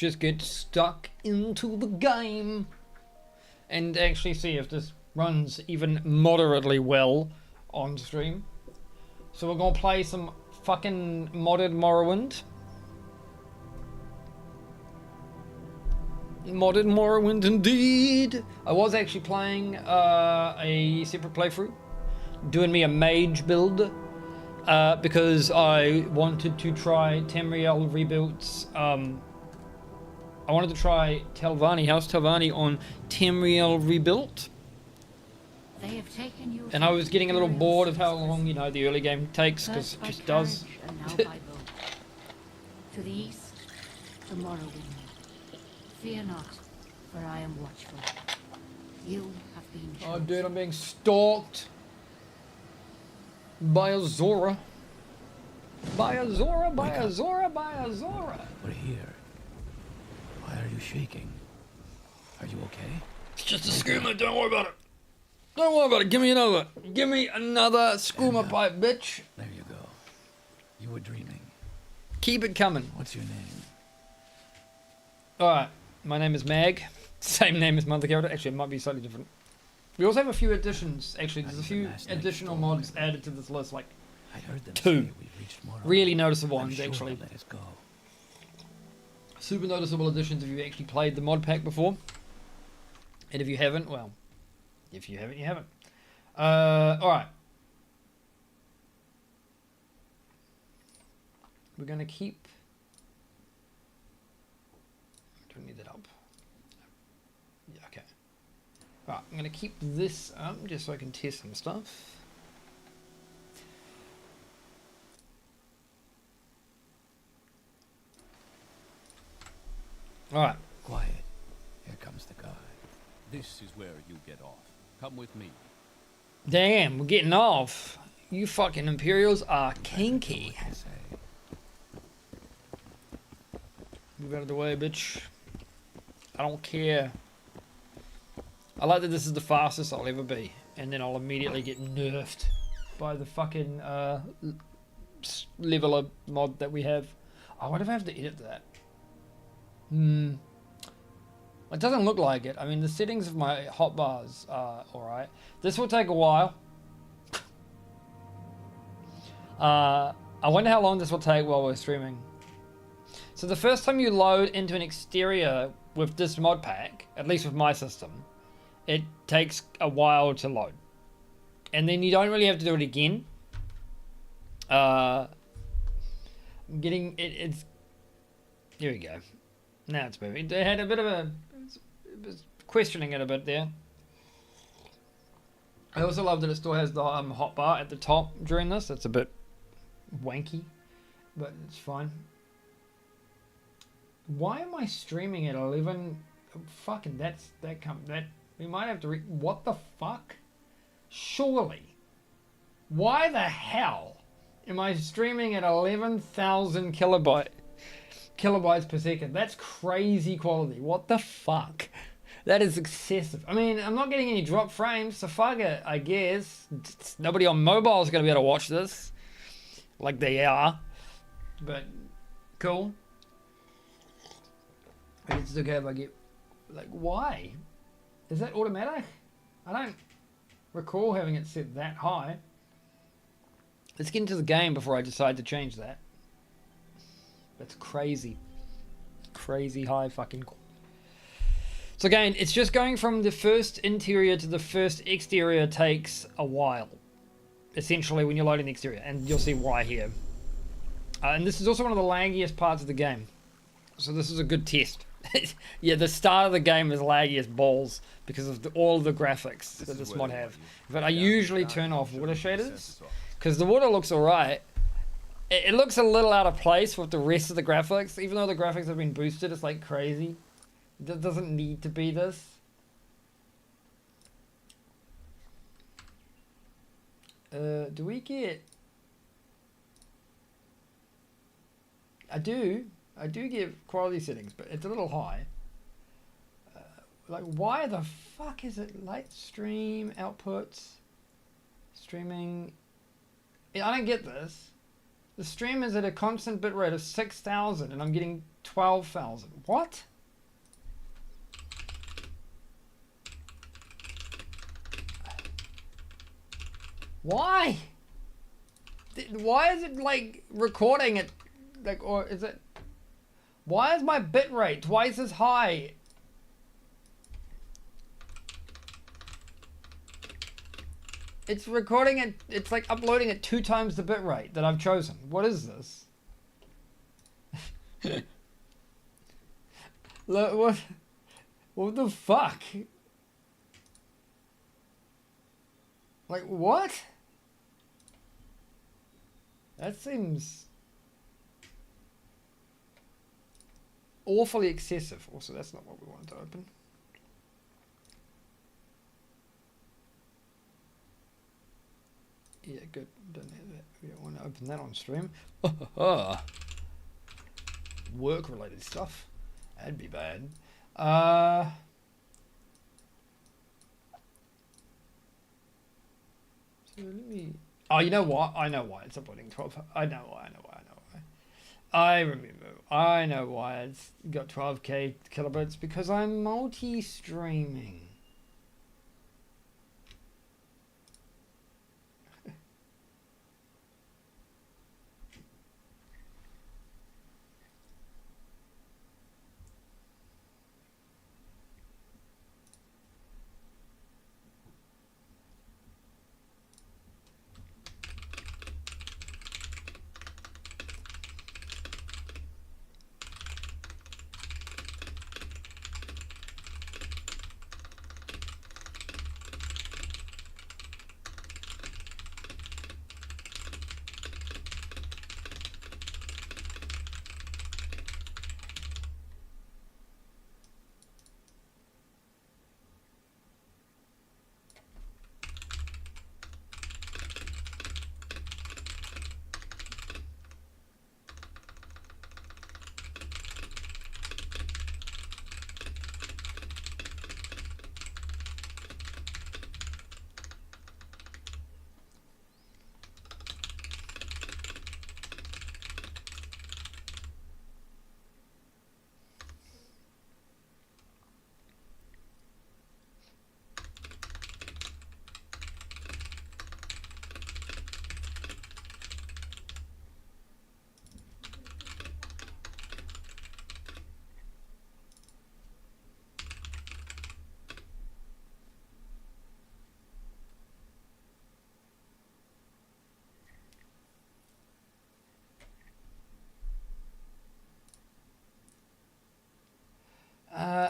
just get stuck into the game and actually see if this runs even moderately well on stream. So we're gonna play some fucking modded Morrowind. Modded Morrowind indeed. I was actually playing a separate playthrough, doing me a mage build, because I wanted to try Tamriel rebuilds. I wanted to try Telvanni, House Telvanni on Tamriel rebuilt. They have taken you, and I was getting a little bored of how long, you know, the early game takes, because it just does. To the east, to Morrowind. Fear not, for I am watchful. You have been chosen. Oh dude, I'm being stalked by a Zora. By a Zora, by a Zora, by a Zora. We're here. Why are you shaking? Are you okay? It's just a skooma, don't worry about it. Don't worry about it, give me another. Give me another skooma pipe, bitch. There you go. You were dreaming. Keep it coming. What's your name? Alright, my name is Mag. Same name as my other character. Actually, it might be slightly different. We also have a few additions. Actually, there's a few additional mods added to this list, like I heard them 2. say we've reached Morrowind. Really noticeable I'm ones, sure actually. they'll let us go. Super noticeable additions if you've actually played the mod pack before. And if you haven't, well, if you haven't, you haven't. Alright. We're going to keep... Do I need that up? Yeah, okay. Right, I'm going to keep this up just so I can test some stuff. Alright. Quiet. Here comes the guy. This is where you get off. Come with me. Damn, we're getting off. You fucking Imperials are kinky. I say. Move out of the way, bitch. I don't care. I like that this is the fastest I'll ever be. And then I'll immediately get nerfed by the fucking leveler mod that we have. Oh, what if I have to edit that? It doesn't look like it. I mean, the settings of my hotbars are alright. This will take a while. I wonder how long this will take while we're streaming. So the first time you load into an exterior with this mod pack, at least with my system, it takes a while to load. And then you don't really have to do it again. I'm getting... It's... Here we go. Now it's moving. They had a bit of a... It was questioning it a bit there. I also love that it still has the hotbar at the top during this. It's a bit wanky, but it's fine. Why am I streaming at 11? Fucking that we might have to what the fuck? Surely. Why the hell am I streaming at 11,000 kilobytes per second? That's crazy quality. What the fuck? That is excessive. I mean, I'm not getting any drop frames, so fuck it, I guess. Nobody on mobile is going to be able to watch this. Like they are. But, cool. It's okay if I get... Like, why? Is that automatic? I don't recall having it set that high. Let's get into the game before I decide to change that. That's crazy. Crazy high fucking... So again, it's just going from the first interior to the first exterior takes a while. Essentially, when you're loading the exterior. And you'll see why here. And this is also one of the laggiest parts of the game. So this is a good test. Yeah, the start of the game is laggy as balls because of all the graphics that this mod have. But I usually turn off water shaders because the water looks alright. It looks a little out of place with the rest of the graphics. Even though the graphics have been boosted, it's like crazy. It doesn't need to be this. Do we get... I do get quality settings, but it's a little high. Like, why the fuck is it light stream outputs? Streaming... Yeah, I don't get this. The stream is at a constant bitrate of 6,000 and I'm getting 12,000. What? Why? Why is it like recording it? Like, or is it? Why is my bitrate twice as high? It's recording it. It's like uploading at 2 times the bitrate that I've chosen. What is this? Look, what the fuck? Like, what? That seems awfully excessive. Also, that's not what we wanted to open. Yeah, good. Don't have that. We don't want to open that on stream. Work-related stuff. That'd be bad. So let me. Oh, you know what? I know why it's uploading 12. I know why. I remember. I know why it's got 12k kilobytes, because I'm multi-streaming.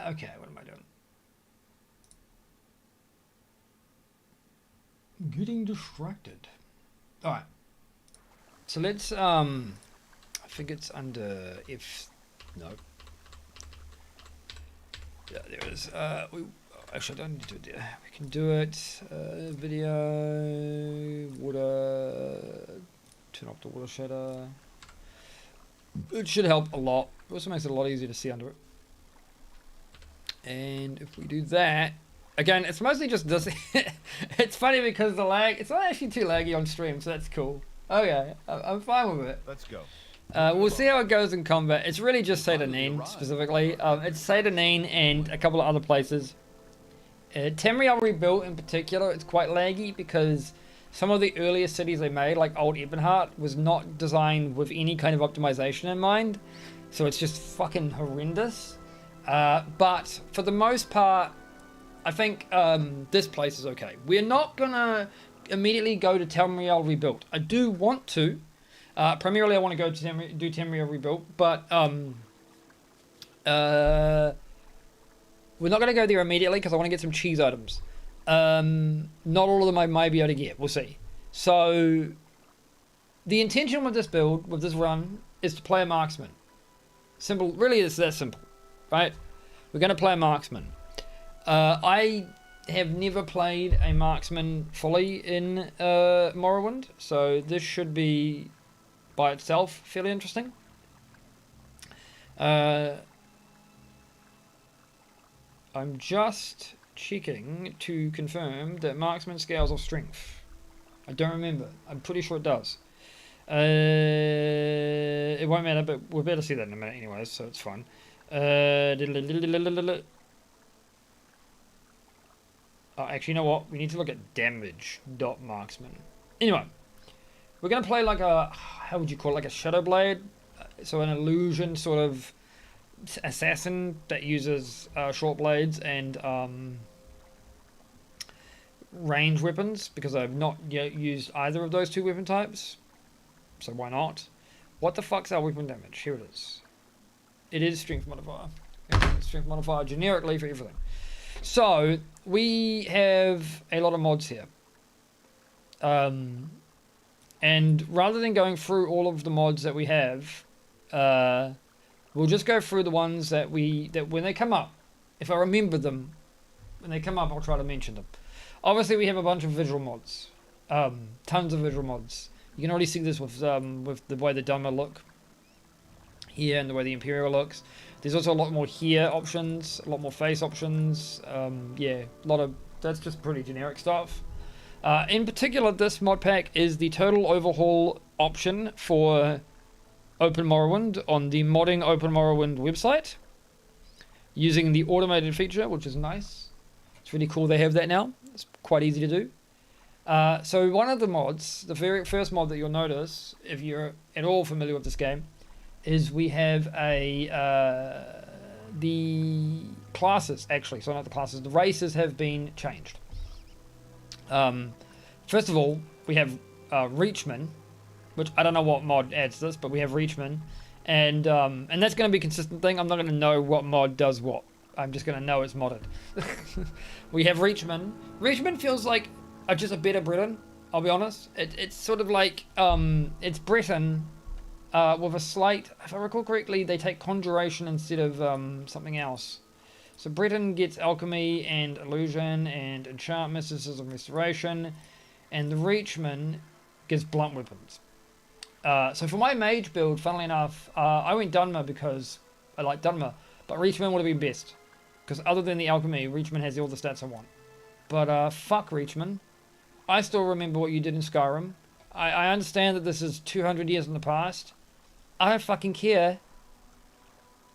Okay, what am I doing? Getting distracted. Alright. So let's, I think it's under F, no. Yeah, there it is. Actually, I don't need to do it there. We can do it, video, water, turn off the water shader. It should help a lot. It also makes it a lot easier to see under it. And if we do that, again, it's mostly just this. It's funny because the lag, it's not actually too laggy on stream, so that's cool. Okay, I'm fine with it. Let's go. We'll see how it goes in combat. It's really just Satanin specifically. It's Satanin and a couple of other places. Tamriel Rebuilt in particular, it's quite laggy because some of the earlier cities they made, like Old Ebonheart, was not designed with any kind of optimization in mind. So it's just fucking horrendous. But for the most part, I think this place is okay. We're not gonna immediately go to Tamriel Rebuilt. I do want to. Primarily, I want to go to do Tamriel Rebuilt, but we're not going to go there immediately because I want to get some cheese items. Not all of them I might be able to get. We'll see. So the intention with this build, with this run, is to play a marksman. Simple. Really, it's that simple. Right? We're going to play a marksman. I have never played a marksman fully in Morrowind, so this should be by itself fairly interesting. I'm just checking to confirm that marksman scales off strength. I don't remember. I'm pretty sure it does. It won't matter, but we'll be able to see that in a minute anyways, so it's fine. Oh, actually, you know what? We need to look at damage dot marksman. Anyway, we're gonna play like a, how would you call it, like a shadow blade, so an illusion sort of assassin that uses short blades and range weapons, because I've not yet used either of those two weapon types, so why not? What the fuck's our weapon damage? Here it is. It is strength modifier. Strength modifier generically for everything. So we have a lot of mods here, and rather than going through all of the mods that we have, we'll just go through the ones that when they come up, if I remember them, when they come up, I'll try to mention them. Obviously, we have a bunch of visual mods, tons of visual mods. You can already see this with the way the Dharma look here and the way the Imperial looks. There's also a lot more here options, a lot more face options. Yeah, a lot of, that's just pretty generic stuff. In particular, this mod pack is the Total Overhaul option for Open Morrowind on the Modding Open Morrowind website, using the automated feature, which is nice. It's really cool they have that now. It's quite easy to do. So one of the mods, the very first mod that you'll notice, if you're at all familiar with this game, is we have the classes, actually, so not the classes, the races have been changed. First of all, we have Reachman, which I don't know what mod adds this, but we have Reachman, and that's going to be a consistent thing. I'm not going to know what mod does what. I'm just going to know it's modded. We have Reachman. Reachman feels like just a better Breton, I'll be honest. It's sort of like, it's Breton with a slight, if I recall correctly, they take Conjuration instead of something else. So Breton gets Alchemy and Illusion and Enchant, Mysticism, Restoration, and the Reachman gets Blunt Weapons. So for my mage build, funnily enough, I went Dunmer because I like Dunmer, but Reachman would have been best. Because other than the Alchemy, Reachman has all the stats I want. But fuck Reachman. I still remember what you did in Skyrim. I understand that this is 200 years in the past. I don't fucking care.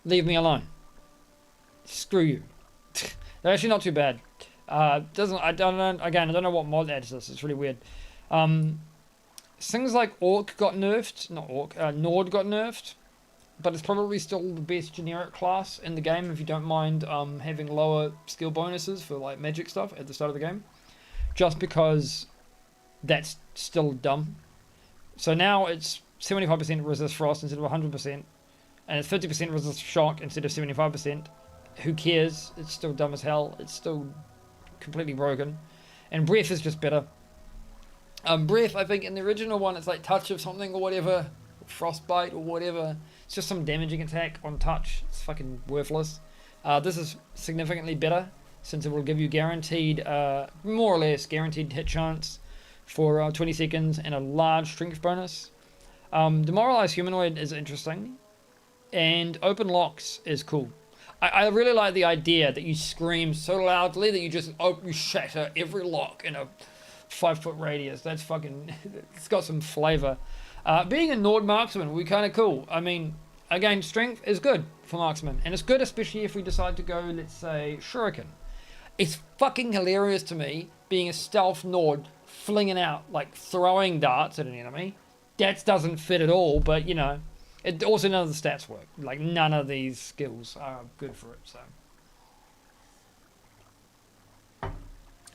Leave me alone. Screw you. They're actually not too bad. I don't know what mod adds this. It's really weird. Things like Orc got nerfed. Not Orc. Nord got nerfed. But it's probably still the best generic class in the game if you don't mind having lower skill bonuses for like magic stuff at the start of the game. Just because that's still dumb. So now it's 75% resist frost instead of 100%. And it's 50% resist shock instead of 75%. Who cares? It's still dumb as hell. It's still completely broken. And breath is just better. Breath, I think in the original one it's like touch of something or whatever. Frostbite or whatever. It's just some damaging attack on touch. It's fucking worthless. This is significantly better since it will give you guaranteed, more or less guaranteed hit chance for 20 seconds and a large strength bonus. Demoralized Humanoid is interesting, and Open Locks is cool. I really like the idea that you scream so loudly that you just you shatter every lock in a 5-foot radius. That's fucking, it's got some flavor. Being a Nord marksman will be kind of cool. I mean, again, strength is good for marksman, and it's good especially if we decide to go, let's say, Shuriken. It's fucking hilarious to me being a stealth Nord flinging out, like throwing darts at an enemy. That doesn't fit at all, but you know, it also none of the stats work. Like none of these skills are good for it. So,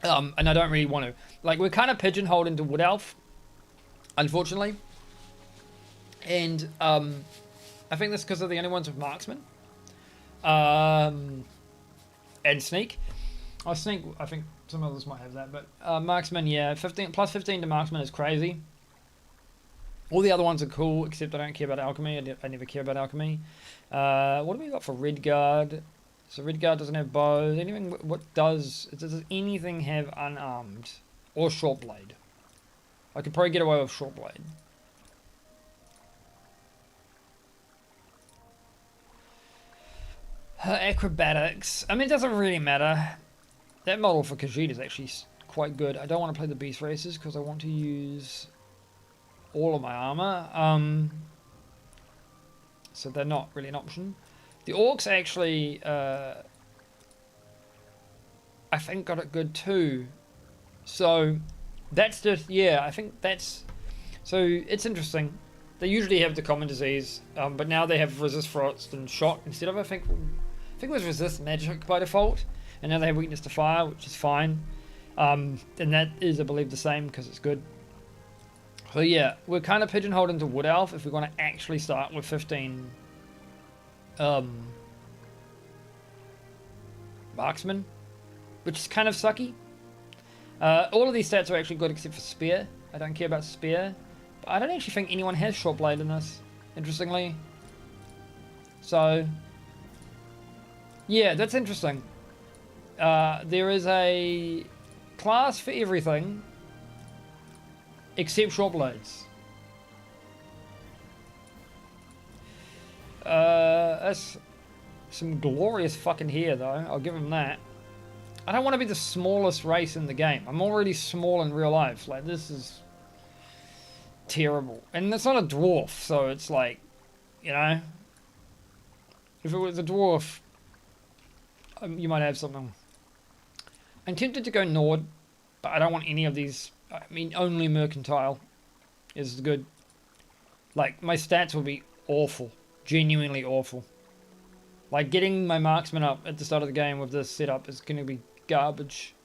and I don't really want to. Like we're kind of pigeonholed into Wood Elf, unfortunately. And I think that's because they're the only ones with marksman. And sneak. Oh, sneak, I think some others might have that, but marksman, yeah, 15 plus 15 to marksman is crazy. All the other ones are cool, except I don't care about alchemy. I never care about alchemy. What have we got for Redguard? So Redguard doesn't have bows. Anything? What does anything have unarmed or short blade? I could probably get away with short blade. Acrobatics. I mean, it doesn't really matter. That model for Khajiit is actually quite good. I don't want to play the beast races because I want to use all of my armor. So they're not really an option. The orcs actually, I think got it good too. So that's just, yeah, I think that's, so it's interesting. They usually have the common disease, but now they have resist frost and shock instead of, I think it was resist magic by default, and now they have weakness to fire, which is fine. And that is, I believe, the same because it's good. So yeah, we're kind of pigeonholed into Wood Elf if we're going to actually start with 15 marksman, which is kind of sucky. All of these stats are actually good except for spear. I don't care about spear, but I don't actually think anyone has short blade in this, interestingly. So yeah, that's interesting. There is a class for everything except short blades. That's some glorious fucking hair though, I'll give him that. I don't want to be the smallest race in the game. I'm already small in real life. Like, this is terrible. And it's not a dwarf, so it's like, you know, if it was a dwarf, you might have something. I'm tempted to go Nord, but I don't want any of these. I mean, only Mercantile is good. Like, my stats will be awful. Genuinely awful. Like, getting my marksman up at the start of the game with this setup is going to be garbage.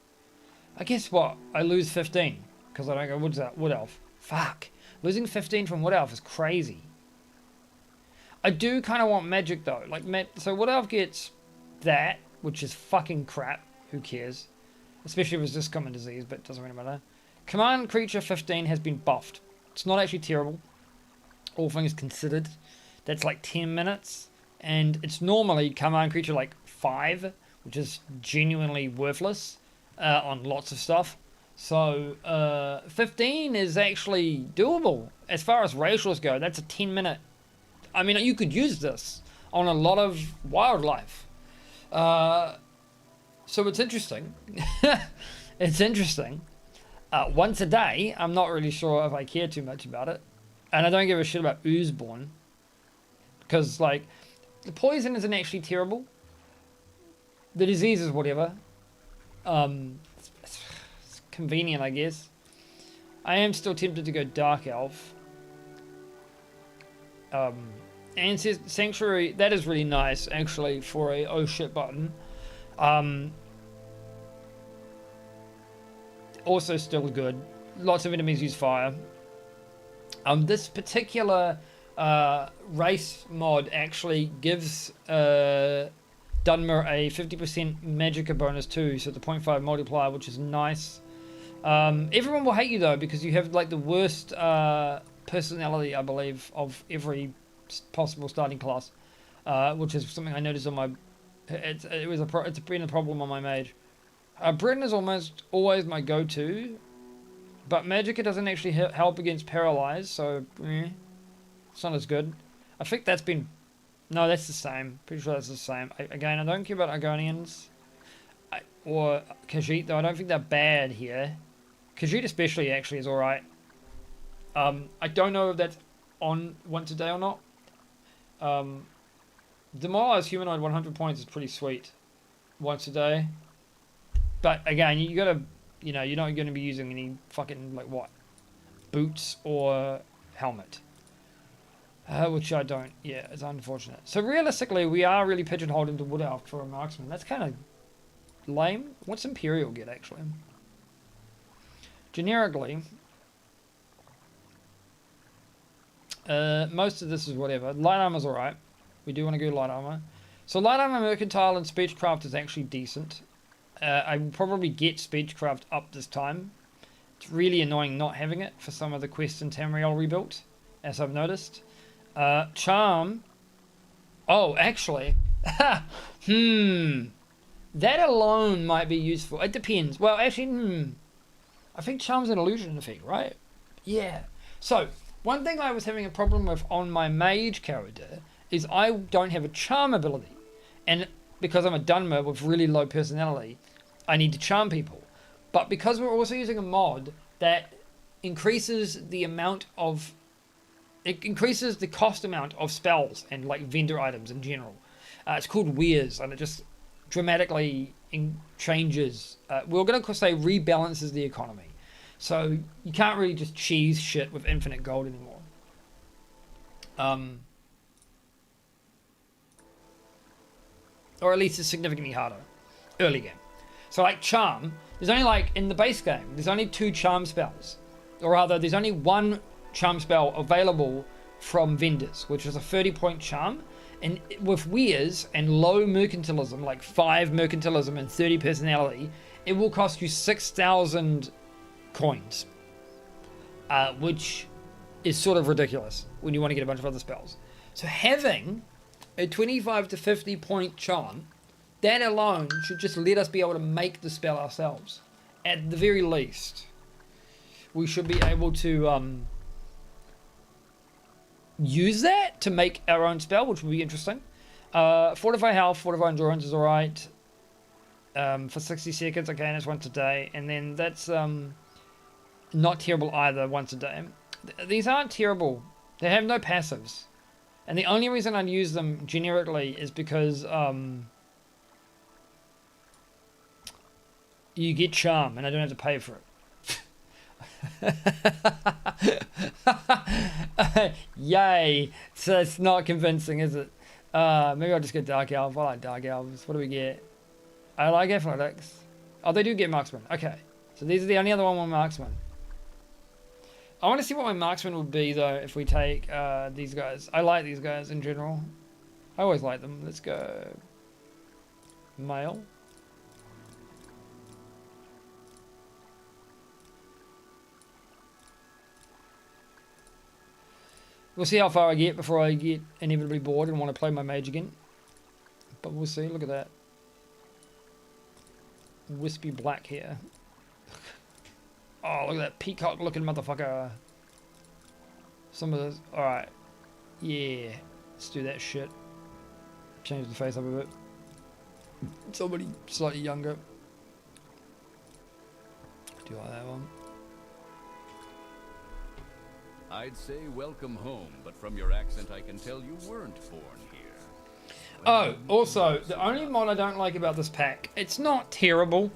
I guess what? I lose 15 because I don't go Wood Elf. Fuck. Losing 15 from Wood Elf is crazy. I do kind of want magic though. Like, so Wood Elf gets that, which is fucking crap. Who cares? Especially if it's just common disease, but it doesn't really matter. Command creature 15 has been buffed. It's not actually terrible, all things considered. That's like 10 minutes. And it's normally command creature like 5, which is genuinely worthless on lots of stuff. So 15 is actually doable. As far as racials go, that's a 10-minute. I mean, you could use this on a lot of wildlife. So it's interesting. It's interesting. Once a day, I'm not really sure if I care too much about it. And I don't give a shit about Oozeborn. Because, like, the poison isn't actually terrible. The disease is whatever. It's convenient, I guess. I am still tempted to go Dark Elf. And Sanctuary, that is really nice, actually, for a oh shit button. Also still good. Lots of enemies use fire. This particular race mod actually gives Dunmer a 50% magicka bonus too, so the 0.5 multiplier, which is nice. Everyone will hate you though, because you have like the worst personality, I believe, of every possible starting class, which is something I noticed on my. It's been a problem on my mage. Britain is almost always my go-to, but magicka doesn't actually help against paralyze, so it's not as good. I think that's been. No, that's the same. Pretty sure that's the same. Again, I don't care about Argonians or Khajiit, though. I don't think they're bad here. Khajiit especially actually is alright. I don't know if that's on once a day or not. Demoralize Humanoid 100 points is pretty sweet. Once a day. But again, you gotta, you know, you're not going to be using any fucking, like, what? Boots or helmet. Which I don't. Yeah, it's unfortunate. So realistically, we are really pigeonholed into Wood Elf for a marksman. That's kind of lame. What's Imperial get, actually? Generically, most of this is whatever. Light armor's alright. We do want to go light armor. So light armor, mercantile, and speechcraft is actually decent. I will probably get speechcraft up this time. It's really annoying not having it for some of the quests in Tamriel rebuilt, as I've noticed. Charm. Oh, actually. That alone might be useful. It depends. Well, actually, I think Charm's an illusion effect, right? Yeah. So, one thing I was having a problem with on my mage character is I don't have a charm ability. And because I'm a Dunmer with really low personality, I need to charm people. But because we're also using a mod that increases the amount of, it increases the cost amount of spells and like vendor items in general. It's called wares, and it just dramatically changes. We're going to say rebalances the economy. So you can't really just cheese shit with infinite gold anymore. Or at least it's significantly harder. Early game. So like charm, there's only like, in the base game, there's only 2 charm spells. Or rather, there's only 1 charm spell available from vendors, which is a 30-point charm. And with wares and low mercantilism, like 5 mercantilism and 30 personality, it will cost you 6,000 coins. Which is sort of ridiculous when you want to get a bunch of other spells. So having a 25 to 50 point charm, that alone should just let us be able to make the spell ourselves. At the very least, we should be able to use that to make our own spell, which would be interesting. Fortify health, fortify endurance is alright. For 60 seconds, okay, and it's once a day. And then that's not terrible either, once a day. These aren't terrible. They have no passives. And the only reason I'd use them generically is because you get charm and I don't have to pay for it. Yay. So it's not convincing, is it? Maybe I'll just get Dark Elf. I like Dark Elves. What do we get? I like Athletics. Oh, they do get Marksman. Okay. So these are the only other one with Marksman. I want to see what my Marksman would be, though, if we take these guys. I like these guys in general. I always like them. Let's go male. We'll see how far I get before I get inevitably bored and want to play my mage again. But we'll see. Look at that. Wispy black hair. Oh, look at that peacock looking motherfucker. Some of those. Alright. Yeah. Let's do that shit. Change the face up a bit. Somebody slightly younger. Do you like that one? I'd say welcome home, but from your accent I can tell you weren't born here. Oh, also, the only mod I don't like about this pack, it's not terrible.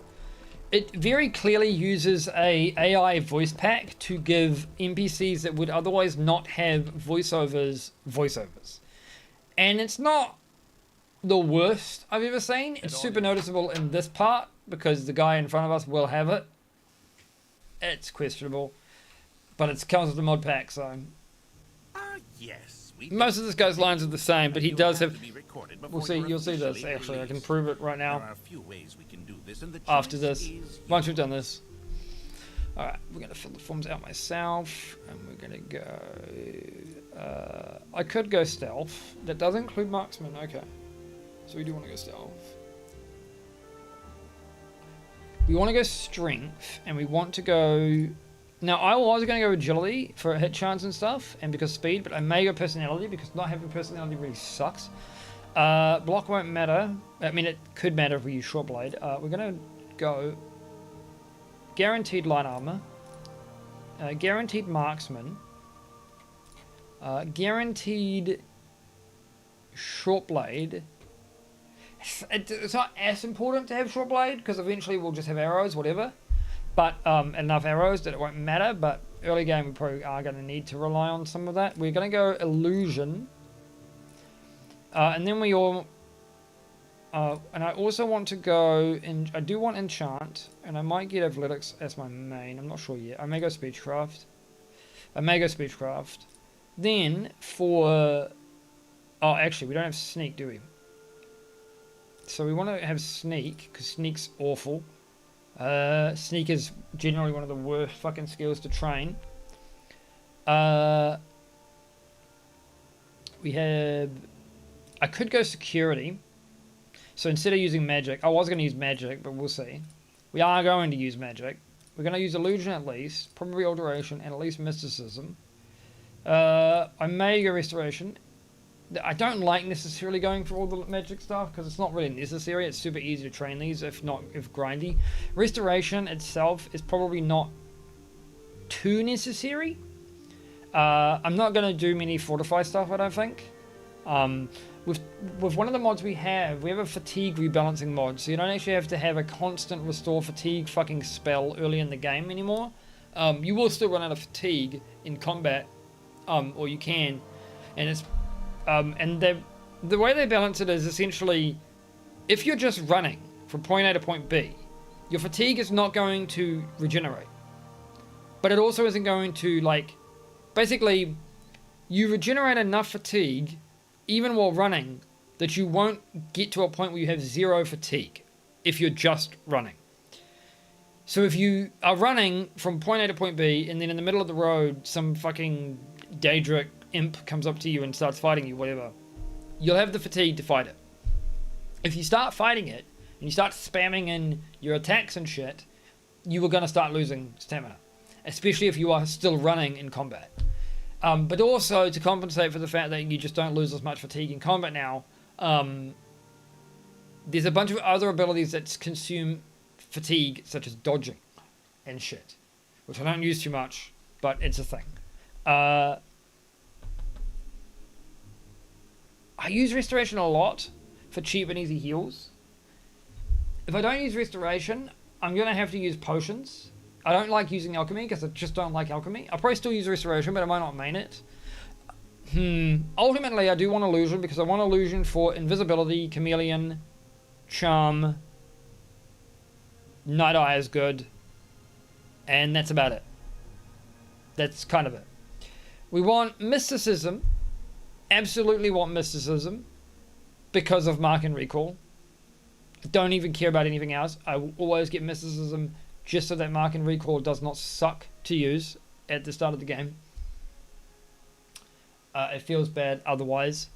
It very clearly uses a AI voice pack to give NPCs that would otherwise not have voiceovers. And it's not the worst I've ever seen. It's super noticeable in this part because the guy in front of us will have it. It's questionable. But it comes with the mod pack, so... Yes. Most of this guy's lines are the same, but he does have... We'll see, you'll see this, actually. I can prove it right now. After this. Once we've done this. Alright, we're going to fill the forms out myself. And we're going to go... I could go stealth. That does include marksman. Okay. So we do want to go stealth. We want to go strength. And we want to go... Now, I was going to go agility for hit chance and stuff, and because speed, but I may go personality, because not having personality really sucks. Block won't matter. I mean, it could matter if we use short blade. We're going to go guaranteed light armor, guaranteed marksman, guaranteed short blade. It's not as important to have short blade, because eventually we'll just have arrows, whatever. But enough arrows that it won't matter. But early game we probably are going to need to rely on some of that. We're going to go illusion, and then we all. And I also want to go in. I do want enchant, and I might get athletics as my main. I'm not sure yet. I may go speechcraft. Then for. Oh, actually, we don't have sneak, do we? So we want to have sneak because sneak's awful. Sneak is generally one of the worst fucking skills to train. We have... I could go security. So instead of using magic... I was going to use magic, but we'll see. We are going to use magic. We're going to use illusion at least. Probably alteration and at least mysticism. I may go restoration. I don't like necessarily going for all the magic stuff because it's not really necessary. It's super easy to train these if grindy. Restoration itself is probably not too necessary. I'm not going to do many fortify stuff, I don't think. With one of the mods we have a fatigue rebalancing mod, so you don't actually have to have a constant restore fatigue fucking spell early in the game anymore. You will still run out of fatigue in combat, or you can, and it's and the way they balance it is essentially, if you're just running from point A to point B, your fatigue is not going to regenerate, but it also isn't going to, like, basically, you regenerate enough fatigue even while running that you won't get to a point where you have 0 fatigue if you're just running. So if you are running from point A to point B, and then in the middle of the road some fucking Daedric imp comes up to you and starts fighting you, whatever, you'll have the fatigue to fight it. If you start fighting it and you start spamming in your attacks and shit, you are going to start losing stamina, especially if you are still running in combat. But also, to compensate for the fact that you just don't lose as much fatigue in combat now, there's a bunch of other abilities that consume fatigue, such as dodging and shit, which I don't use too much, but it's a thing. I use restoration a lot for cheap and easy heals. If I don't use restoration, I'm going to have to use potions. I don't like using alchemy because I just don't like alchemy. I'll probably still use restoration, but I might not main it. Ultimately, I do want illusion because I want illusion for invisibility, chameleon, charm, night eye is good, and that's about it. That's kind of it. We want mysticism. Absolutely want mysticism because of mark and recall. Don't even care about anything else. I will always get mysticism just so that mark and recall does not suck to use at the start of the game. It feels bad otherwise.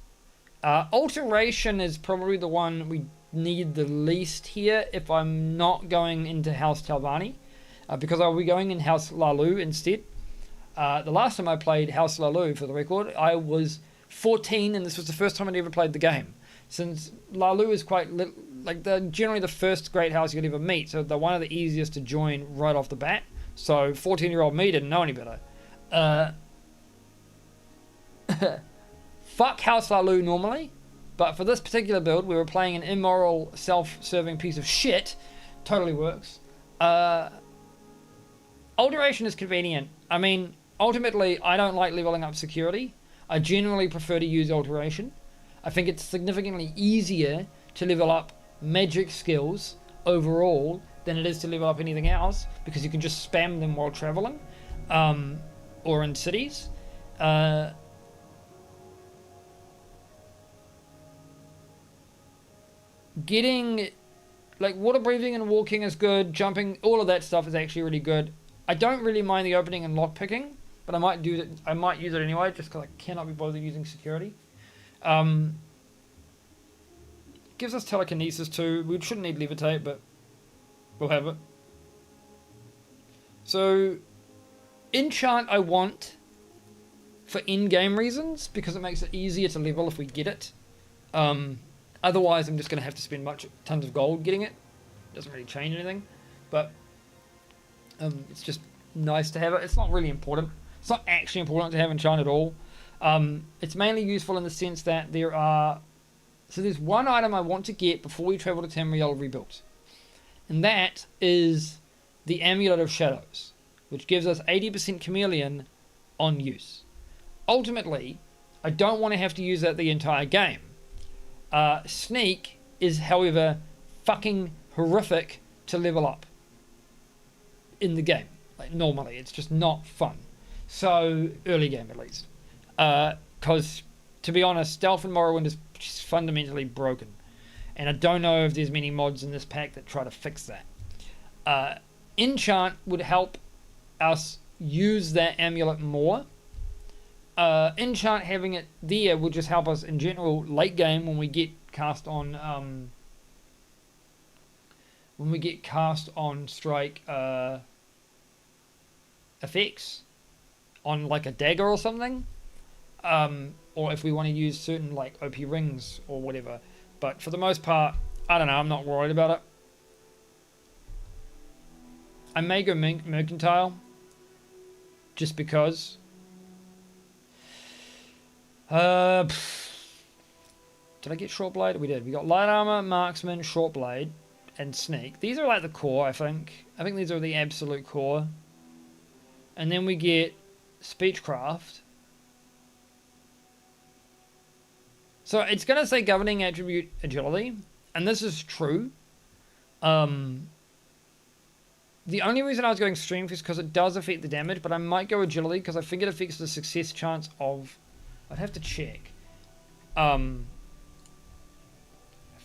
Alteration is probably the one we need the least here if I'm not going into House Talvani, because I'll be going in House Lalu instead. The last time I played House Lalu, for the record, I was 14, and this was the first time I'd ever played the game. Since Lalu is quite generally the first great house you'll ever meet, so they're one of the easiest to join right off the bat. So 14-year-old me didn't know any better. Fuck House Lalu normally, but for this particular build, we were playing an immoral, self-serving piece of shit. Totally works. Alteration is convenient. I mean, ultimately, I don't like leveling up security. I generally prefer to use alteration. I think it's significantly easier to level up magic skills overall than it is to level up anything else, because you can just spam them while traveling, or in cities. Getting, like, water breathing and walking is good. Jumping, all of that stuff is actually really good. I don't really mind the opening and lock picking, but I might use it anyway, just because I cannot be bothered using security. Gives us telekinesis too. We shouldn't need levitate, but we'll have it. So, enchant I want for in-game reasons, because it makes it easier to level if we get it. Otherwise, I'm just going to have to spend tons of gold getting it. Doesn't really change anything, but it's just nice to have it. It's not really important. It's not actually important to have enchant at all. It's mainly useful in the sense that there's one item I want to get before we travel to Tamriel rebuilt, and that is the Amulet of Shadows, which gives us 80% chameleon on use. Ultimately, I don't want to have to use that the entire game. Sneak is, however, fucking horrific to level up in the game. Like, normally, it's just not fun. So, early game at least. Because, to be honest, stealth in Morrowind is just fundamentally broken. And I don't know if there's many mods in this pack that try to fix that. Enchant would help us use that amulet more. Enchant having it there would just help us in general late game when we get cast on strike effects on like a dagger or something, or if we want to use certain like OP rings or whatever. But for the most part, I don't know, I'm not worried about it. I may go mercantile just because. Did I get short blade? We did. We got light armor, marksman, short blade, and sneak. These are like the core, I think. I think these are the absolute core. And then we get speechcraft. So it's going to say governing attribute agility, and this is true. The only reason I was going strength is because it does affect the damage, but I might go agility because I think it affects the success chance of... I'd have to check. If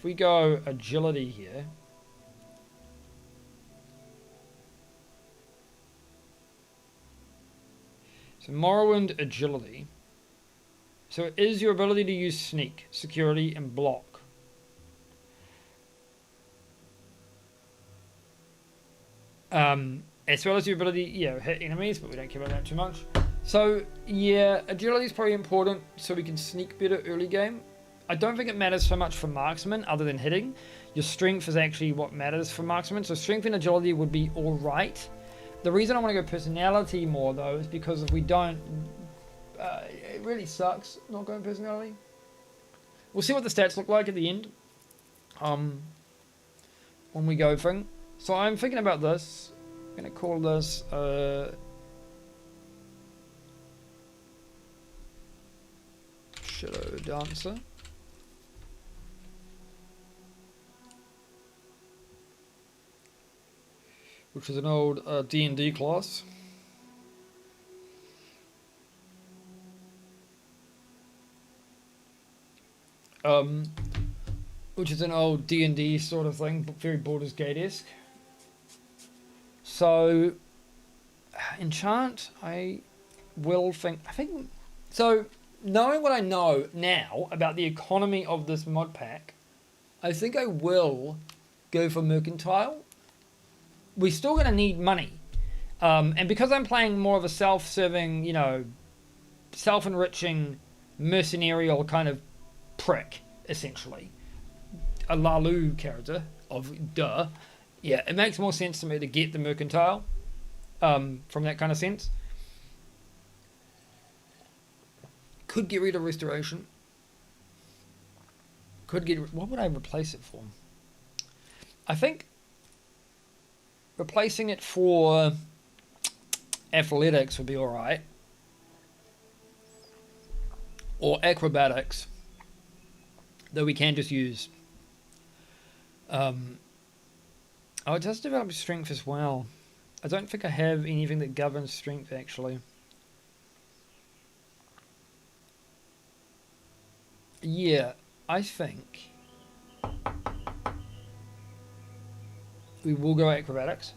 we go agility here... So Morrowind agility. So it is your ability to use sneak, security, and block. As well as your ability, hit enemies, but we don't care about that too much. So yeah, agility is probably important so we can sneak better early game. I don't think it matters so much for marksman other than hitting. Your strength is actually what matters for marksman. So strength and agility would be alright. The reason I want to go personality more though is because if we don't, it really sucks not going personality. We'll see what the stats look like at the end. When we go thing. So I'm thinking about this. I'm going to call this Shadow Dancer. Which is an old D&D class. Which is an old D&D sort of thing, but very Baldur's Gate-esque. So, enchant, I think, so knowing what I know now about the economy of this mod pack, I think I will go for mercantile. We're still going to need money. And because I'm playing more of a self-serving, self-enriching, mercenarial kind of prick, essentially. A Lalu character of duh. Yeah, it makes more sense to me to get the mercantile from that kind of sense. Could get rid of restoration. What would I replace it for? I think replacing it for athletics would be alright. Or acrobatics. Though we can just use... it does develop strength as well. I don't think I have anything that governs strength, actually. Yeah, I think we will go acrobatics.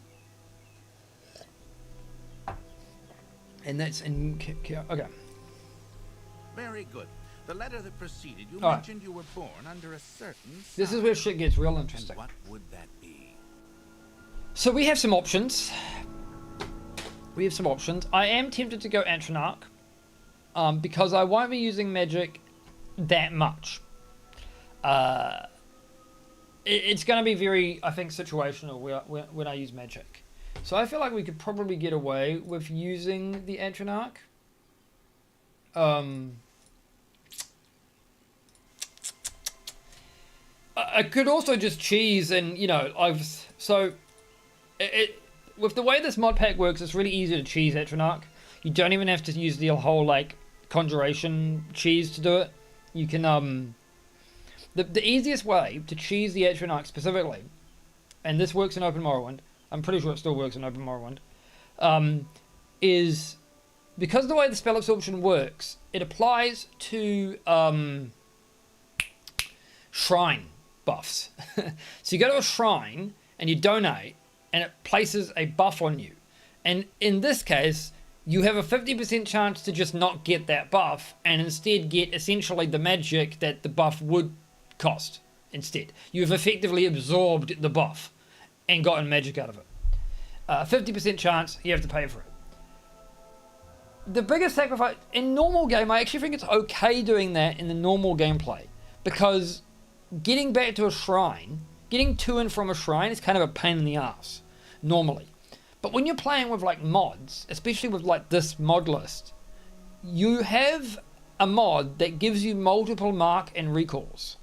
And that's in... Okay. Very good. The letter that preceded you All right. mentioned you were born under a certain This is sign. where shit gets real interesting. And what would that be? So we have some options. I am tempted to go Atronach. Because I won't be using magic that much. It's going to be very, I think, situational when I use magic. So I feel like we could probably get away with using the Atronach. I could also just cheese and, with the way this mod pack works, it's really easy to cheese Atronach. You don't even have to use the whole, conjuration cheese to do it. You can, the easiest way to cheese the Atronach specifically, and this works in Open Morrowind, I'm pretty sure it still works in Open Morrowind, is because the way the spell absorption works, it applies to shrine buffs. So you go to a shrine and you donate and it places a buff on you. And in this case, you have a 50% chance to just not get that buff and instead get essentially the magic that the buff would cost instead. You've effectively absorbed the buff and gotten magic out of it. 50% chance, you have to pay for it. The biggest sacrifice in normal game, I actually think it's okay doing that in the normal gameplay, because getting back to a shrine, getting to and from a shrine is kind of a pain in the ass normally. But when you're playing with like mods, especially with like this mod list, you have a mod that gives you multiple mark and recalls.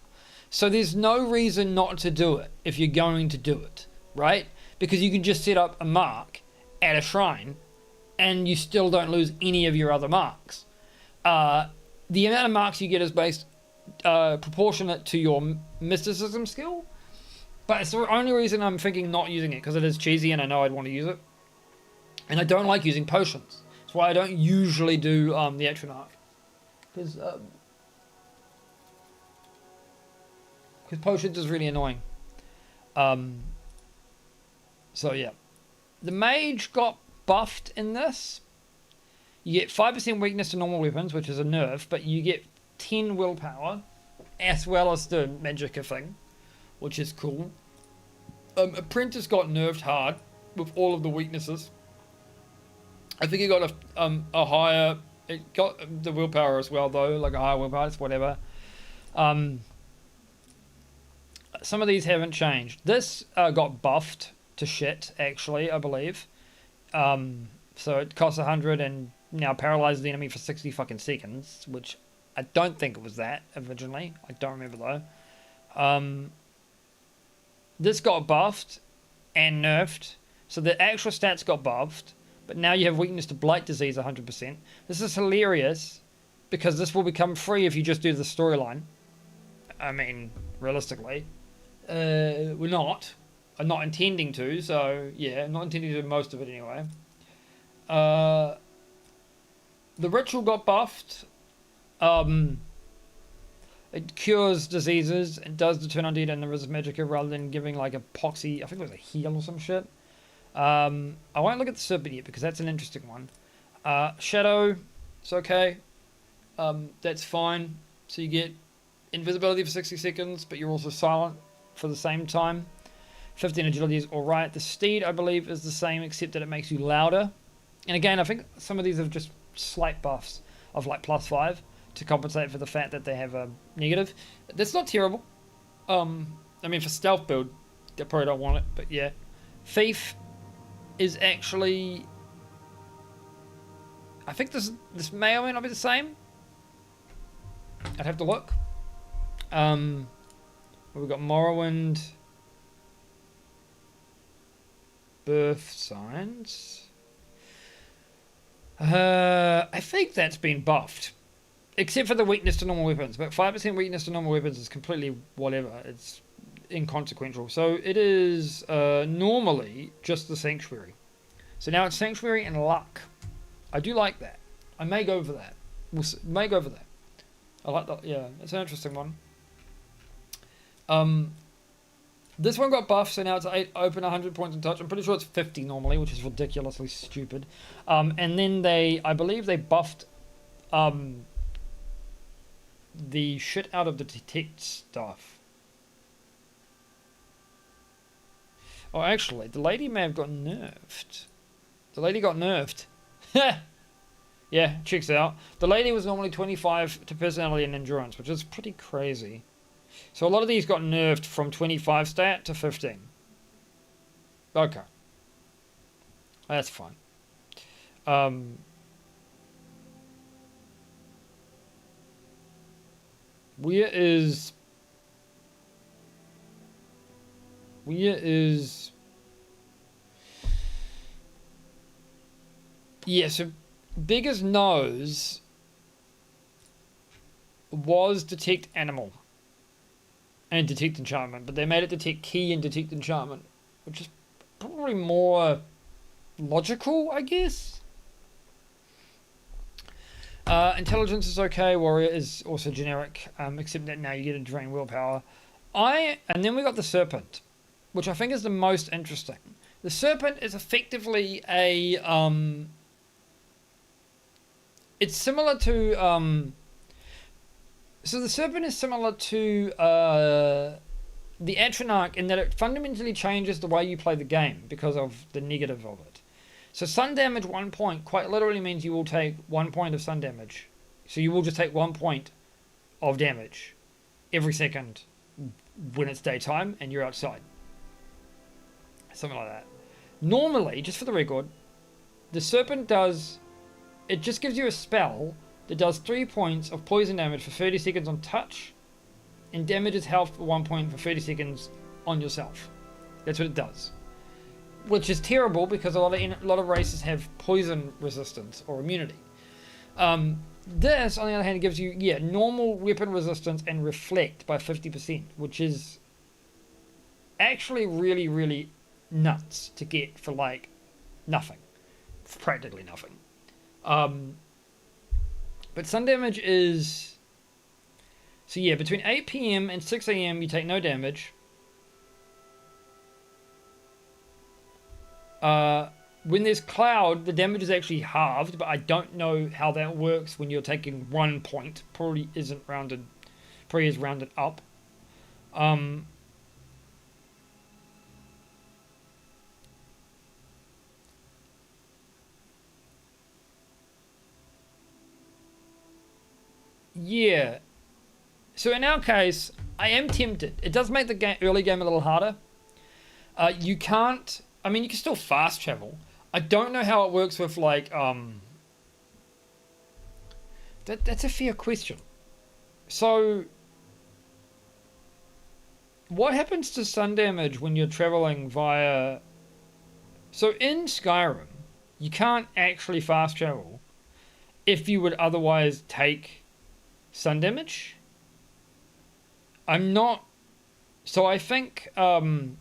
So there's no reason not to do it if you're going to do it, right? Because you can just set up a mark at a shrine and you still don't lose any of your other marks. The amount of marks you get is based proportionate to your mysticism skill, but it's the only reason I'm thinking not using it, because it is cheesy and I know I'd want to use it. And I don't like using potions. That's why I don't usually do the Atronach. Because potions is really annoying. So yeah. The mage got buffed in this. You get 5% weakness to normal weapons, which is a nerf, but you get 10 willpower, as well as the magicka thing, which is cool. Apprentice got nerfed hard with all of the weaknesses. I think it got a higher... It got the willpower as well, though, like a higher willpower, it's whatever. Some of these haven't changed. This got buffed to shit, actually, I believe. So it costs 100 and now paralyzes the enemy for 60 fucking seconds, which I don't think it was that originally. I don't remember, though. This got buffed and nerfed. So the actual stats got buffed. But now you have weakness to blight disease 100%. This is hilarious because this will become free if you just do the storyline. I mean, realistically. I'm not intending to, so yeah, I'm not intending to do most of it anyway. The ritual got buffed. It cures diseases. It does the turn undead and the resist magicka rather than giving like a poxy. I think it was a heal or some shit. I won't look at the serpent yet because that's an interesting one. Shadow, it's okay. That's fine. So you get invisibility for 60 seconds, but you're also silent for the same time. 15 agility is alright. The steed, I believe, is the same, except that it makes you louder. And again, I think some of these have just slight buffs of like +5 to compensate for the fact that they have a negative. That's not terrible. I mean, for stealth build, they probably don't want it, but yeah. Thief is actually... I think this may or may not be the same. I'd have to look. We've got Morrowind. Birth signs. I think that's been buffed. Except for the weakness to normal weapons. But 5% weakness to normal weapons is completely whatever. It's inconsequential. So it is normally just the Sanctuary. So now it's Sanctuary and Luck. I do like that. I may go for that. May go for that. I like that. Yeah, it's an interesting one. This one got buffed, so now it's 8 open, 100 points in touch. I'm pretty sure it's 50 normally, which is ridiculously stupid. And then I believe they buffed the shit out of the detect stuff. Oh, actually, the lady may have got nerfed. The lady got nerfed. Yeah, checks out. The lady was normally 25 to personality and endurance, which is pretty crazy. So a lot of these got nerfed from 25 stat to 15. Okay. That's fine. Where is... Yeah, so Beggar's Nose was detect animal and detect enchantment, but they made it detect key and detect enchantment, which is probably more logical, I guess. Intelligence is okay. Warrior is also generic, except that now you get a drain willpower. And then we got the Serpent, which I think is the most interesting. The Serpent is effectively a it's similar to so the Serpent is similar to the Atronach in that it fundamentally changes the way you play the game because of the negative of it. So sun damage 1 point quite literally means you will take 1 point of sun damage. So you will just take 1 point of damage every second when it's daytime and you're outside. Something like that. Normally, just for the record, the Serpent does... It just gives you a spell that does 3 points of poison damage for 30 seconds on touch, and damages health for 1 point for 30 seconds on yourself. That's what it does. Which is terrible because a lot of races have poison resistance or immunity. This, on the other hand, gives you, yeah, normal weapon resistance and reflect by 50%, which is actually really, really nuts to get for, like, nothing. For practically nothing. But sun damage is... So yeah, between 8 PM and 6 AM you take no damage. When there's cloud, the damage is actually halved, but I don't know how that works when you're taking 1 point. Probably isn't rounded, probably is rounded up. Yeah. So in our case, I am tempted. It does make the early game a little harder. You can't... I mean, you can still fast travel. I don't know how it works with, like, That's a fair question. So... What happens to sun damage when you're traveling via... So in Skyrim, you can't actually fast travel if you would otherwise take sun damage. I'm not... So I think, in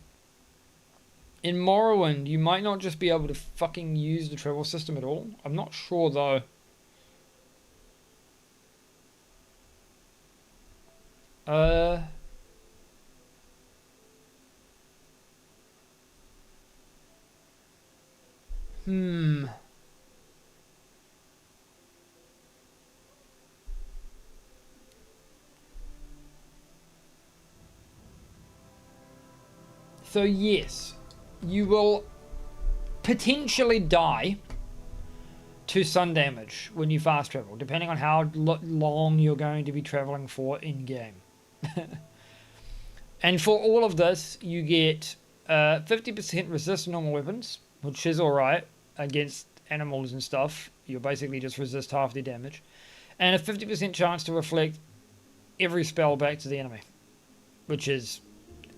Morrowind, you might not just be able to fucking use the travel system at all. I'm not sure, though. So yes, you will potentially die to sun damage when you fast travel, depending on how long you're going to be traveling for in-game. And for all of this, you get 50% resist normal weapons, which is alright against animals and stuff. You'll basically just resist half their damage. And a 50% chance to reflect every spell back to the enemy. Which is,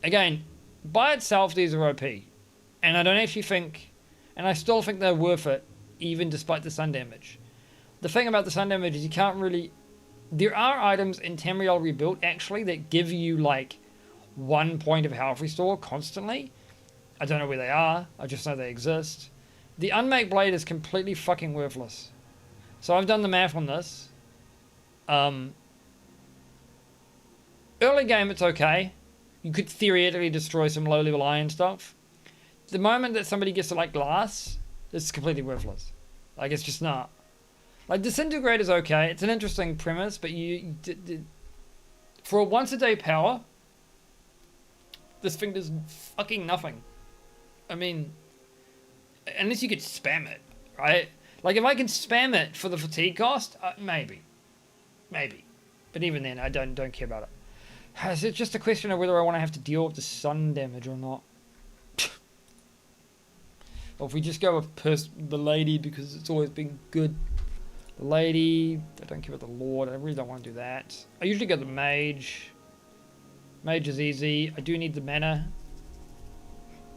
again, by itself, these are OP. And I don't actually think... And I still think they're worth it, even despite the sun damage. The thing about the sun damage is you can't really... There are items in Tamriel Rebuilt, actually, that give you, like, 1 point of health restore constantly. I don't know where they are. I just know they exist. The Unmake Blade is completely fucking worthless. So I've done the math on this. Early game, it's okay. You could theoretically destroy some low-level iron stuff. The moment that somebody gets to, like, glass, it's completely worthless. Like, it's just not. Like, Disintegrate is okay. It's an interesting premise, but for a once-a-day power, this thing does fucking nothing. I mean, unless you could spam it, right? Like, if I can spam it for the fatigue cost, maybe. Maybe. But even then, I don't care about it. It's just a question of whether I want to have to deal with the sun damage or not. Or if we just go with the lady, because it's always been good. The lady, I don't care about the lord, I really don't want to do that. I usually go the mage. Mage is easy. I do need the mana.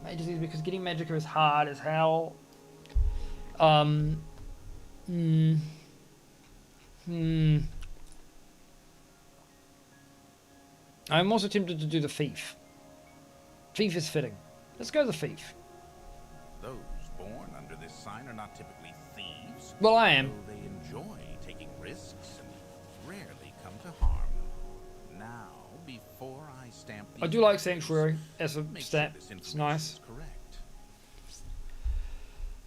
Mage is easy because getting Magicka is hard as hell. I'm also tempted to do the thief. Thief is fitting. Let's go the thief. Those born under this sign are not typically thieves. Well, I am. Though they enjoy taking risks and rarely come to harm. Now, before I stamp I do like Sanctuary as a stat. It's nice. Correct.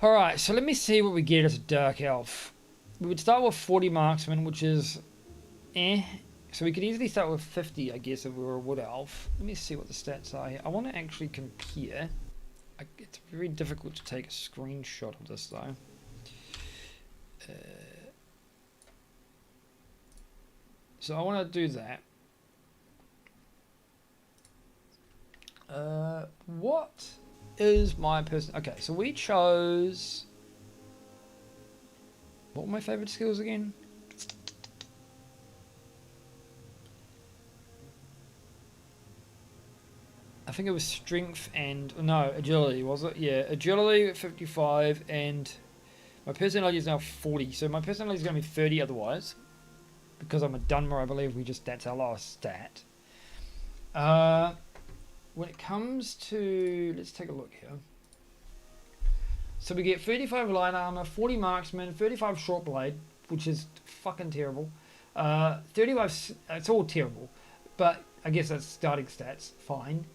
Alright, so let me see what we get as a Dark Elf. We would start with 40 Marksman, which is So we could easily start with 50, I guess, if we were a Wood Elf. Let me see what the stats are here. I want to actually compare. It's very difficult to take a screenshot of this, though. So I want to do that. What is my person? Okay, so we chose. What were my favorite skills again? I think it was strength and no, agility, was it? Yeah, agility at 55, and my personality is now 40. So my personality is going to be 30 otherwise, because I'm a Dunmer. I believe that's our last stat. When it comes to, let's take a look here. So we get 35 light armor, 40 marksman, 35 short blade, which is fucking terrible. 35, it's all terrible, but I guess that's starting stats. Fine.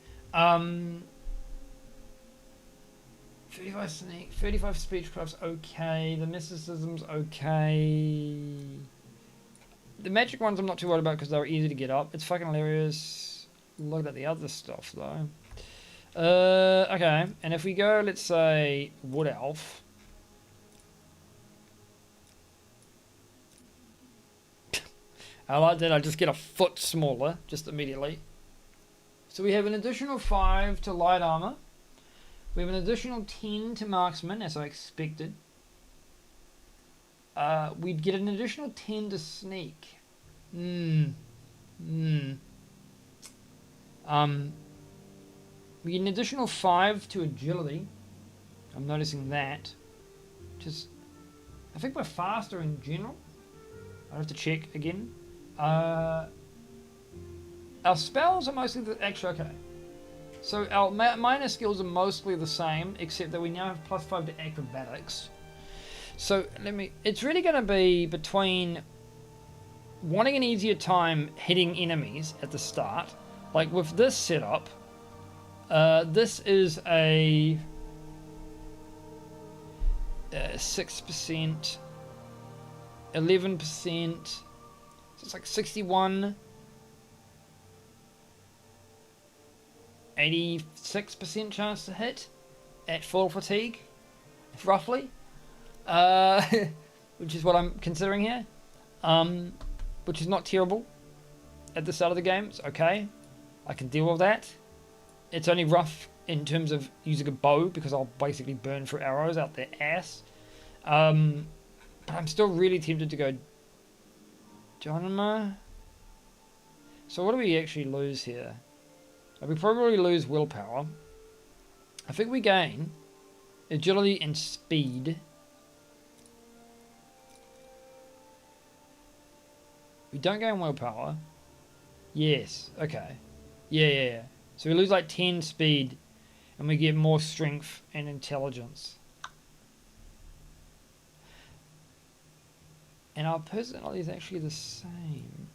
35 sneak, 35 speechcraft's okay. The mysticism's okay. The magic ones I'm not too worried about because they're easy to get up. It's fucking hilarious. Look at the other stuff though. Okay, and if we go, let's say Wood Elf. I like that I just get a foot smaller just immediately. So we have an additional 5 to light armor. We have an additional 10 to marksman, as I expected. We'd get an additional 10 to sneak. We get an additional 5 to agility. I'm noticing that. Just, I think we're faster in general. I'll have to check again. Our spells are mostly actually okay. So our minor skills are mostly the same, except that we now have +5 to acrobatics. So it's really going to be between wanting an easier time hitting enemies at the start. Like with this setup, this is a 6%, 11%, so it's like 61, 86% chance to hit at full fatigue, roughly, which is what I'm considering here, which is not terrible at the start of the game. It's okay, I can deal with that. It's only rough in terms of using a bow because I'll basically burn through arrows out their ass. But I'm still really tempted to go Dynamo. So what do we actually lose here? We probably lose willpower. I think we gain agility and speed. We don't gain willpower. Yes, okay. Yeah. So we lose like 10 speed and we get more strength and intelligence. And our personality is actually the same.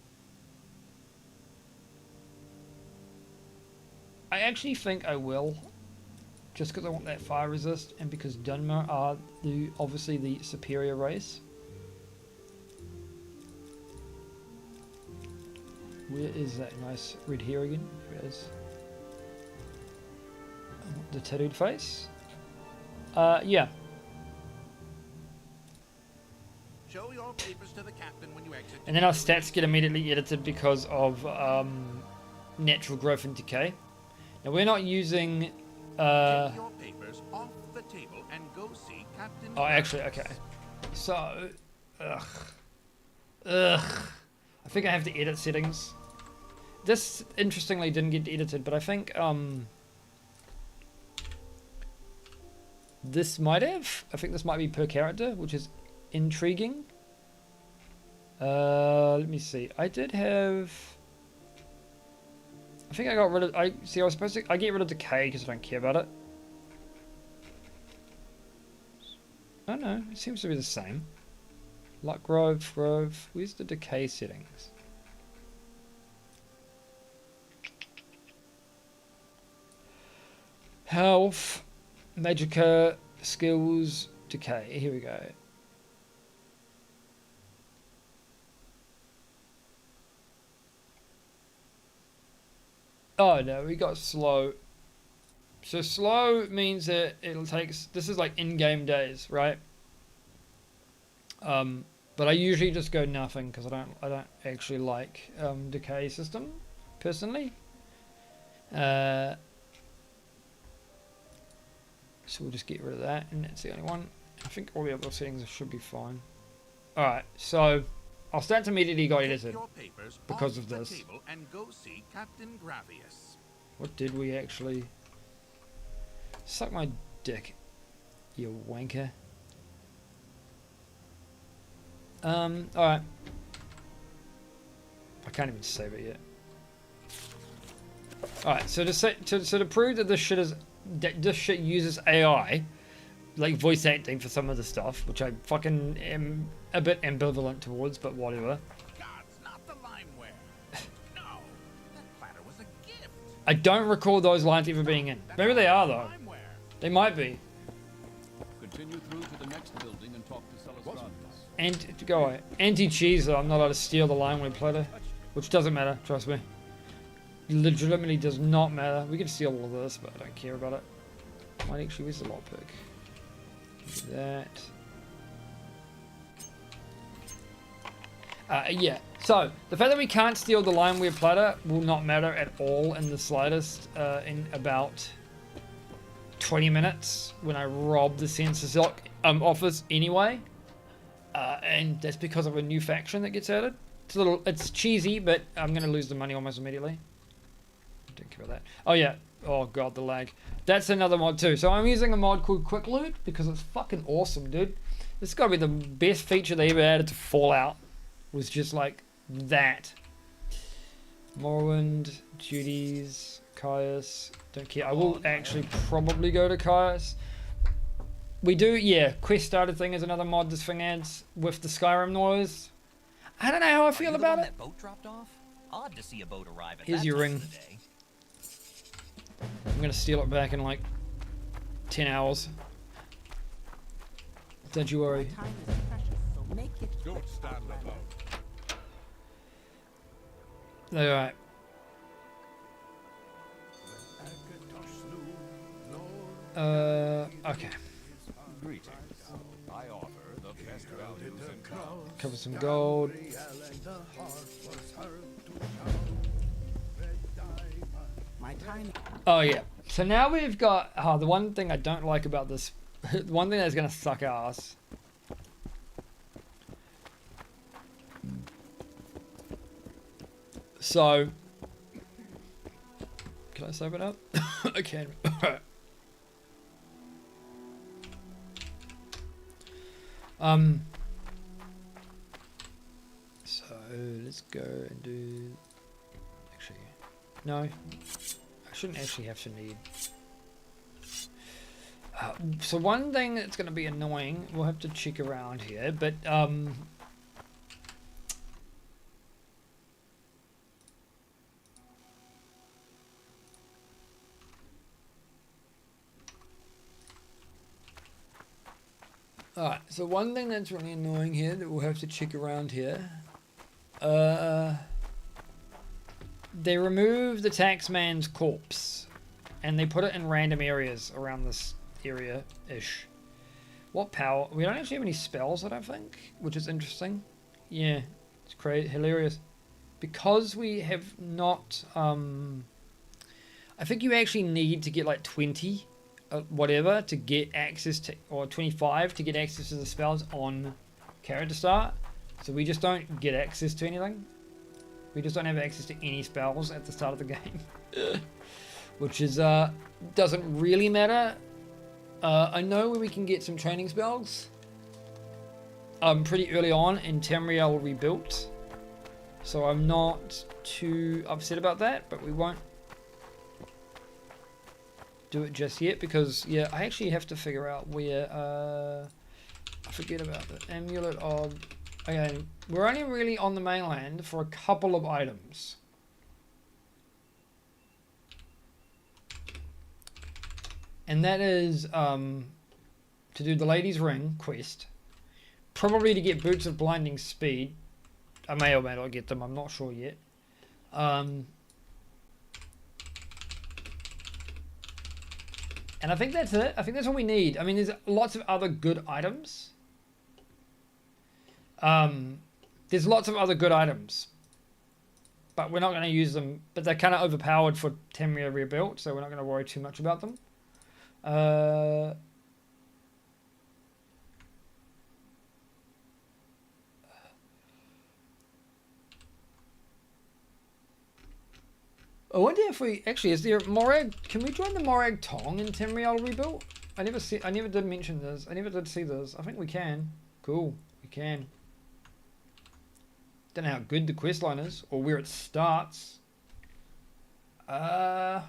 I actually think I will, just because I want that fire resist and because Dunmer are obviously the superior race. Where is that nice red hair again? There it is. The tattooed face. Yeah. Show your papers to the captain when you exit. And then our stats get immediately edited because of natural growth and decay. Now we're not using. Take your papers off the table and go see Captain. Oh, actually, okay. So, I think I have to edit settings. This interestingly didn't get edited, but I think this might have. I think this might be per character, which is intriguing. Let me see. I did have. I think I got rid of. I was supposed to. I get rid of decay because I don't care about it. Oh no, it seems to be the same. Luck growth. Where's the decay settings? Health, Magicka, skills, decay. Here we go. Oh no, we got slow. So slow means that it'll take. This is like in-game days, right? But I usually just go nothing because I don't actually like decay system personally. So we'll just get rid of that, and that's the only one. I think all the other settings should be fine. Alright, so I'll start to immediately got edited because of this. And go see Captain Gravius. What did we actually... Suck my dick, you wanker. Alright. I can't even save it yet. Alright, so to prove that this shit uses AI, like voice acting for some of the stuff, which I fucking am a bit ambivalent towards, but whatever. Gods, not the limeware. No, that platter was a gift. I don't recall those lines ever being in. Maybe they are though. They might be. Continue through to the next building and talk to Celestradus. And go away. Anti-cheese though. I'm not allowed to steal the limeware platter, which doesn't matter. Trust me. Legitimately does not matter. We can steal all of this, but I don't care about it. Might actually, where's the lockpick? Do that. Yeah. So the fact that we can't steal the limeware platter will not matter at all in the slightest. In about 20 minutes when I rob the census office anyway, and that's because of a new faction that gets added. It's cheesy, but I'm gonna lose the money almost immediately. Don't care about that. Oh yeah. Oh god, the lag. That's another mod too. So I'm using a mod called Quick Loot because it's fucking awesome, dude. This has got to be the best feature they ever added to Fallout. Was just like that. Morrowind, duties, Caius. Don't care. I will actually probably go to Caius. We do, yeah. Quest starter thing is another mod this thing adds with the Skyrim noise. I don't know how I feel about it. That boat dropped off? Odd to see a boat arrive at Here's that your time ring. of the day. I'm gonna steal it back in like 10 hours. Don't you worry. Time is precious, so make it Don't quick. stand about. Alright. Okay. Greetings. I offer the best values in town. Cover some gold. My time. Oh yeah. So now we've got the one thing I don't like about this, one thing that's gonna suck ass. So, can I save it up? I can. So let's go and do. Actually, no. I shouldn't actually have to need. So one thing that's going to be annoying, we'll have to check around here, but alright, so one thing that's really annoying here that we'll have to check around here, they remove the taxman's corpse and they put it in random areas around this area-ish. What power? We don't actually have any spells, I don't think, which is interesting. Yeah, it's crazy, hilarious. Because we have not, I think you actually need to get like 20, whatever, to get access to, or 25 to get access to the spells on character start. So we just don't get access to anything. We just don't have access to any spells at the start of the game. Which is, doesn't really matter. I know where we can get some training spells. Pretty early on in Tamriel Rebuilt. So I'm not too upset about that, but we won't do it just yet because, yeah, I actually have to figure out where, I forget about the Amulet of, okay, we're only really on the mainland for a couple of items. And that is to do the Lady's Ring quest. Probably to get Boots of Blinding Speed. I may or may not get them, I'm not sure yet. And I think that's it. I think that's all we need. I mean, there's lots of other good items. There's lots of other good items. But we're not going to use them. But they're kind of overpowered for Tamriel Rebuilt, so we're not going to worry too much about them. Uh, I wonder if we actually is there Morag? Can we join the Morag Tong in Tamriel rebuilt? I never did mention this. I never did see this. I think we can. Cool, we can. Don't know how good the quest line is or where it starts. So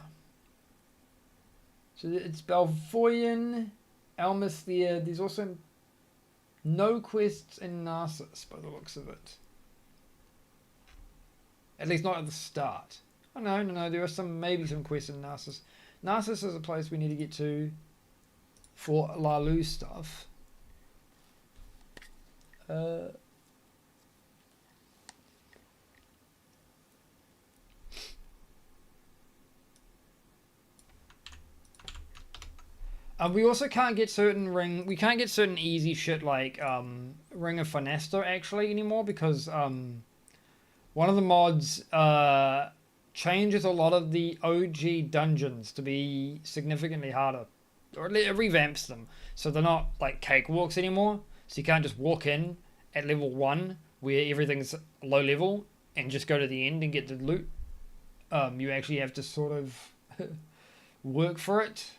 it's Balvoyan, Almas there. There's also no quests in Narcissus by the looks of it. At least not at the start. Oh no, there are maybe some quests in Narcissus. Narcissus is a place we need to get to for Lalu stuff. We also can't get certain we can't get certain easy shit like Ring of Finesta actually anymore because one of the mods changes a lot of the OG dungeons to be significantly harder, or it revamps them so they're not like cakewalks anymore. So you can't just walk in at level 1 where everything's low level and just go to the end and get the loot. You actually have to sort of work for it.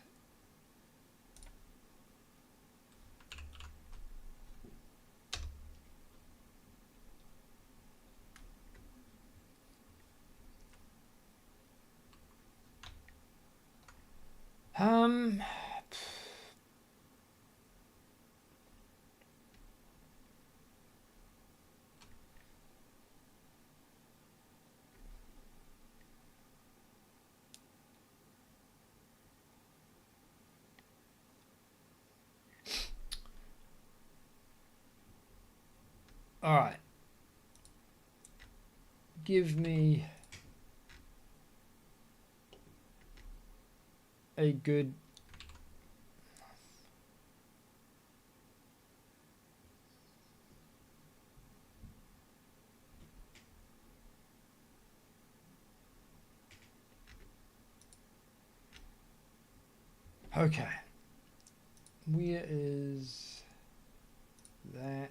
All right. Give me a good okay. Where is that?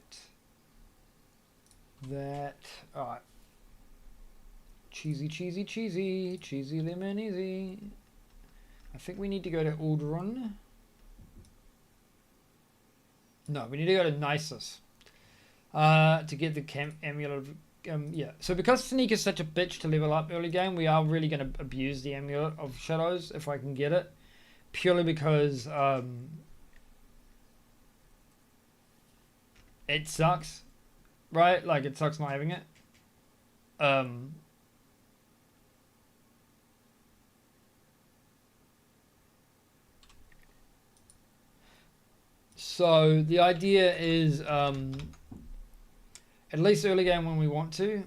All right. Cheesy lemon easy. I think we need to go to Uldrun. No, we need to go to Nisus to get the amulet. Yeah. So because Sneak is such a bitch to level up early game, we are really going to abuse the amulet of shadows if I can get it, purely because it sucks, right? Like it sucks not having it. So the idea is at least early game when we want to.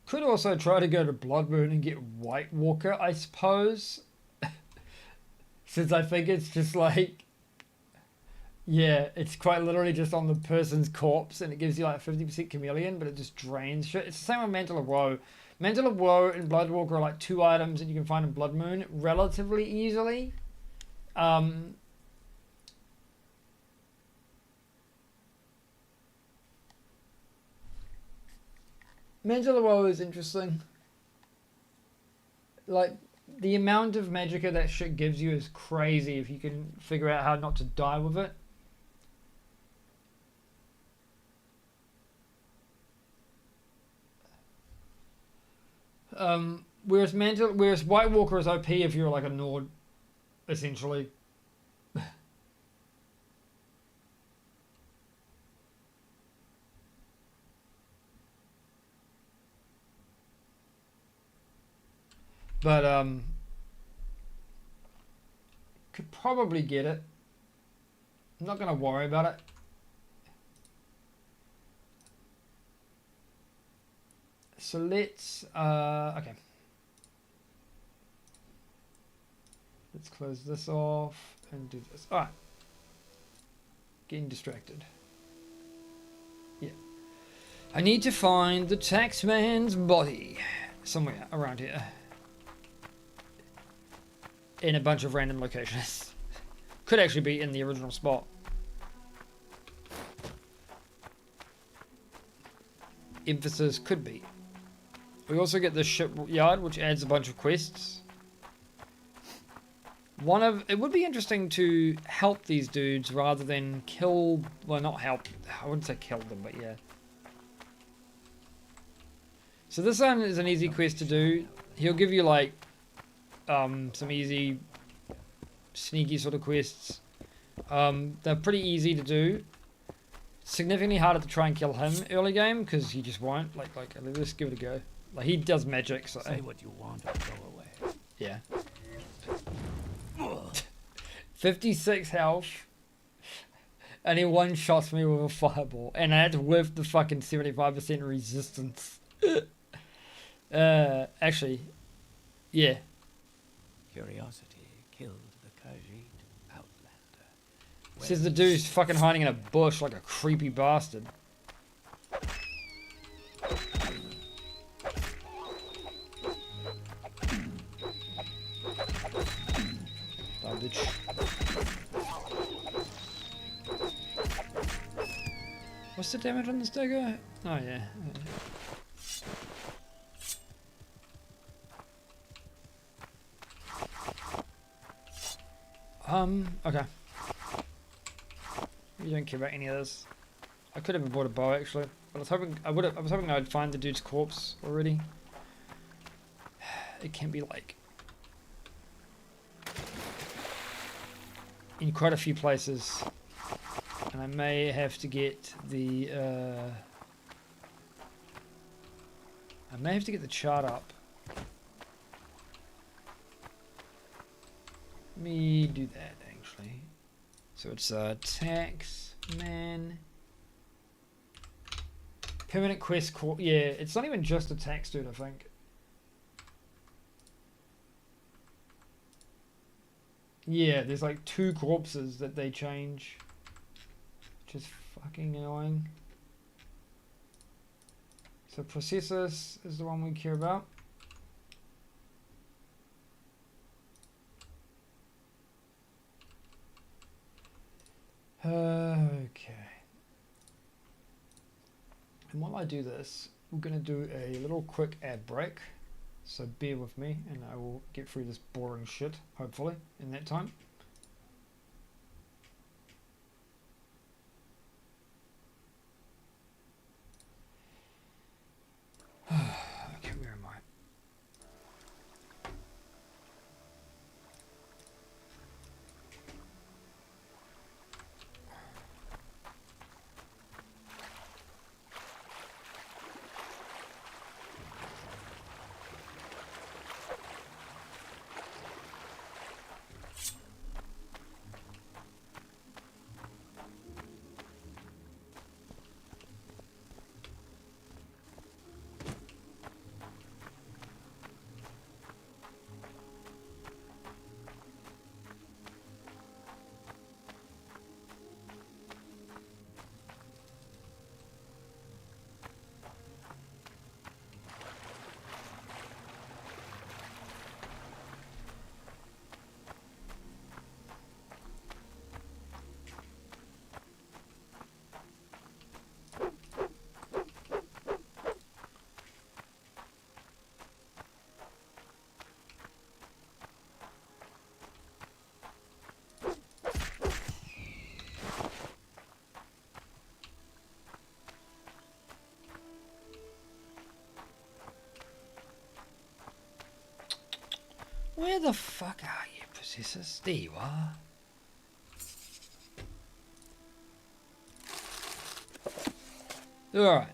Could also try to go to Bloodmoon and get White Walker, I suppose. Since I think it's just like, yeah, it's quite literally just on the person's corpse and it gives you like 50% chameleon, but it just drains shit. It's the same with Mantle of Woe. Mantle of Woe and Bloodwalker are like 2 items that you can find in Blood Moon relatively easily. Mantle of Woe is interesting. Like, the amount of magicka that shit gives you is crazy if you can figure out how not to die with it. Whereas White Walker is OP if you're like a Nord, essentially. But could probably get it. I'm not gonna worry about it. So let's okay. Let's close this off and do this. Alright. Getting distracted. Yeah. I need to find the taxman's body. Somewhere around here. In a bunch of random locations. Could actually be in the original spot. Emphasis could be. We also get the shipyard, which adds a bunch of quests. It would be interesting to help these dudes rather than kill, well, not help, I wouldn't say kill them, but yeah. So this one is an easy quest to do. He'll give you like some easy sneaky sort of quests. They're pretty easy to do. Significantly harder to try and kill him early game because he just won't. Like let's give it a go. Like he does magic, so Say what you want or go away. yeah. 56 health. And he one-shots me with a fireball. And I had to whip the fucking 75% resistance. Actually, yeah. Curiosity killed the Khajiit outlander. Says the dude's fucking hiding in a bush like a creepy bastard. Die, bitch. What's the damage on this dagger? Oh yeah. Okay. You don't care about any of this. I could have bought a bow actually, but I was hoping I'd find the dude's corpse already. It can be like in quite a few places, and I may have to get the chart up. Let me do that actually. So it's tax man permanent quest core. Yeah, it's not even just a tax dude, I think. Yeah, there's like 2 corpses that they change, which is fucking annoying. So processus is the one we care about. Okay. And while I do this, we're going to do a little quick ad break. So bear with me and I will get through this boring shit, hopefully, in that time. Okay, where am I? Where the fuck are you, processors? There you are. Alright.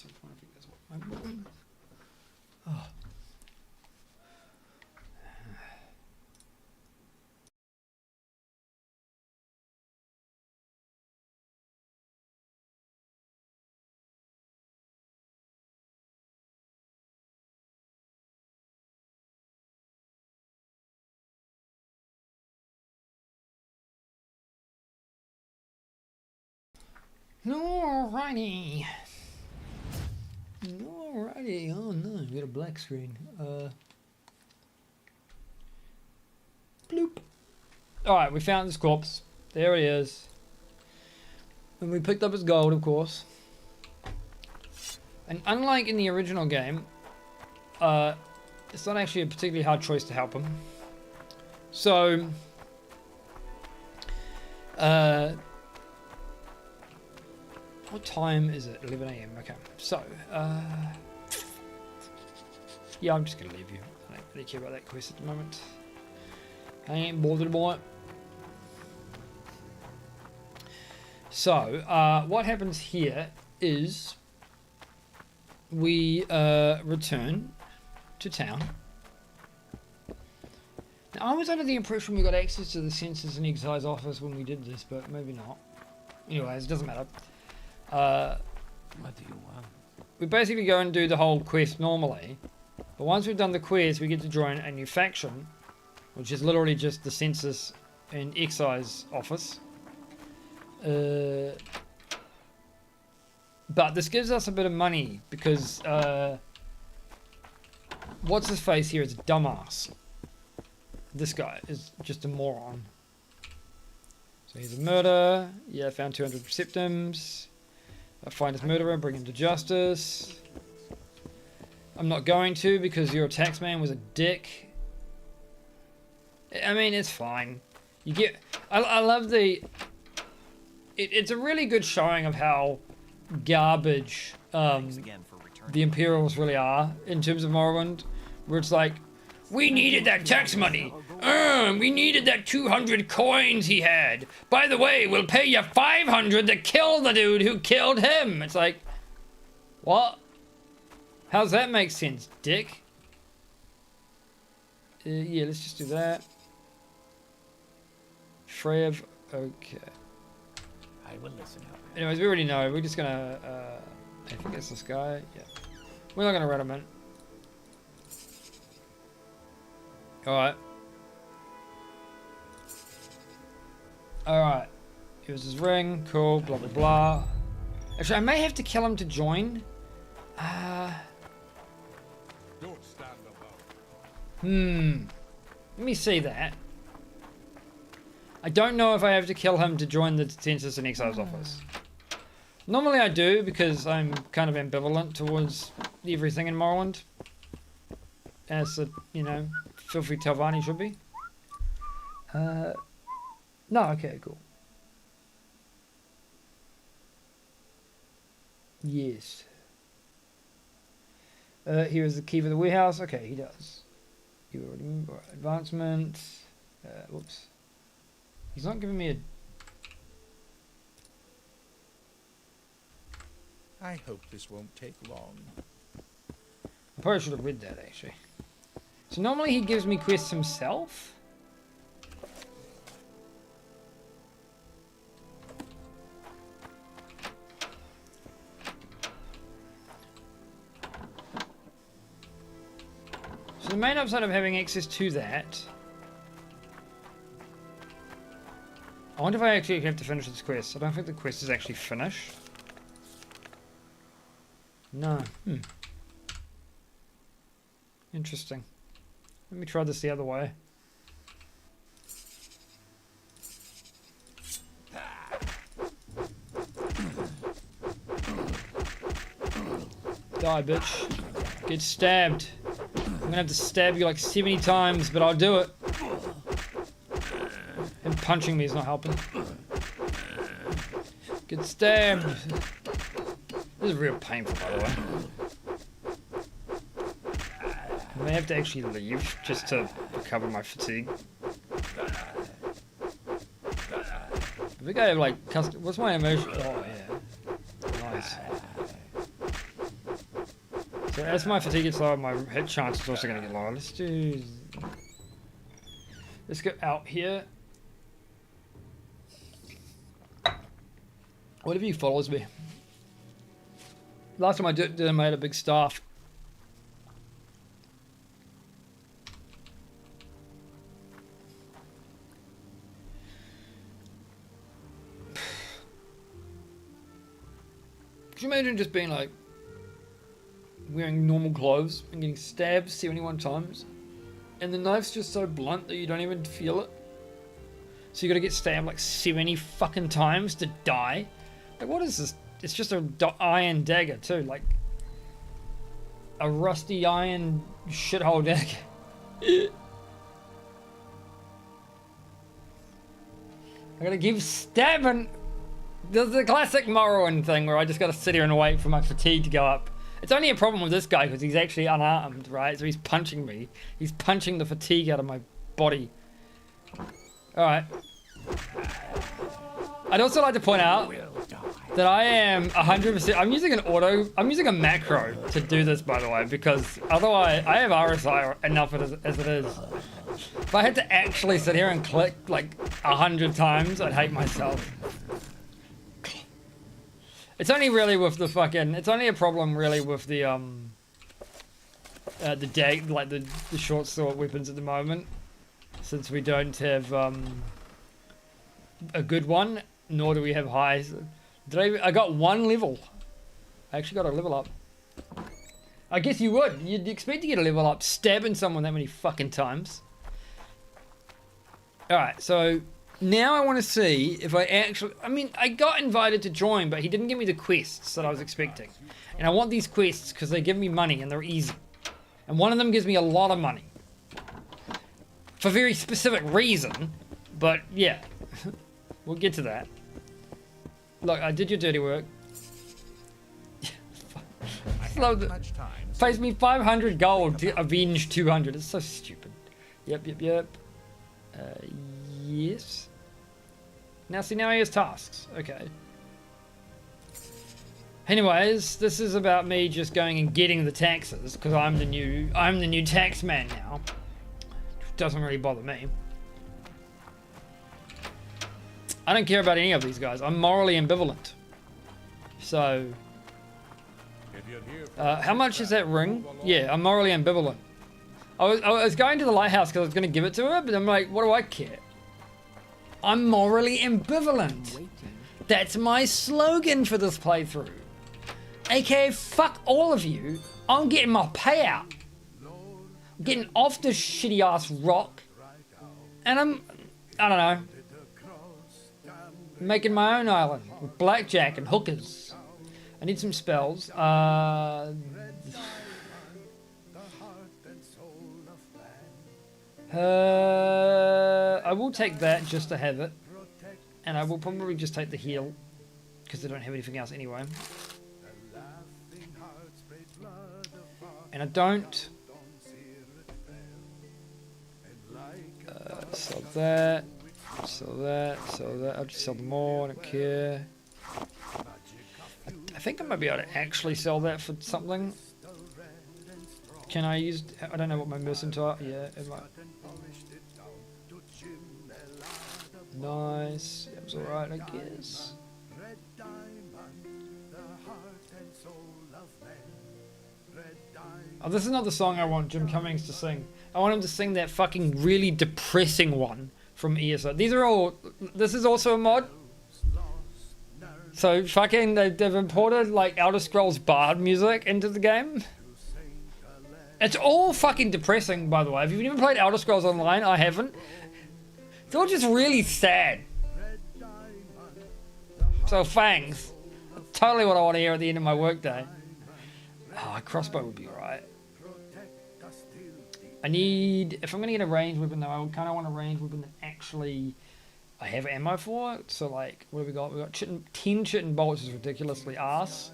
So I'm trying to think that's what my problem is. Oh. Alrighty. Alrighty. Oh no, we got a black screen. Bloop. Alright, we found this corpse. There it is. And we picked up his gold, of course. And unlike in the original game, it's not actually a particularly hard choice to help him. So, what time is it? 11 AM. Okay. So, yeah, I'm just going to leave you. I don't really care about that quest at the moment. I ain't bothered about it. So, what happens here is we return to town. Now, I was under the impression we got access to the sensors in Exile's office when we did this, but maybe not. Anyways, it doesn't matter. What do you want? We basically go and do the whole quest normally, but once we've done the quest, we get to join a new faction, which is literally just the census in Exile's office. But this gives us a bit of money because what's his face here is a dumbass. This guy is just a moron. So he's a murderer. Yeah, found 200 septims. I find his murderer, bring him to justice. I'm not going to because your taxman was a dick. I mean, it's fine. You get. I love the. It's a really good showing of how garbage the Imperials really are in terms of Morrowind, where it's like, we needed that tax money. We needed that 200 coins he had. By the way, we'll pay you 500 to kill the dude who killed him. It's like, what? How's that make sense, dick? Yeah, let's just do that. Shrev, okay. I will listen. Anyways, we already know. We're just gonna, I think it's this guy. Yeah. We're not gonna rat him in. Alright. Alright. Here's his ring. Cool. Blah, blah, blah. Actually, I may have to kill him to join. Don't stand about. Let me see that. I don't know if I have to kill him to join the census in Exile's office. Normally I do, because I'm kind of ambivalent towards everything in Morrowind. As a, you know, filthy Telvanni should be. No, okay, cool. Yes. Here is the key for the warehouse. Okay, he does. You already remember. Advancement. Whoops. He's not giving me a... I hope this won't take long. I probably should have read that, actually. So normally he gives me quests himself? So the main upside of having access to that... I wonder if I actually have to finish this quest. I don't think the quest is actually finished. No. Interesting. Let me try this the other way. Die, bitch. Get stabbed. I'm gonna have to stab you like 70 times, but I'll do it. And punching me is not helping. Get stabbed. This is real painful, by the way. I may have to actually leave just to recover my fatigue. I think I have like custom. What's my emotion? Oh yeah, nice. So as my fatigue gets lower, my hit chance is also going to get lower. Let's go out here. What if he follows me? Last time I did I made a big staff. Could you imagine just being like wearing normal clothes and getting stabbed 71 times, and the knife's just so blunt that you don't even feel it? So you gotta get stabbed like 70 fucking times to die? Like, what is this? It's just a iron dagger too, like a rusty iron shithole dagger. I gotta keep stabbing. There's the classic Morrowind thing where I just gotta sit here and wait for my fatigue to go up. It's only a problem with this guy because he's actually unarmed, right? So he's punching me. He's punching the fatigue out of my body. Alright. I'd also like to point out that I am 100%... I'm using a macro to do this, by the way, because otherwise I have RSI enough as it is. If I had to actually sit here and click like 100 times, I'd hate myself. It's only really with the fucking... It's only a problem really with the short sword weapons at the moment, since we don't have a good one, nor do we have highs. I got 1 level. I actually got a level up. I guess you would. You'd expect to get a level up stabbing someone that many fucking times. Alright, so now I want to see if I actually... I mean, I got invited to join, but he didn't give me the quests that I was expecting. And I want these quests because they give me money and they're easy. And one of them gives me a lot of money. For a very specific reason. But, yeah. We'll get to that. Look, I did your dirty work. Pays me 500 gold to avenge 200. It's so stupid. Yep. Yes. Now he has tasks. Okay. Anyways, this is about me just going and getting the taxes because I'm the new tax man now. Doesn't really bother me. I don't care about any of these guys. I'm morally ambivalent. So, how much is that ring? Yeah, I'm morally ambivalent. I was going to the lighthouse because I was going to give it to her, but I'm like, what do I care? I'm morally ambivalent. That's my slogan for this playthrough. AKA, fuck all of you. I'm getting my payout. I'm getting off this shitty ass rock. And I don't know, making my own island with blackjack and hookers. I need some spells. I will take that just to have it. And I will probably just take the heal because I don't have anything else anyway. And I don't... sell that. Sell that. I'll just sell them all. I don't care. I think I might be able to actually sell that for something. Can I use... I don't know what my mercantile... Yeah, it might... Nice. That was alright, I guess. Oh, this is not the song I want Jim Cummings to sing. I want him to sing that fucking really depressing one from ESO. These are all... This is also a mod. So fucking... They've imported like Elder Scrolls Bard music into the game. It's all fucking depressing, by the way. If you've never played Elder Scrolls Online, I haven't. It's all just really sad. So thanks. Totally what I want to hear at the end of my workday. Oh, a crossbow would be alright. I need... If I'm going to get a ranged weapon, though, I kind of want a ranged weapon that actually I have ammo for. So, like, what have we got? We've got 10 chitin bolts, is ridiculously arse.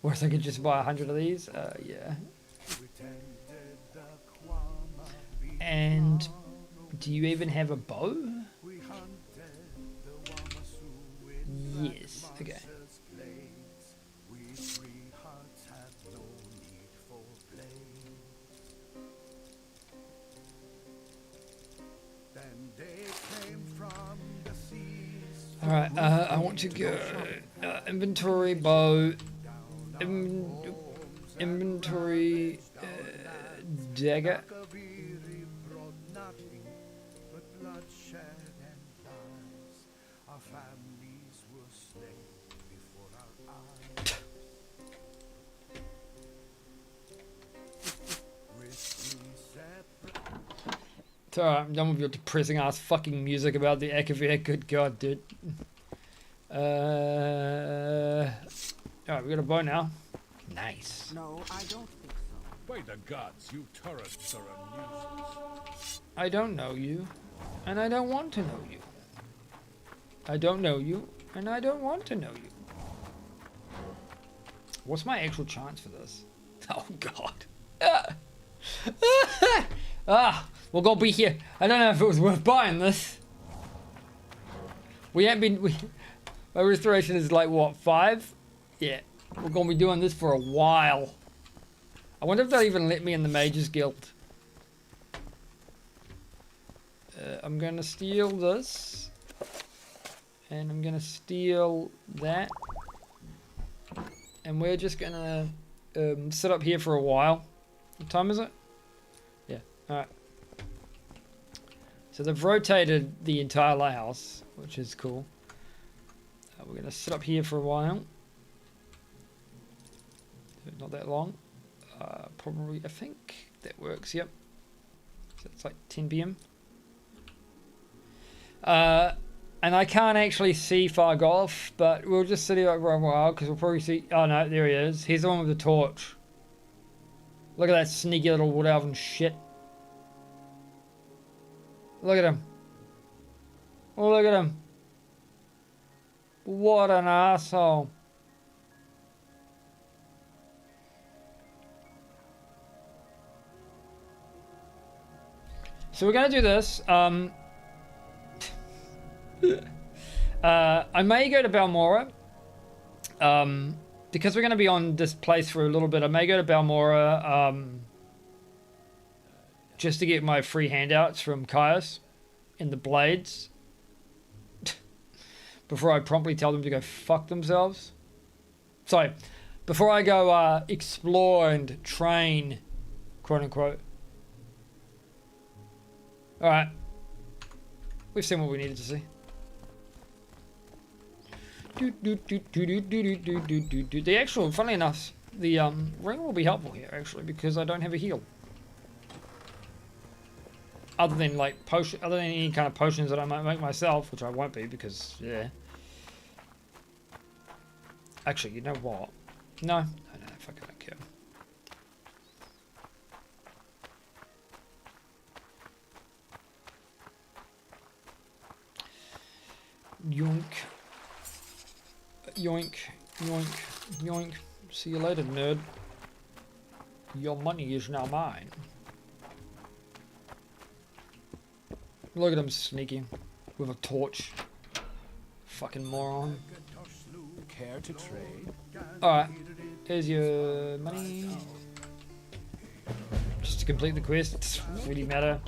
Whereas I could just buy 100 of these. Yeah. And do you even have a bow? Yes. Okay. Alright, I want to go inventory, bow, inventory, dagger. It's alright, I'm done with your depressing ass fucking music about the Akavir. Good god, dude. Alright, we got a bow now. Nice. No, I don't think so. By the gods, you turrets are a nuisance. I don't know you, and I don't want to know you. I don't know you, and I don't want to know you. What's my actual chance for this? Oh god. We're gonna be here. I don't know if it was worth buying this. We haven't been. My restoration is like what, 5? Yeah. We're gonna be doing this for a while. I wonder if they'll even let me in the Mages Guild. I'm gonna steal this. And I'm gonna steal that. And we're just gonna sit up here for a while. What time is it? Yeah, alright. So they've rotated the entire lighthouse, which is cool. We're gonna sit up here for a while. Not that long. Probably, I think that works, yep. So it's like 10 PM. And I can't actually see Fargoth, but we'll just sit here for a while because we'll probably see. Oh no, there he is. He's the one with the torch. Look at that sneaky little wood elven shit. Look at him. Oh, look at him. What an asshole. So we're going to do this. I may go to Balmora. Because we're going to be on this place for a little bit, I may go to Balmora just to get my free handouts from Caius in the Blades. Before I promptly tell them to go fuck themselves. Sorry. Before I go explore and train, quote unquote. Alright. We've seen what we needed to see. The actual, funnily enough, the ring will be helpful here actually because I don't have a heal. Other than like potion, other than any kind of potions that I might make myself, which I won't be because yeah. Actually, you know what? No, fuck it, I don't care. Yoink. Yoink, yoink, yoink. See you later, nerd. Your money is now mine. Look at him sneaking with a torch. Fucking moron. Care to trade? Alright, here's your money. Just to complete the quest, it doesn't really matter.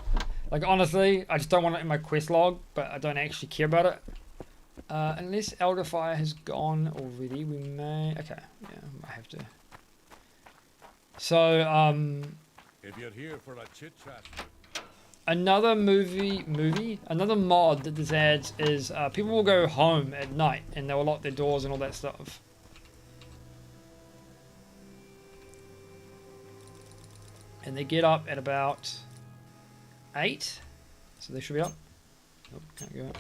Like honestly, I just don't want it in my quest log, but I don't actually care about it. Unless Elderfire has gone already, we may... Okay, yeah, I have to. So, If you're here for a chit chat. another another mod that this adds is people will go home at night and they'll lock their doors and all that stuff. And they get up at about 8, so they should be up. Nope, can't go up.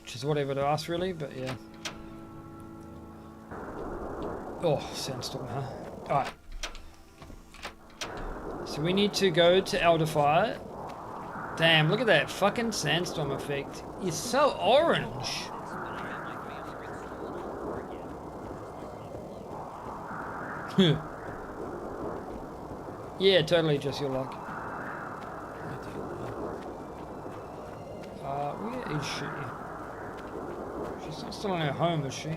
Which is whatever to ask really, but yeah. Oh, sandstorm, huh? Alright. So we need to go to Elderfire. Damn, look at that fucking sandstorm effect. It's so orange. Yeah, totally just your luck. Where is she? She's not still in her home, is she?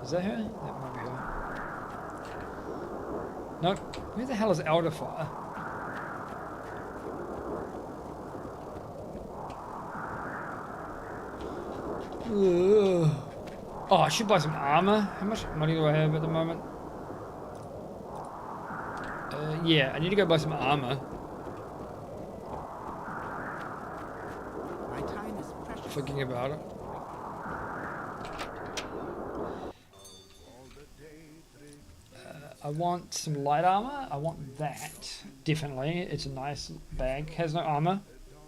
Is that her? That might be her. No, where the hell is Elderfire? Ugh. Oh, I should buy some armor. How much money do I have at the moment? Yeah, I need to go buy some armor. My time is precious. Thinking about it. I want some light armor. I want that. Definitely. It's a nice bag. Has no armor,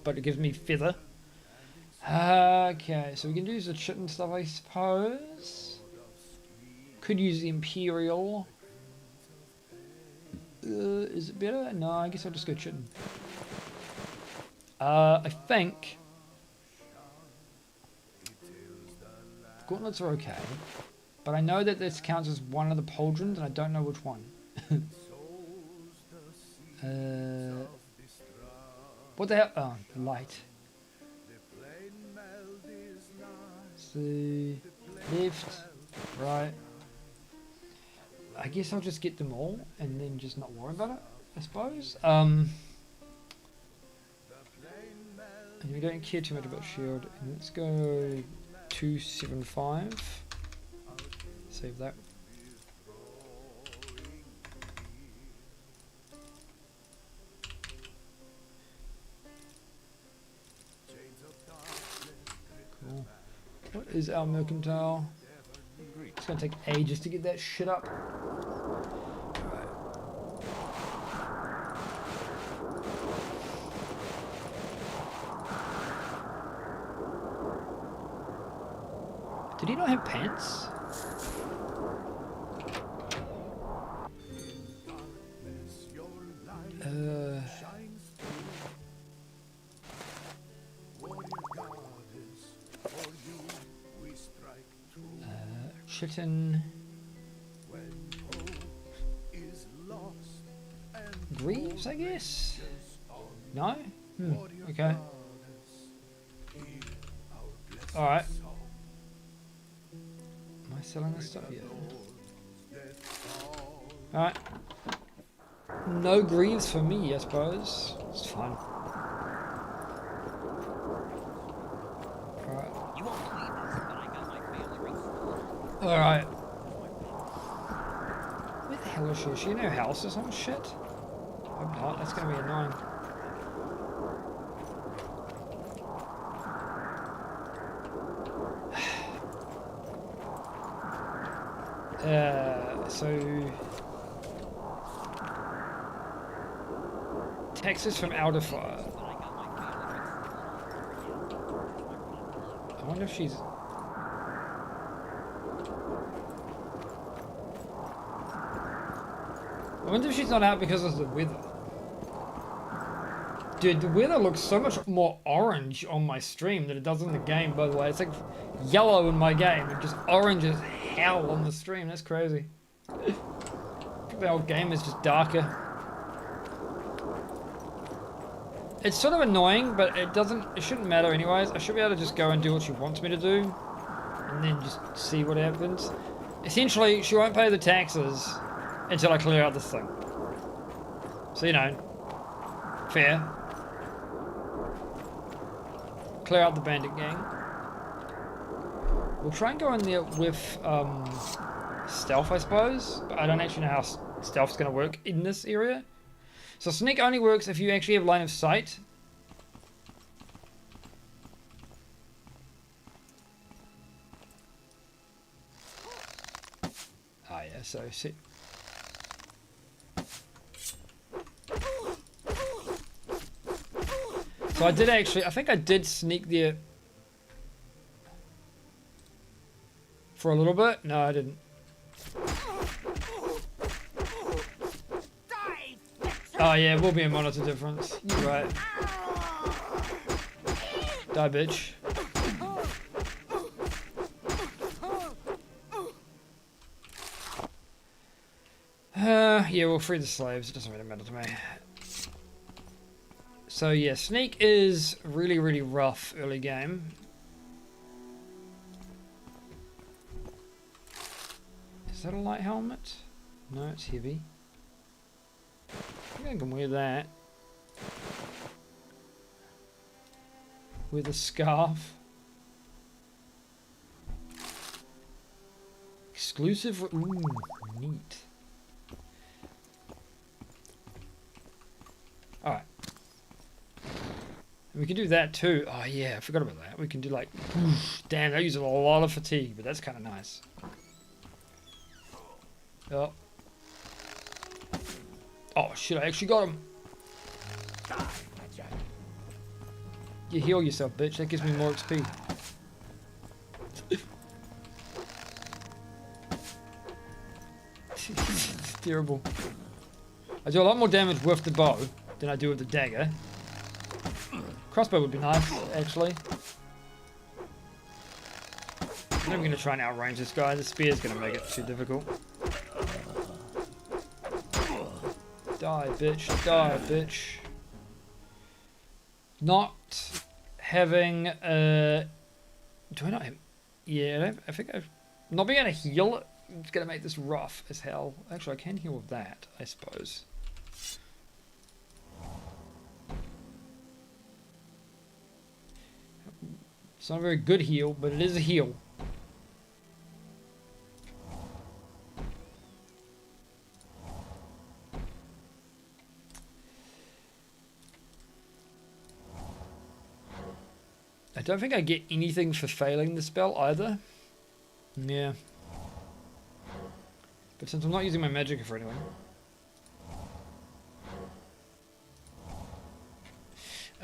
but it gives me feather. Okay, so we can use the chitin stuff, I suppose. Could use the Imperial. Is it better? No, I guess I'll just go chitin. I think gauntlets are okay, but I know that this counts as one of the pauldrons, and I don't know which one. What the hell? Oh, the light. See, left, right. I guess I'll just get them all and then just not worry about it, I suppose. And we don't care too much about shield. And let's go 275. Save that. Cool. What is our mercantile? It's gonna take ages to get that shit up. Alright. Did he not have pants? Chitin. Greaves, I guess? No? Okay. Alright. Am I selling this stuff? Yeah. Alright. No greaves for me, I suppose. It's fine. Alright. You won't believe this, but I got my family restored. Alright. Where the hell is she? Is she in her house or some shit? Hope not, that's gonna be annoying. So Texas from Alderfire. I wonder if she's. I wonder if she's not out because of the weather. Dude, the weather looks so much more orange on my stream than it does in the game, by the way. It's like yellow in my game and just orange as hell on the stream. That's crazy. The old game is just darker. It's sort of annoying, but it shouldn't matter anyways. I should be able to just go and do what she wants me to do and then just see what happens. Essentially, she won't pay the taxes until I clear out this thing. So, you know, fair. Clear out the bandit gang. We'll try and go in there with stealth, I suppose, but I don't actually know how stealth's going to work in this area. So sneak only works if you actually have line of sight. Ah, yeah, so see. So I did actually, I think I did sneak there for a little bit. No, I didn't. Oh yeah, it will be a monitor difference. You're right. Die, bitch. Yeah, we'll free the slaves. It doesn't really matter to me. So yeah, sneak is really, really rough early game. Is that a light helmet? No, it's heavy. I think I can wear that. With a scarf. Exclusive. Ooh, neat. Alright. We can do that too. Oh yeah, I forgot about that. We can do like... Damn, that uses a lot of fatigue, but that's kind of nice. Oh. Oh shit, I actually got him. You heal yourself, bitch. That gives me more XP. It's terrible. I do a lot more damage with the bow than I do with the dagger. Crossbow would be nice, actually. I'm never going to try and outrange this guy. The spear's going to make it too difficult. Die, bitch. Die, bitch. Not having... do I not have... Yeah, I think I've... Not being able to heal, it's going to make this rough as hell. Actually, I can heal with that, I suppose. It's not a very good heal, but it is a heal. I don't think I get anything for failing the spell either. Yeah. But since I'm not using my magic for anything.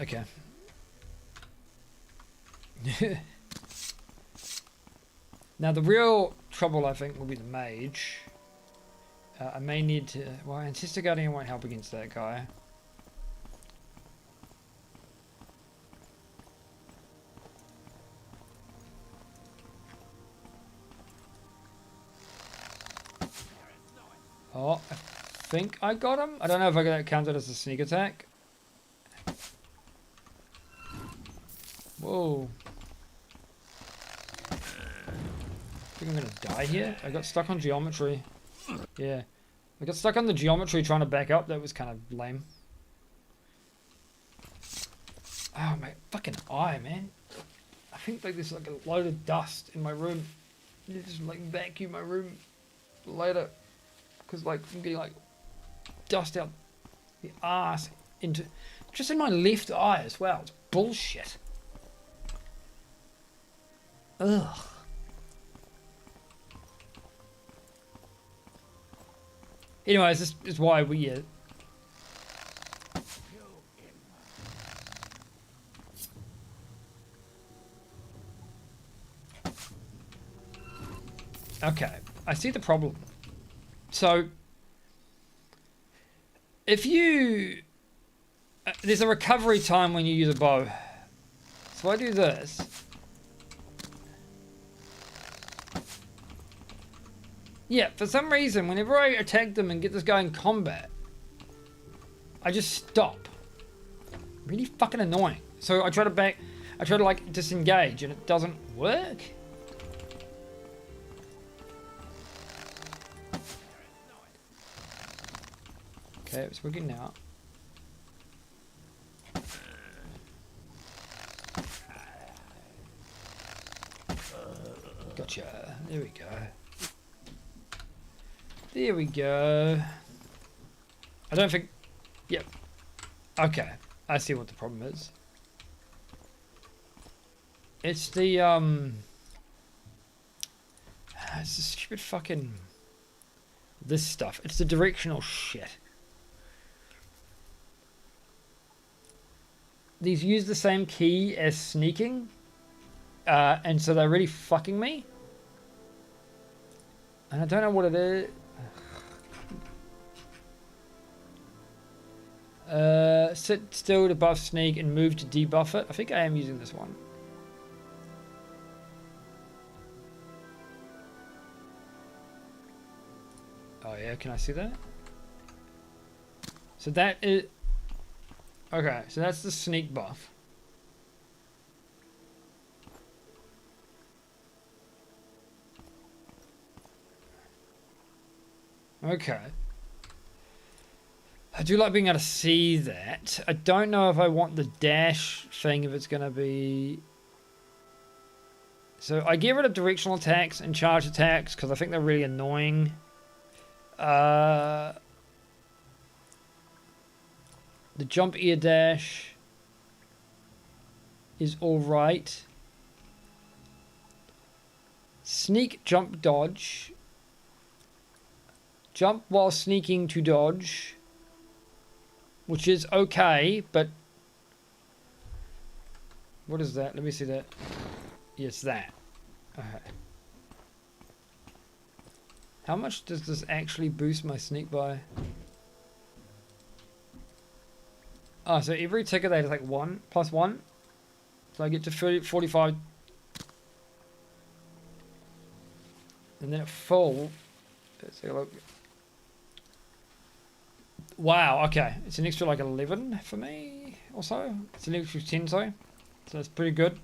Okay. Now the real trouble I think will be the mage. I may need to... Well, Ancestor Guardian won't help against that guy. Oh, I think I got him. I don't know if I got that counted as a sneak attack. Whoa. I think I'm gonna die here. I got stuck on geometry. Yeah. I got stuck on the geometry trying to back up. That was kind of lame. Oh, my fucking eye, man. I think like there's like a load of dust in my room. You just like vacuum my room later. Because like I'm getting like dust out the arse into just in my left eye as well. It's bullshit. Ugh. Anyways, this is why we okay, I see the problem. So, if you... there's a recovery time when you use a bow. So I do this. Yeah, for some reason, whenever I attack them and get this guy in combat, I just stop. Really fucking annoying. So I try to like disengage and it doesn't work. Okay, it's working now. Gotcha. There we go. There we go. I don't think... Yep. Okay. I see what the problem is. It's the, it's the stupid fucking... This stuff. It's the directional shit. These use the same key as sneaking. And so they're really fucking me. And I don't know what it is. Sit still to buff sneak and move to debuff it. I think I am using this one. Oh yeah, can I see that? So that is... Okay, so that's the sneak buff. Okay. I do like being able to see that. I don't know if I want the dash thing, if it's going to be So I get rid of directional attacks and charge attacks because I think they're really annoying. The jump air dash is alright. Sneak, jump, dodge. Jump while sneaking to dodge. Which is okay, but... What is that? Let me see that. Yes, that. Okay. How much does this actually boost my sneak by? Oh, so every ticket they have like 1 plus 1. So I get to 45. And then at full, let's take a look. Wow, okay. It's an extra like 11 for me or so. It's an extra 10, sorry. So that's pretty good.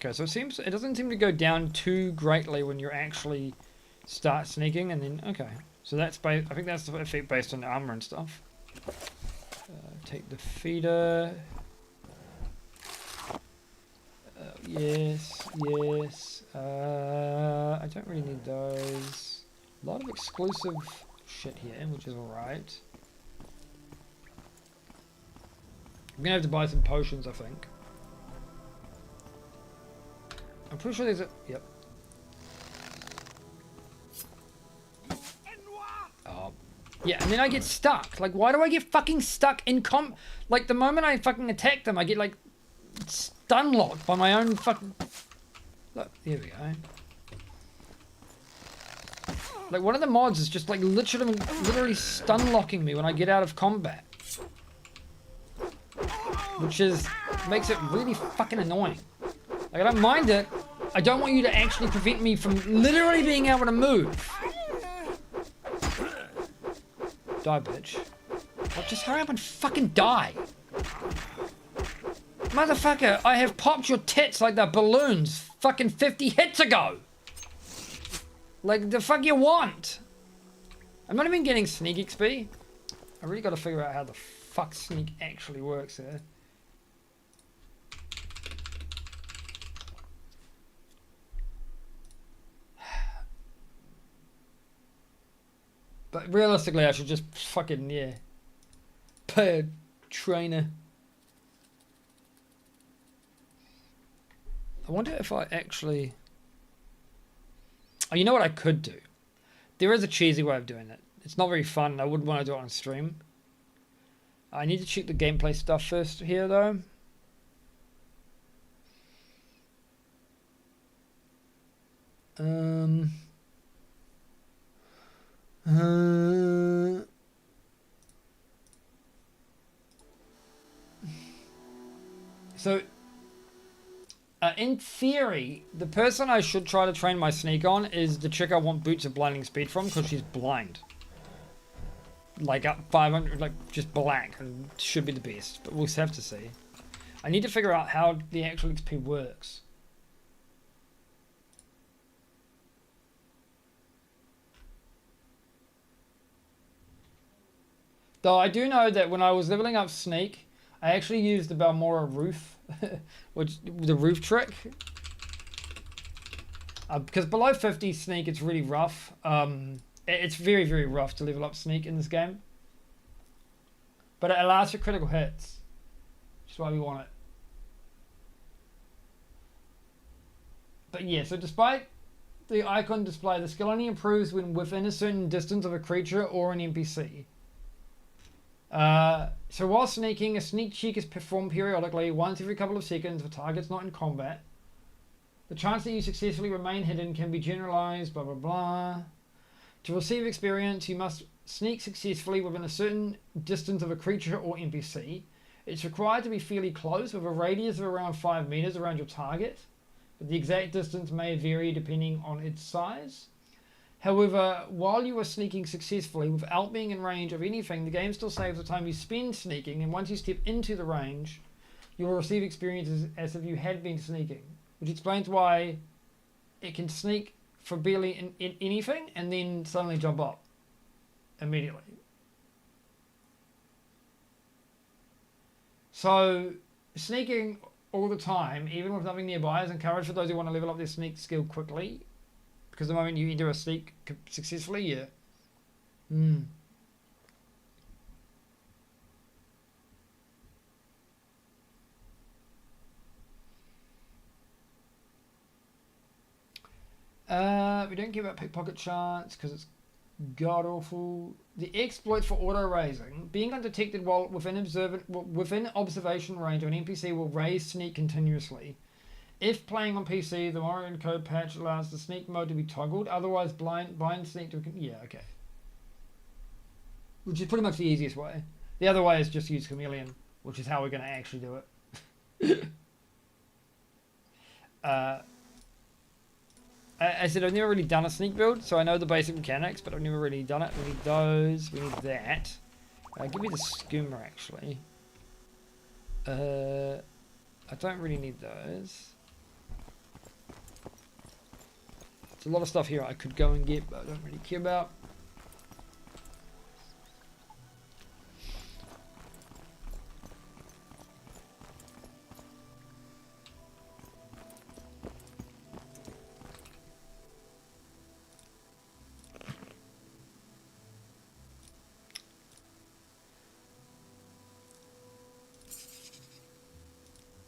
Okay, so it doesn't seem to go down too greatly when you actually start sneaking, and then okay. So that's I think that's the effect based on armor and stuff. Take the feeder. Yes, yes. I don't really need those. A lot of exclusive shit here, which is alright. I'm gonna have to buy some potions, I think. I'm pretty sure there's a... Yep. Oh. Yeah, and then I get stuck. Like, why do I get fucking stuck in Like, the moment I fucking attack them, I get, like, stun locked by my own fucking... Look, there we go. Like, one of the mods is just, like, literally stun locking me when I get out of combat. Which is... makes it really fucking annoying. Like, I don't mind it. I don't want you to actually prevent me from literally being able to move. Die, bitch. Well, just hurry up and fucking die. Motherfucker, I have popped your tits like they're balloons fucking 50 hits ago. Like, the fuck you want? I'm not even getting sneak XP. I really gotta figure out how the fuck sneak actually works here. But realistically, I should just fucking, yeah, pay a trainer. I wonder if I actually... Oh, you know what I could do? There is a cheesy way of doing it. It's not very fun. I wouldn't want to do it on stream. I need to check the gameplay stuff first here, though. So, in theory, the person I should try to train my sneak on is the chick I want Boots of Blinding Speed from, because she's blind. Like, up 500, like, just black, and should be the best, but we'll have to see. I need to figure out how the actual XP works. Though I do know that when I was leveling up Sneak, I actually used the Balmora roof, which the roof trick. Because below 50 Sneak, it's really rough. It's very, very rough to level up Sneak in this game. But it allows for critical hits, which is why we want it. But yeah, so despite the icon display, the skill only improves when within a certain distance of a creature or an NPC. So while sneaking, a sneak check is performed periodically once every couple of seconds for targets not in combat. The chance that you successfully remain hidden can be generalized, blah blah blah. To receive experience, you must sneak successfully within a certain distance of a creature or NPC. It's required to be fairly close, with a radius of around 5 meters around your target, but the exact distance may vary depending on its size. However, while you are sneaking successfully without being in range of anything, the game still saves the time you spend sneaking, and once you step into the range, you will receive experiences as if you had been sneaking, which explains why it can sneak for barely in anything and then suddenly jump up immediately. So, sneaking all the time, even with nothing nearby, is encouraged for those who want to level up their sneak skill quickly. Because the moment you enter a sneak successfully, yeah. We don't care about pickpocket chance because it's god awful. The exploit for auto raising. Being undetected while within observation range of an NPC will raise sneak continuously. If playing on PC, the Morrowind code patch allows the sneak mode to be toggled. Otherwise, bind sneak to... Yeah, okay. Which is pretty much the easiest way. The other way is just use Chameleon, which is how we're going to actually do it. I said I've never really done a sneak build, so I know the basic mechanics, but I've never really done it. We need those. We need that. Give me the skimmer, actually. I don't really need those. There's a lot of stuff here I could go and get, but I don't really care about.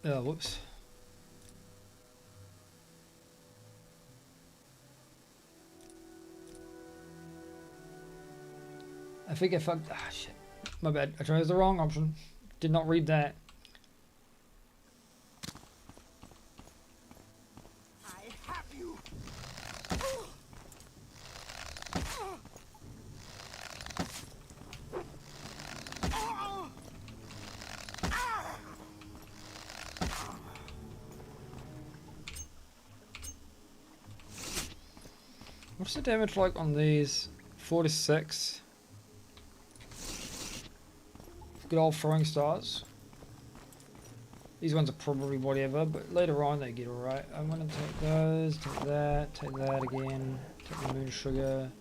Oh, whoops. I think I fucked. Ah, shit. My bad. I chose the wrong option. Did not read that. I have you. What's the damage like on these? 4 to 6. Good old throwing stars. These ones are probably whatever, but later on they get alright. I'm gonna take those, take that again, take the moon sugar.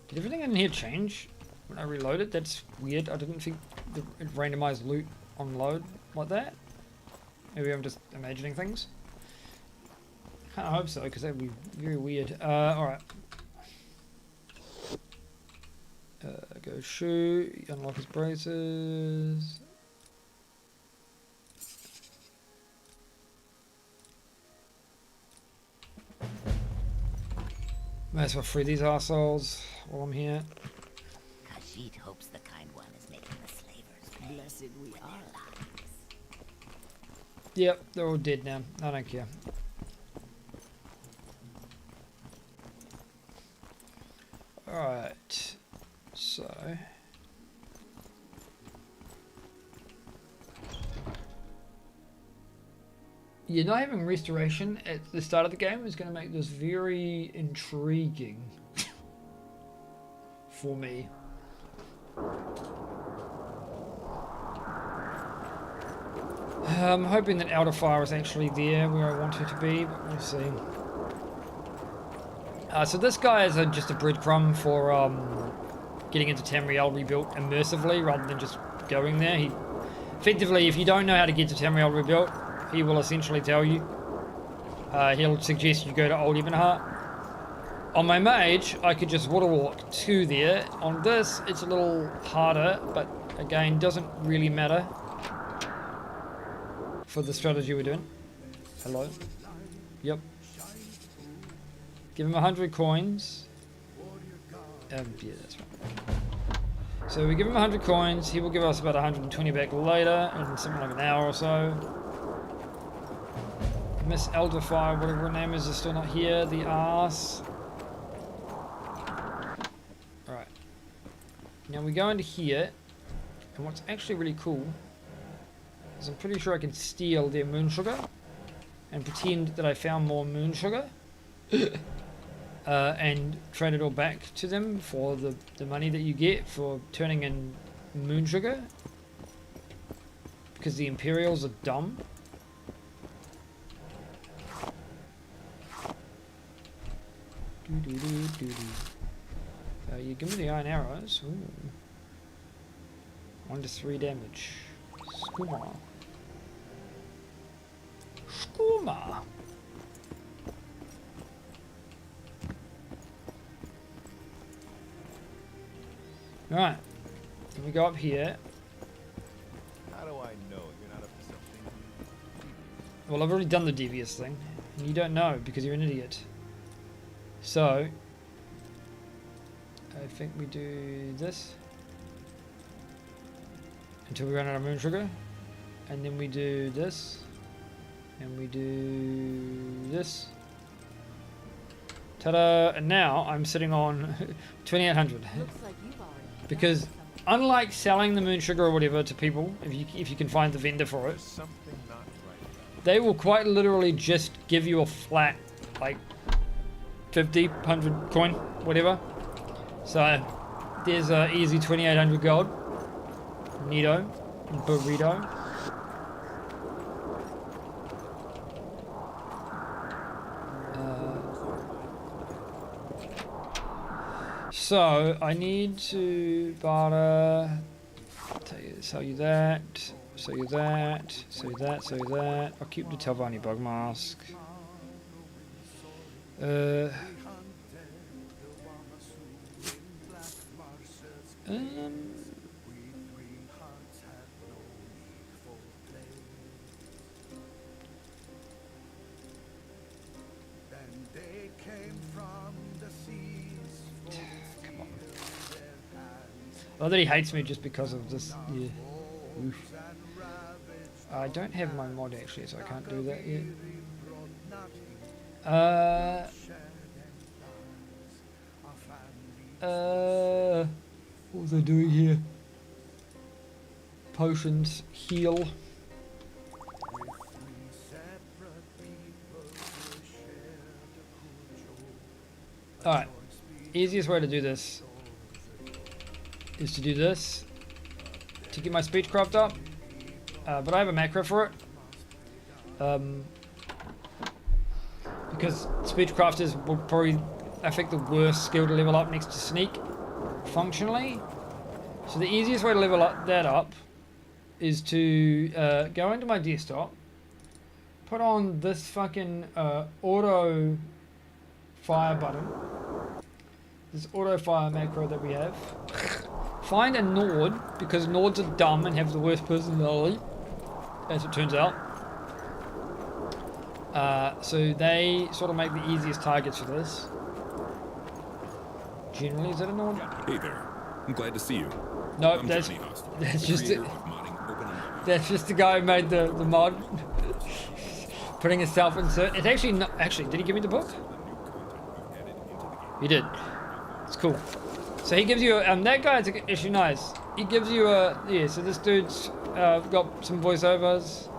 Did everything in here change when I reloaded? That's weird. I didn't think it randomized loot on load like that. Maybe I'm just imagining things. I hope so, because that would be very weird. Alright. Go shoot, unlock his braces. Might as well free these assholes while I'm here. Khajiit hopes the kind one is making the slavers pay. Blessed we with are. their lives. Yep, they're all dead now. I don't care. Alright, so yeah, not having restoration at the start of the game is going to make this very intriguing for me. I'm hoping that Outer Fire is actually there where I want it to be, but we'll see. So this guy is just a breadcrumb for getting into Tamriel rebuilt immersively rather than just going there. He effectively, if you don't know how to get to Tamriel rebuilt, he will essentially tell you. He'll suggest you go to Old Ebonheart. On my mage, I could just water walk to there. On this, it's a little harder, but again, doesn't really matter for the strategy we're doing. Hello? Yep. Give him 100 coins. Yeah, that's right. So we give him 100 coins. He will give us about 120 back later, in something like an hour or so. Miss Elderfire, whatever her name is still not here. The arse. Alright. Now we go into here, and what's actually really cool is I'm pretty sure I can steal their moon sugar and pretend that I found more moon sugar. And trade it all back to them for the money that you get for turning in moon sugar. Because the Imperials are dumb. You give me the iron arrows. Ooh. 1 to 3 damage. Skooma. Skooma. Right. Then we go up here. How do I know you're not up to something? Well, I've already done the devious thing. And you don't know because you're an idiot. So, I think we do this. Until we run out of moon sugar. And then we do this. And we do this. Ta-da! And now I'm sitting on 2800. Looks like you've already Because done something. unlike selling the moon sugar or whatever to people, if you can find the vendor for it, There's something not right. they will quite literally just give you a flat, like 50, 100 coin, whatever. So there's a easy 2800 gold. Neato. Burrito. So I need to barter, sell you that, sell you that, sell you that, sell you that. I'll keep the Telvanni bug mask. Oh, that he hates me just because of this. Yeah. Oof. I don't have my mod actually, so I can't do that yet. What was I doing here? Potions, heal. Alright, easiest way to do this is to do this to get my speechcraft up, but I have a macro for it because speechcrafters will probably, I think, the worst skill to level up next to sneak functionally. So the easiest way to level that up is to go into my desktop, put on this fucking auto fire button, this auto fire macro that we have. Find a Nord, because Nords are dumb and have the worst personality, as it turns out. So they sort of make the easiest targets for this. Generally, is that a Nord? Hey there. I'm glad to see you. No, I'm that's Johnny Hostile, just creator it. of modding OpenMW. That's just the guy who made the mod. Putting his self-insert. It's actually not. Actually, did he give me the book? He did. It's cool. So he gives you that guy's actually nice. He gives you so this dude's got some voiceovers,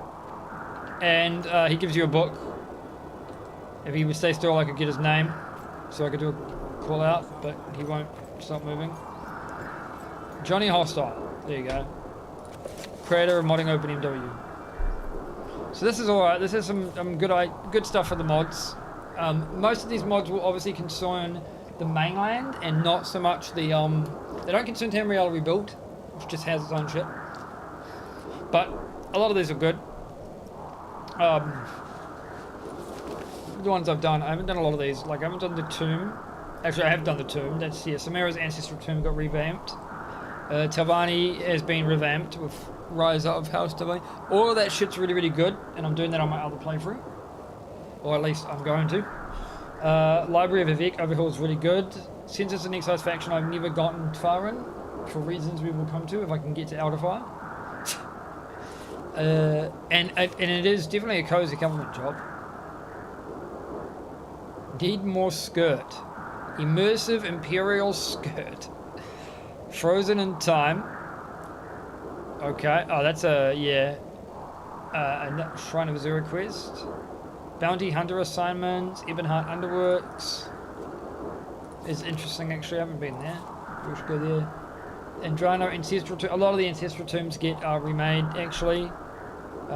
and he gives you a book. If he would stay still, I could get his name, so I could do a call out, but he won't stop moving. Johnny Hostile. There you go. Creator of modding OpenMW. So this is alright. This is some good stuff for the mods. Most of these mods will obviously concern the mainland and not so much the they don't concern Tamriel Rebuilt, which just has its own shit. But a lot of these are good. The ones I've done, I haven't done a lot of these. Like I haven't done the tomb. Actually, I have done the tomb. That's Samara's ancestral tomb got revamped. Telvanni has been revamped with Rise of House Telvanni. All of that shit's really, really good, and I'm doing that on my other playthrough, or at least I'm going to. Library of Avec Overhaul is really good. Since it's an Exile's faction, I've never gotten far in, for reasons we will come to if I can get to Elderfire. And it is definitely a cozy government job. Need more skirt. Immersive Imperial skirt. Frozen in time. Okay. Oh, that's a Shrine of Azura quest. Bounty Hunter assignments. Ebenheart Underworks. Is interesting actually. I haven't been there. We should go there. Andrano Ancestral Tomb. A lot of the Ancestral Tombs get remade actually.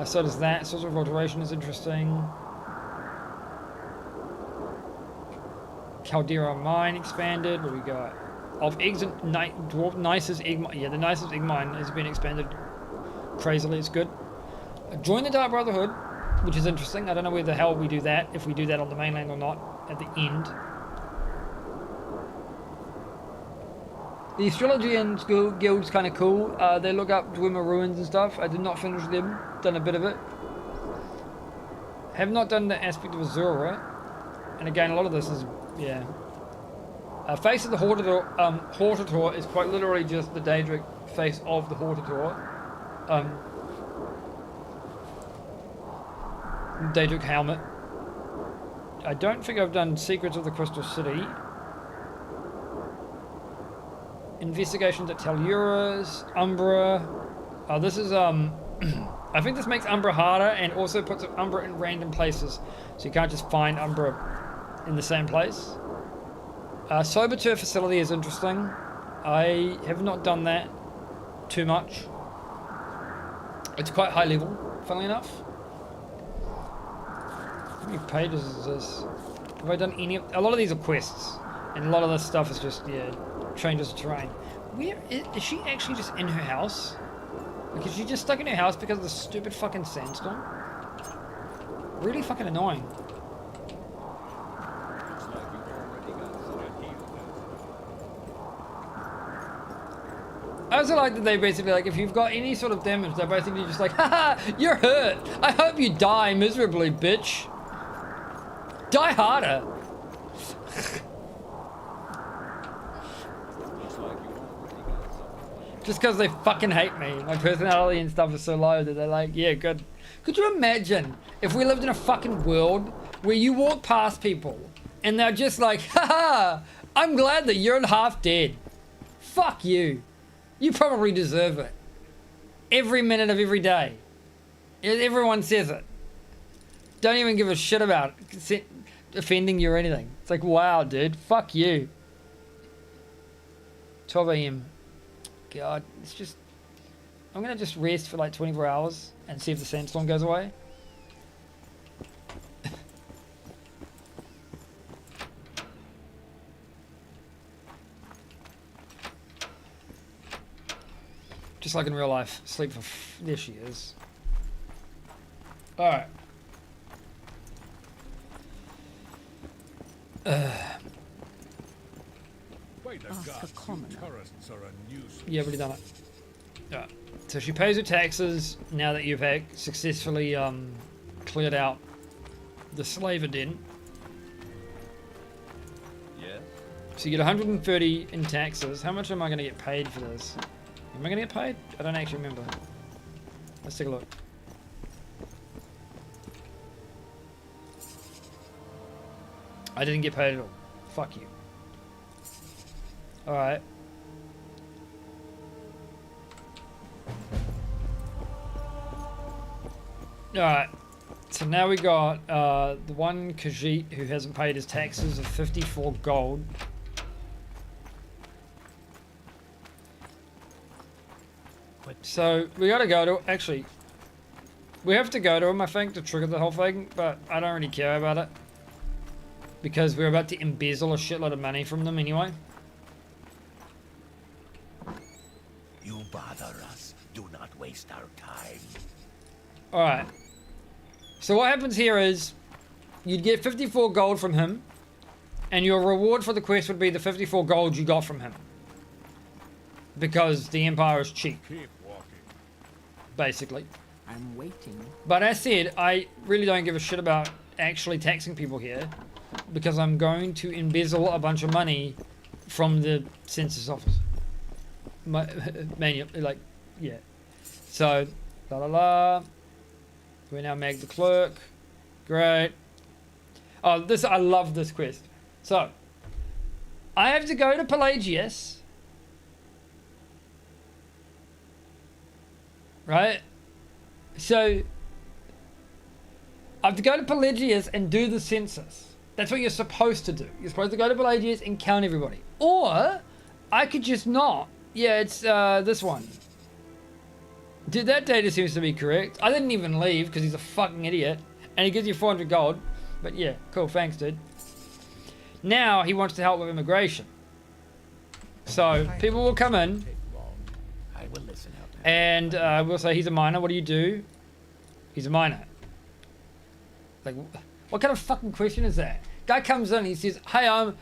So does that. Source of Alteration is interesting. Caldera Mine expanded. Where we got? Of eggs and dwarf nicest egg mine. Yeah, the nicest egg mine has been expanded crazily. It's good. Join the Dark Brotherhood. which is interesting. I don't know where the hell we do that, if we do that on the mainland or not at the end. The Astrologian Guild's kind of cool. They look up Dwemer ruins and stuff. I did not finish them. Done a bit of it. Have not done the aspect of Azura. And again, a lot of this is, yeah. Face of the Hortator is quite literally just the Daedric face of the Hortator. Daedric helmet. I don't think I've done Secrets of the Crystal City. Investigations at Telura's, Umbra. Oh, this is, I think this makes Umbra harder and also puts Umbra in random places. So you can't just find Umbra in the same place. Sobertur facility is interesting. I have not done that too much. It's quite high level, funnily enough. How many pages is this? Have I done any of... A lot of these are quests. And a lot of this stuff is just, yeah, changes of terrain. Where is she actually just in her house? Like, is she just stuck in her house because of the stupid fucking sandstorm? Really fucking annoying. I also like that they basically, like, if you've got any sort of damage, they're basically just like, haha, you're hurt. I hope you die miserably, bitch. Die harder. Just because they fucking hate me. My personality and stuff is so low that they're like, yeah, good. Could you imagine if we lived in a fucking world where you walk past people and they're just like, haha, I'm glad that you're half dead. Fuck you. You probably deserve it. Every minute of every day. Everyone says it. Don't even give a shit about it, offending you or anything. It's like, wow, dude. Fuck you. 12 a.m. God, it's just... I'm going to just rest for like 24 hours and see if the sandstorm goes away. Just like in real life. Sleep for... There she is. Alright. Ask a commoner. Yeah, already done it. Alright. So she pays her taxes now that you've successfully cleared out the slaver den. Yes? So you get 130 in taxes. How much am I going to get paid for this? Am I going to get paid? I don't actually remember. Let's take a look. I didn't get paid at all. Fuck you. Alright. Alright. So now we got the one Khajiit who hasn't paid his taxes of 54 gold. So we gotta go to... Actually, we have to go to him, I think, to trigger the whole thing, but I don't really care about it. Because we're about to embezzle a shitload of money from them anyway. You bother us. Do not waste our time. Alright. So what happens here is you'd get 54 gold from him, and your reward for the quest would be the 54 gold you got from him. Because the Empire is cheap. Basically. I'm waiting. But as said, I really don't give a shit about actually taxing people here, because I'm going to embezzle a bunch of money from the census office. Manual, like, yeah. So, la la la. We're now Mag the Clerk. Great. Oh, this, I love this quest. So, I have to go to Pelagius. Right? So, I have to go to Pelagius and do the census. That's what you're supposed to do. You're supposed to go to Pelagius and count everybody. Or, I could just not. Yeah, it's this one. Dude, that data seems to be correct. I didn't even leave because he's a fucking idiot. And he gives you 400 gold. But yeah, cool, thanks, dude. Now, he wants to help with immigration. So, people will come in. I will listen. And we'll say, he's a miner. What do you do? He's a miner. Like, what kind of fucking question is that? Guy comes in, he says, hey,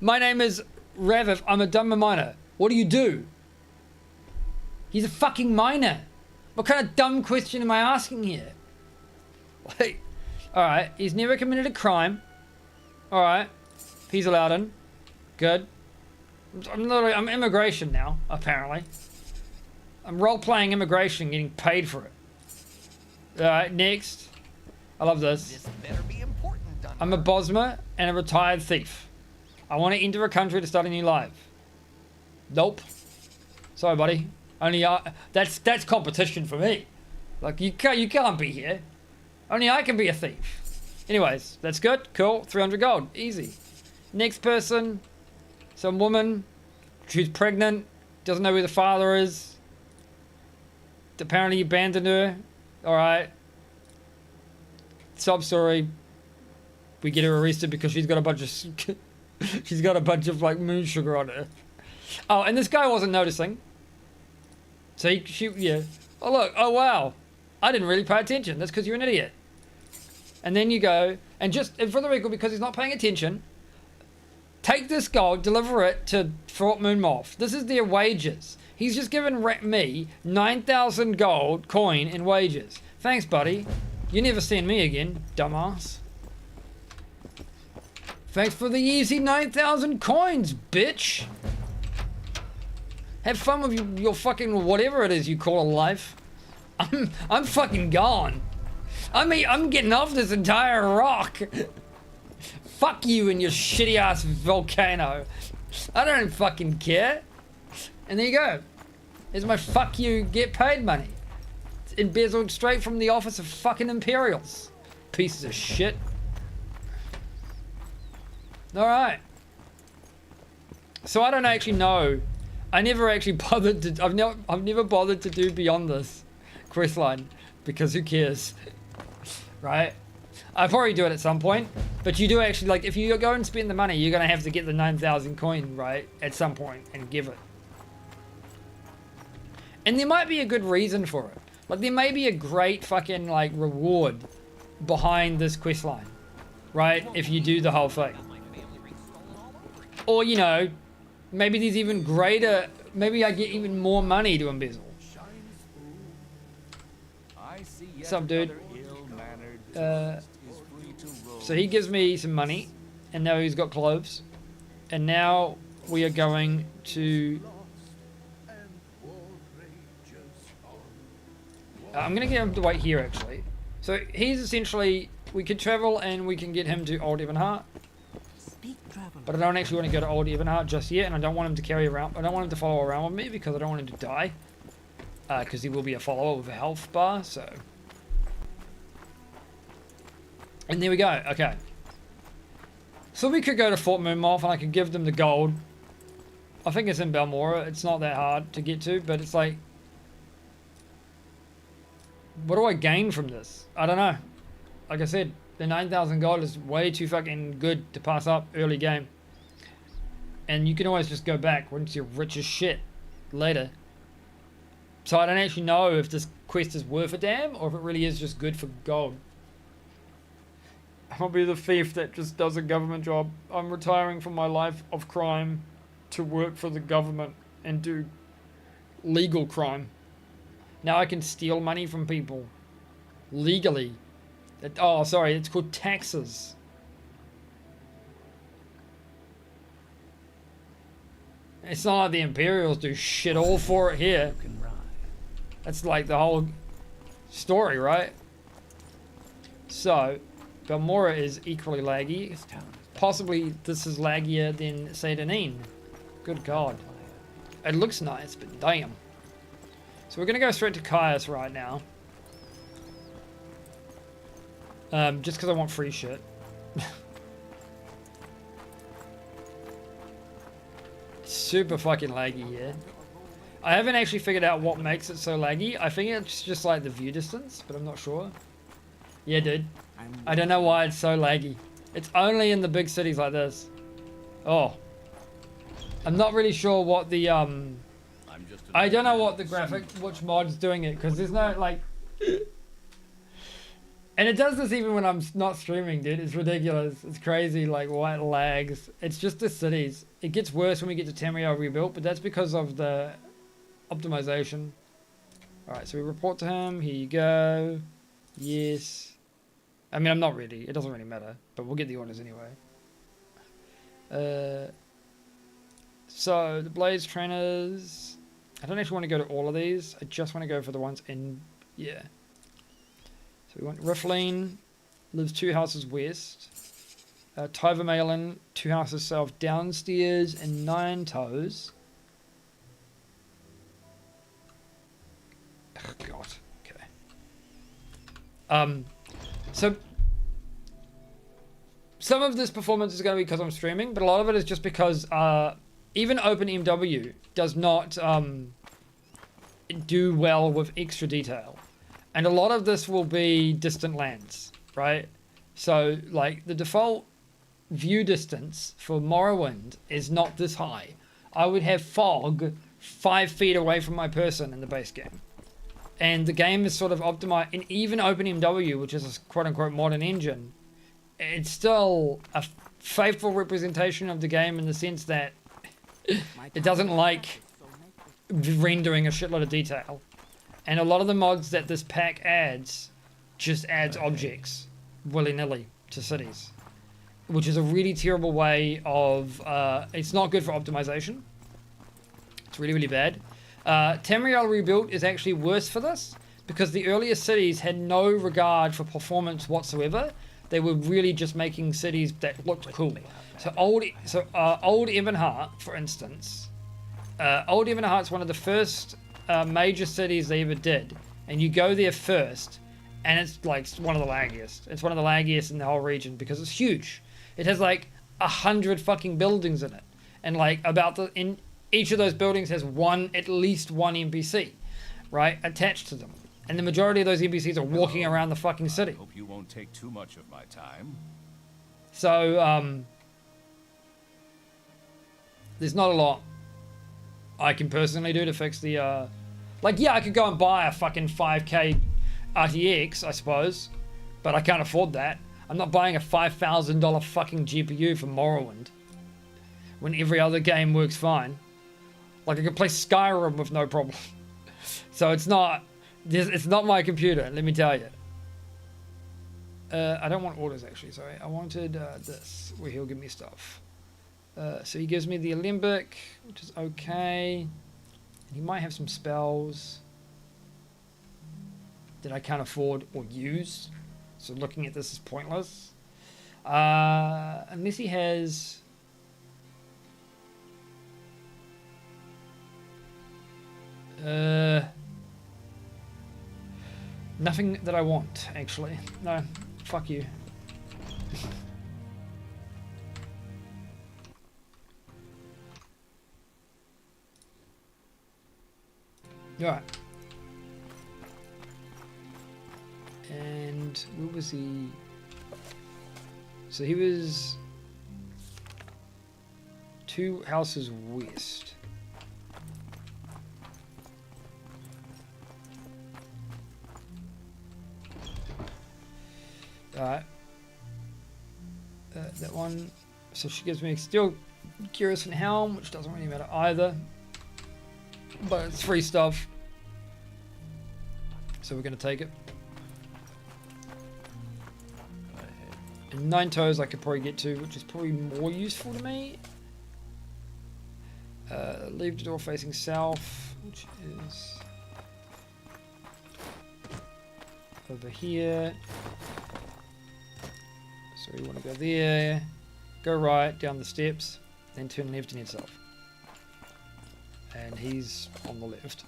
my name is Raviv, I'm a dumb miner. What do you do? He's a fucking miner. What kind of dumb question am I asking here? Like, alright, he's never committed a crime. Alright, he's allowed in. Good. I'm immigration now, apparently. I'm role-playing immigration, getting paid for it. Alright, next. I love this. This better be important, I'm a Bosma and a retired thief. I want to enter a country to start a new life. Nope. Sorry, buddy. Only that's competition for me. Like, you can't be here. Only I can be a thief. Anyways, that's good. Cool. 300 gold. Easy. Next person. Some woman. She's pregnant. Doesn't know where the father is. Apparently you abandoned her. Alright. Sob story. We get her arrested because she's got a bunch of... she's got a bunch of, like, moon sugar on her. Oh, and this guy wasn't noticing. So yeah. Oh, look. Oh, wow. I didn't really pay attention. That's because you're an idiot. And then you go, and for the record, because he's not paying attention, take this gold, deliver it to Fort Moon Moth. This is their wages. He's just given me 9,000 gold coin in wages. Thanks, buddy. You never send me again, dumbass. Thanks for the easy 9,000 coins, bitch. Have fun with your fucking whatever it is you call a life. I'm fucking gone. I mean, I'm getting off this entire rock. Fuck you and your shitty ass volcano. I don't fucking care. And there you go. Here's my fuck you, get paid money. It's embezzled straight from the office of fucking Imperials. Pieces of shit. Alright. So I don't actually know. I never actually bothered to... I've never bothered to do beyond this questline. Because who cares? Right? I'll probably do it at some point. But you do actually, like, if you go and spend the money, you're going to have to get the 9,000 coin, right? At some point and give it. And there might be a good reason for it. Like, there may be a great fucking, like, reward behind this questline. Right? If you do the whole thing. Or, you know, maybe there's even greater... Maybe I get even more money to embezzle. What's up, dude? So he gives me some money. And now he's got clothes. And now we are going to... I'm going to get him to wait here, actually. So he's essentially... We could travel and we can get him to Old Ebonheart. But I don't actually want to go to Old Ebonheart just yet. And I don't want him to carry around... I don't want him to follow around with me because I don't want him to die. Because he will be a follower with a health bar, so... And there we go. Okay. So we could go to Fort Moon Moth and I could give them the gold. I think it's in Balmora. It's not that hard to get to, but it's like... What do I gain from this? I don't know. Like I said, the 9,000 gold is way too fucking good to pass up early game. And you can always just go back once you're rich as shit later. So I don't actually know if this quest is worth a damn or if it really is just good for gold. I'll be the thief that just does a government job. I'm retiring from my life of crime to work for the government and do legal crime. Now I can steal money from people legally. Oh, sorry, it's called taxes. It's not like the Imperials do shit all for it here. That's like the whole story, right? So, Balmora is equally laggy. Possibly this is laggier than Satanine. Good God. It looks nice, but damn. So we're going to go straight to Caius right now. Just because I want free shit. Super fucking laggy here. I haven't actually figured out what makes it so laggy. I think it's just like the view distance, but I'm not sure. Yeah, dude. I don't know why it's so laggy. It's only in the big cities like this. Oh. I'm not really sure what the, I don't know what the graphic, which mod's doing it, because there's no, like... And it does this even when I'm not streaming, dude. It's ridiculous. It's crazy, like, why it lags. It's just the cities. It gets worse when we get to Tamriel rebuilt, but that's because of the optimization. Alright, so we report to him. Here you go. Yes. I mean, I'm not ready. It doesn't really matter, but we'll get the orders anyway. So, the Blaze Trainers... I don't actually want to go to all of these. I just want to go for the ones in... Yeah. So we want Rifflin, lives 2 houses west. Tyver Malin, 2 houses south downstairs and 9 toes. Oh, God. Okay. So some of this performance is going to be because I'm streaming, but a lot of it is just because even OpenMW does not do well with extra detail. And a lot of this will be distant lands, right? So, like, the default view distance for Morrowind is not this high. I would have fog 5 feet away from my person in the base game. And the game is sort of optimized, and even OpenMW, which is a quote-unquote modern engine, it's still a faithful representation of the game in the sense that it doesn't like rendering a shitload of detail. And a lot of the mods that this pack adds just adds objects willy-nilly to cities, which is a really terrible way of... it's not good for optimization. It's really, really bad. Tamriel Rebuilt is actually worse for this because the earlier cities had no regard for performance whatsoever. They were really just making cities that looked cool. So old Ebonheart, for instance, old Ebonheart's one of the first major cities they ever did, and you go there first, and it's like one of the laggiest. It's one of the laggiest in the whole region because it's huge. It has like 100 fucking buildings in it, and like in each of those buildings has at least one NPC, right, attached to them. And the majority of those NPCs are walking around the fucking city. I hope you won't take too much of my time. So, there's not a lot I can personally do to fix the, like, yeah, I could go and buy a fucking 5K RTX, I suppose, but I can't afford that. I'm not buying a $5,000 fucking GPU for Morrowind when every other game works fine. Like, I could play Skyrim with no problem. So it's not my computer, let me tell you. I don't want orders, actually, sorry. I wanted this, where he'll give me stuff. So he gives me the Alembic, which is okay. And he might have some spells that I can't afford or use. So looking at this is pointless. Unless he has... nothing that I want, actually. No, fuck you. Alright. And where was he? So he was 2 houses west. Alright. That one. So she gives me still Curious and Helm, which doesn't really matter either. But it's free stuff. So we're going to take it. And 9 toes I could probably get to, which is probably more useful to me. Leave the door facing south, which is over here. So we want to go there, go right down the steps, then turn left and head south. And he's on the left.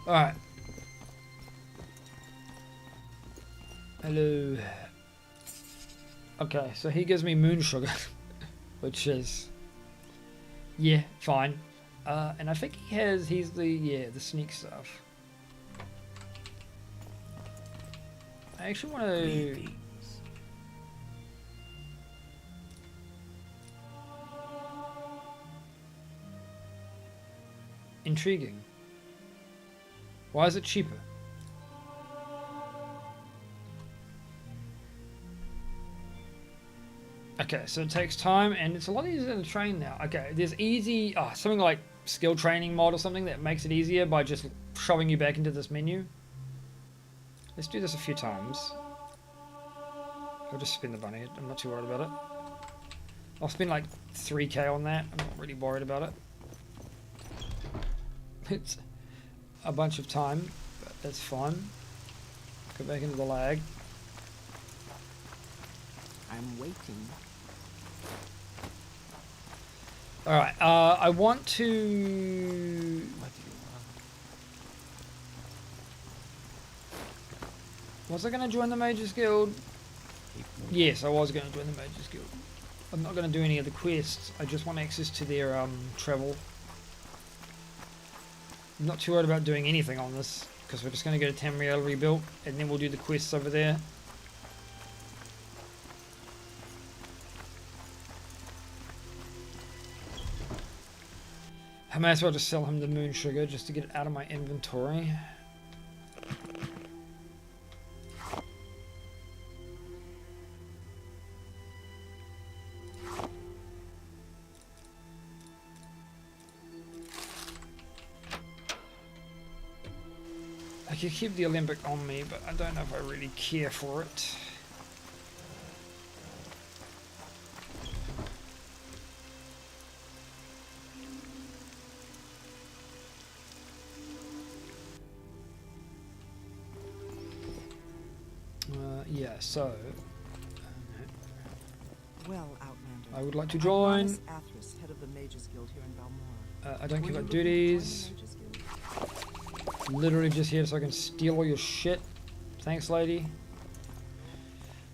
Alright. Hello. Okay, so he gives me moon sugar, which is, yeah, fine. And I think he's the sneak stuff. I actually want to... intriguing. Why is it cheaper? Okay, so it takes time and it's a lot easier to train now. Okay, there's easy, something like skill training mod or something that makes it easier by just shoving you back into this menu. Let's do this a few times. I'll just spin the bunny. I'm not too worried about it. I'll spend like 3k on that. I'm not really worried about it. It's a bunch of time, but that's fine. Go back into the lag. I'm waiting. Alright, I want to... What do you want? Was I going to join the Mages Guild? Yes, I was going to join the Mages Guild. I'm not going to do any of the quests. I just want access to their travel. I'm not too worried about doing anything on this, because we're just going to go to Tamriel rebuilt, and then we'll do the quests over there. I may as well just sell him the moon sugar just to get it out of my inventory. I could keep the Olympic on me, but I don't know if I really care for it. Yeah, so... Well, Outlander. I would like to join. Athos, head of the Mages Guild here in Balmora. I don't care about duties. Literally just here so I can steal all your shit. Thanks, lady.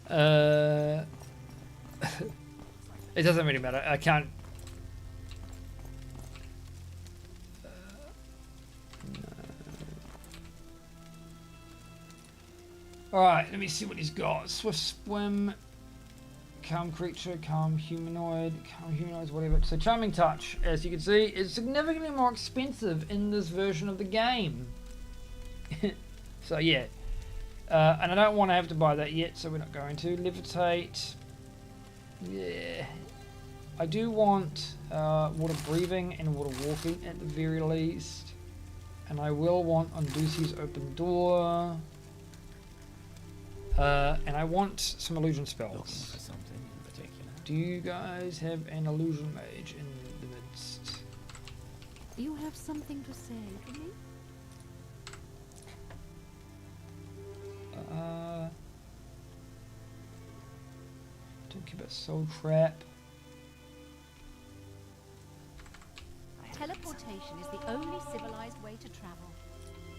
It doesn't really matter. I can't... Alright, let me see what he's got. Swift swim, calm creature, calm humanoids, whatever. So Charming Touch, as you can see, is significantly more expensive in this version of the game. So yeah. And I don't want to have to buy that yet, so we're not going to. Levitate. Yeah. I do want water breathing and water walking at the very least. And I will want Undusi's open door. And I want some illusion spells. For something in particular. Do you guys have an illusion mage in the midst? You have something to say to me? Don't care about Soul Trap. Teleportation is the only civilized way to travel.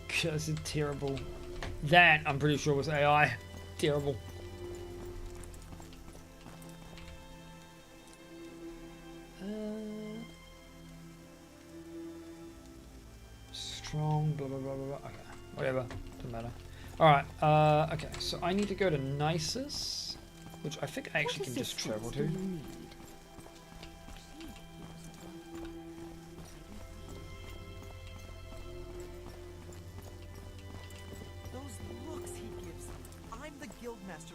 This is terrible. That, I'm pretty sure, was AI. Terrible. Strong, blah, blah, blah, blah, blah. Okay, whatever. Doesn't matter. Alright, okay, so I need to go to Nisus, which I think I actually can just travel to.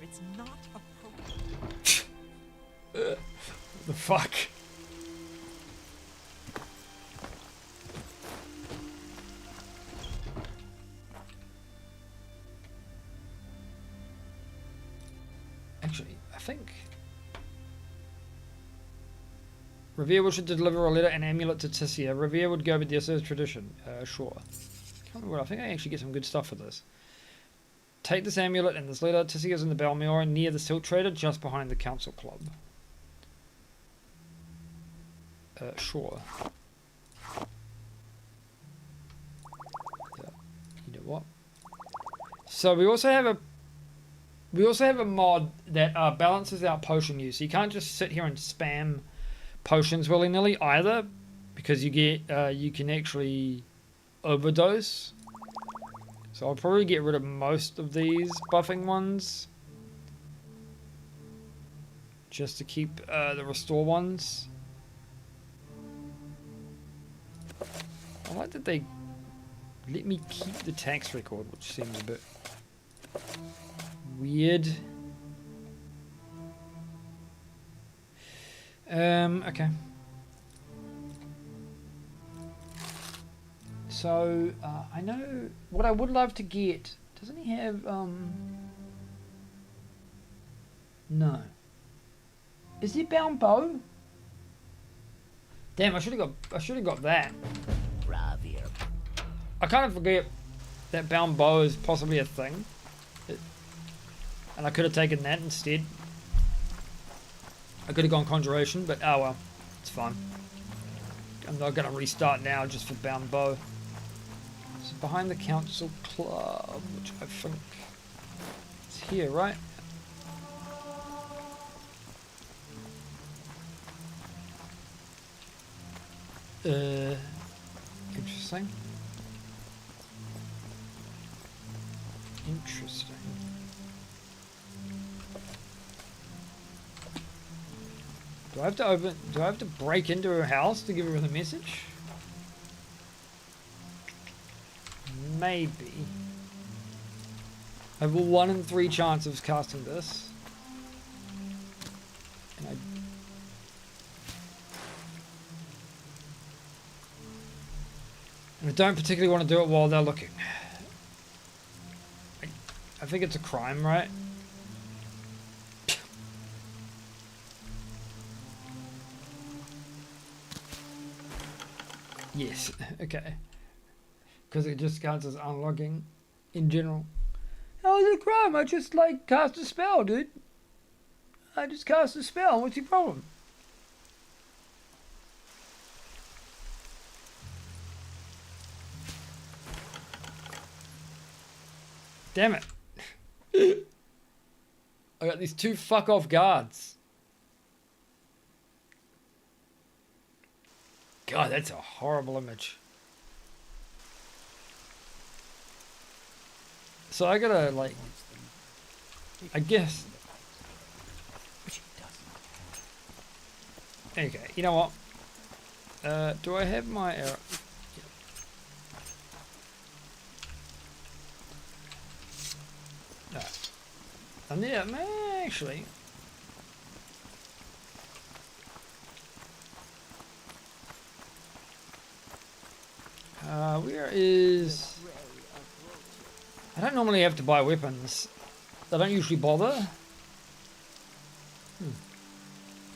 It's not appropriate. The fuck? Actually, I think Revere should deliver a letter and amulet to Tissia. Revere would go with the Assur's tradition. Sure. Can't remember what, I think I actually get some good stuff for this. Take this amulet and this letter. Tissia's in the Balmora near the Silk Trader, just behind the Council Club. Sure. Yeah. You know what? So we also have a mod that balances out potion use. So you can't just sit here and spam potions willy-nilly either, because you get you can actually overdose. So I'll probably get rid of most of these buffing ones, just to keep the restore ones. I like that they let me keep the tax record, which seems a bit weird. Okay. So, I know what I would love to get. Doesn't he have, no. Is he bound bow? Damn, I should have got that. Bravier. I kind of forget that bound bow is possibly a thing. And I could have taken that instead. I could have gone conjuration, but oh well. It's fine. I'm not going to restart now just for bound bow. So behind the council club, which I think is here, right? Interesting. Interesting. Do I have to break into her house to give her the message? Maybe. I have a 1 in 3 chance of casting this. And I don't particularly want to do it while they're looking. I think it's a crime, right? Yes, okay. Because it just counts as unlocking in general. How is it a crime? I just, like, cast a spell, dude. I just cast a spell. What's your problem? Damn it. I got these 2 fuck off guards. God, that's a horrible image. So I gotta, like, I guess. Okay, you know what? Do I have my arrow? No. And yeah, actually. Where is... I don't normally have to buy weapons. I don't usually bother.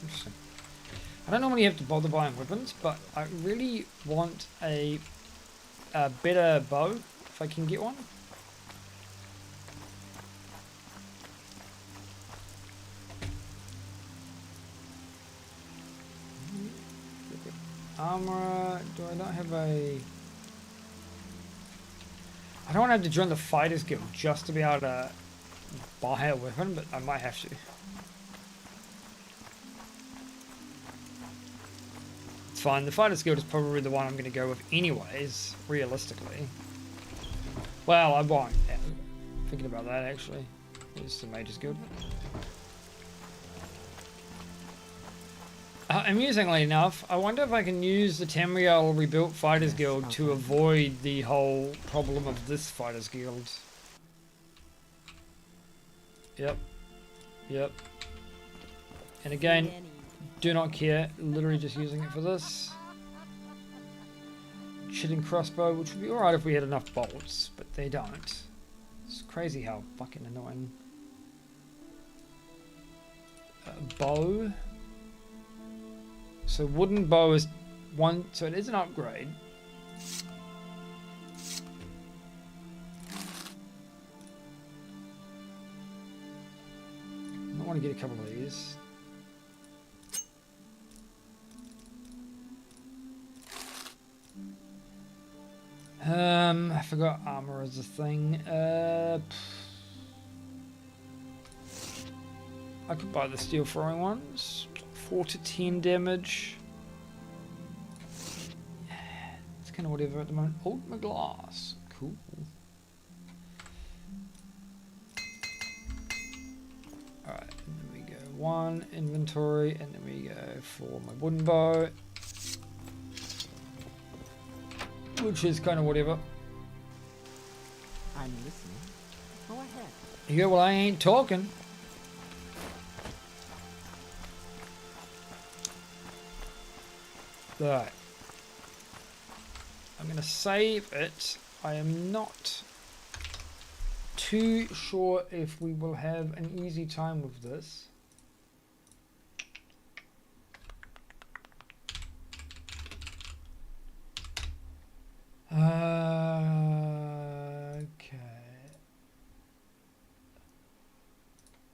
Interesting. I don't normally have to bother buying weapons, but I really want a better bow, if I can get one. Armor, do I not have a... I don't want to have to join the Fighters Guild just to be able to buy a weapon, but I might have to. It's fine, the Fighters Guild is probably the one I'm going to go with anyways, realistically. Well, I won't. Thinking about that, actually. It's the Mages Guild. Amusingly enough, I wonder if I can use the Tamriel rebuilt Fighters Guild to avoid the whole problem of this Fighters Guild. Yep. Yep. And again, do not care. Literally just using it for this. Shitting crossbow, which would be alright if we had enough bolts, but they don't. It's crazy how fucking annoying. Bow. So wooden bow is one, so it is an upgrade. I want to get a couple of these. I forgot armor is a thing. I could buy the steel throwing ones. 4 to 10 damage. It's kind of whatever at the moment. Ultimate glass. Cool. Alright, and then we go 1 inventory, and then we go for my wooden bow. which is kind of whatever. I'm listening. Go ahead. Yeah, well, I ain't talking. Right. I'm going to save it. I am not too sure if we will have an easy time with this. Okay.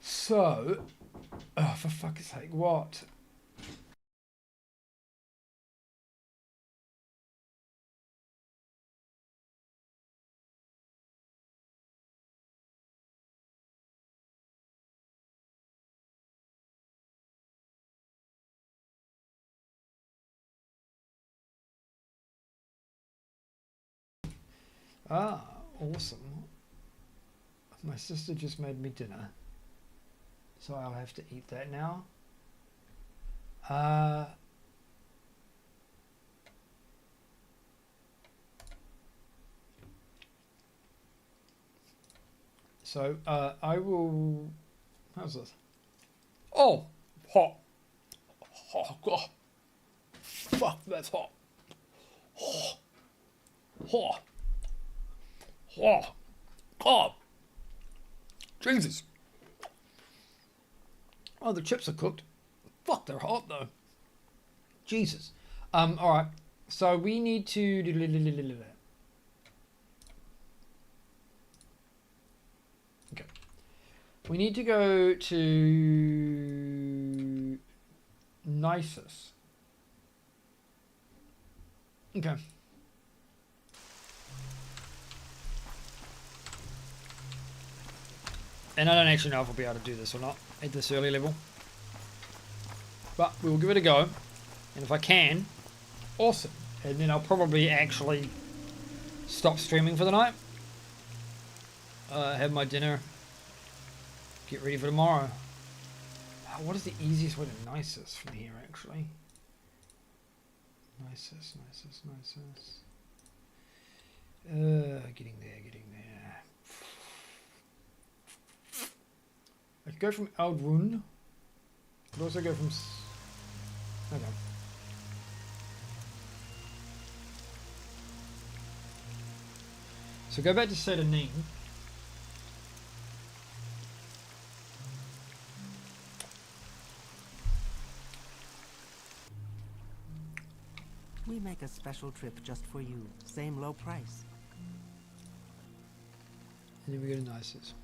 So, oh, for fuck's sake, what? Ah, awesome. My sister just made me dinner, so I'll have to eat that now. So I will. How's this? Oh, hot. Oh God. Fuck, that's hot. Oh. Oh. Oh. Oh. Jesus. Oh, the chips are cooked. Fuck, they're hot though. Jesus. Alright. So we need to... Okay. We need to go to... Nisus. Okay. And I don't actually know if I'll be able to do this or not at this early level. But we'll give it a go. And if I can, awesome. And then I'll probably actually stop streaming for the night. Have my dinner. Get ready for tomorrow. What is the easiest way to Nisus from here, actually? Nisus. Getting there. I could go from Aldrun. Could also go from... Okay. So go back to Saturnine. We make a special trip just for you. Same low price. And then we go to Nisus.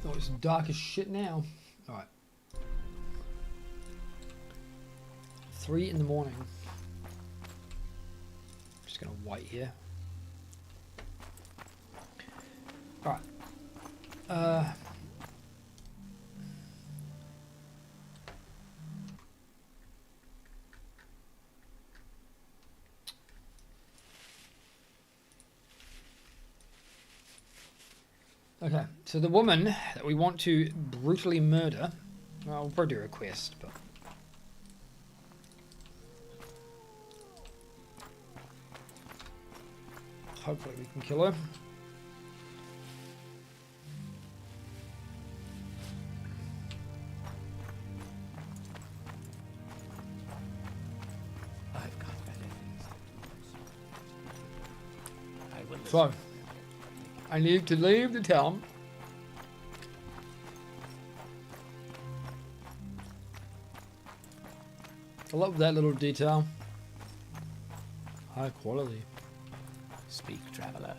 Oh, it's dark as shit now. Alright. 3 in the morning. Just gonna wait here. Alright. Okay, so the woman that we want to brutally murder, well, we'll probably do a request, but... hopefully we can kill her. I've got evidence. So, I need to leave the town. I love that little detail. High quality. Speak, traveler.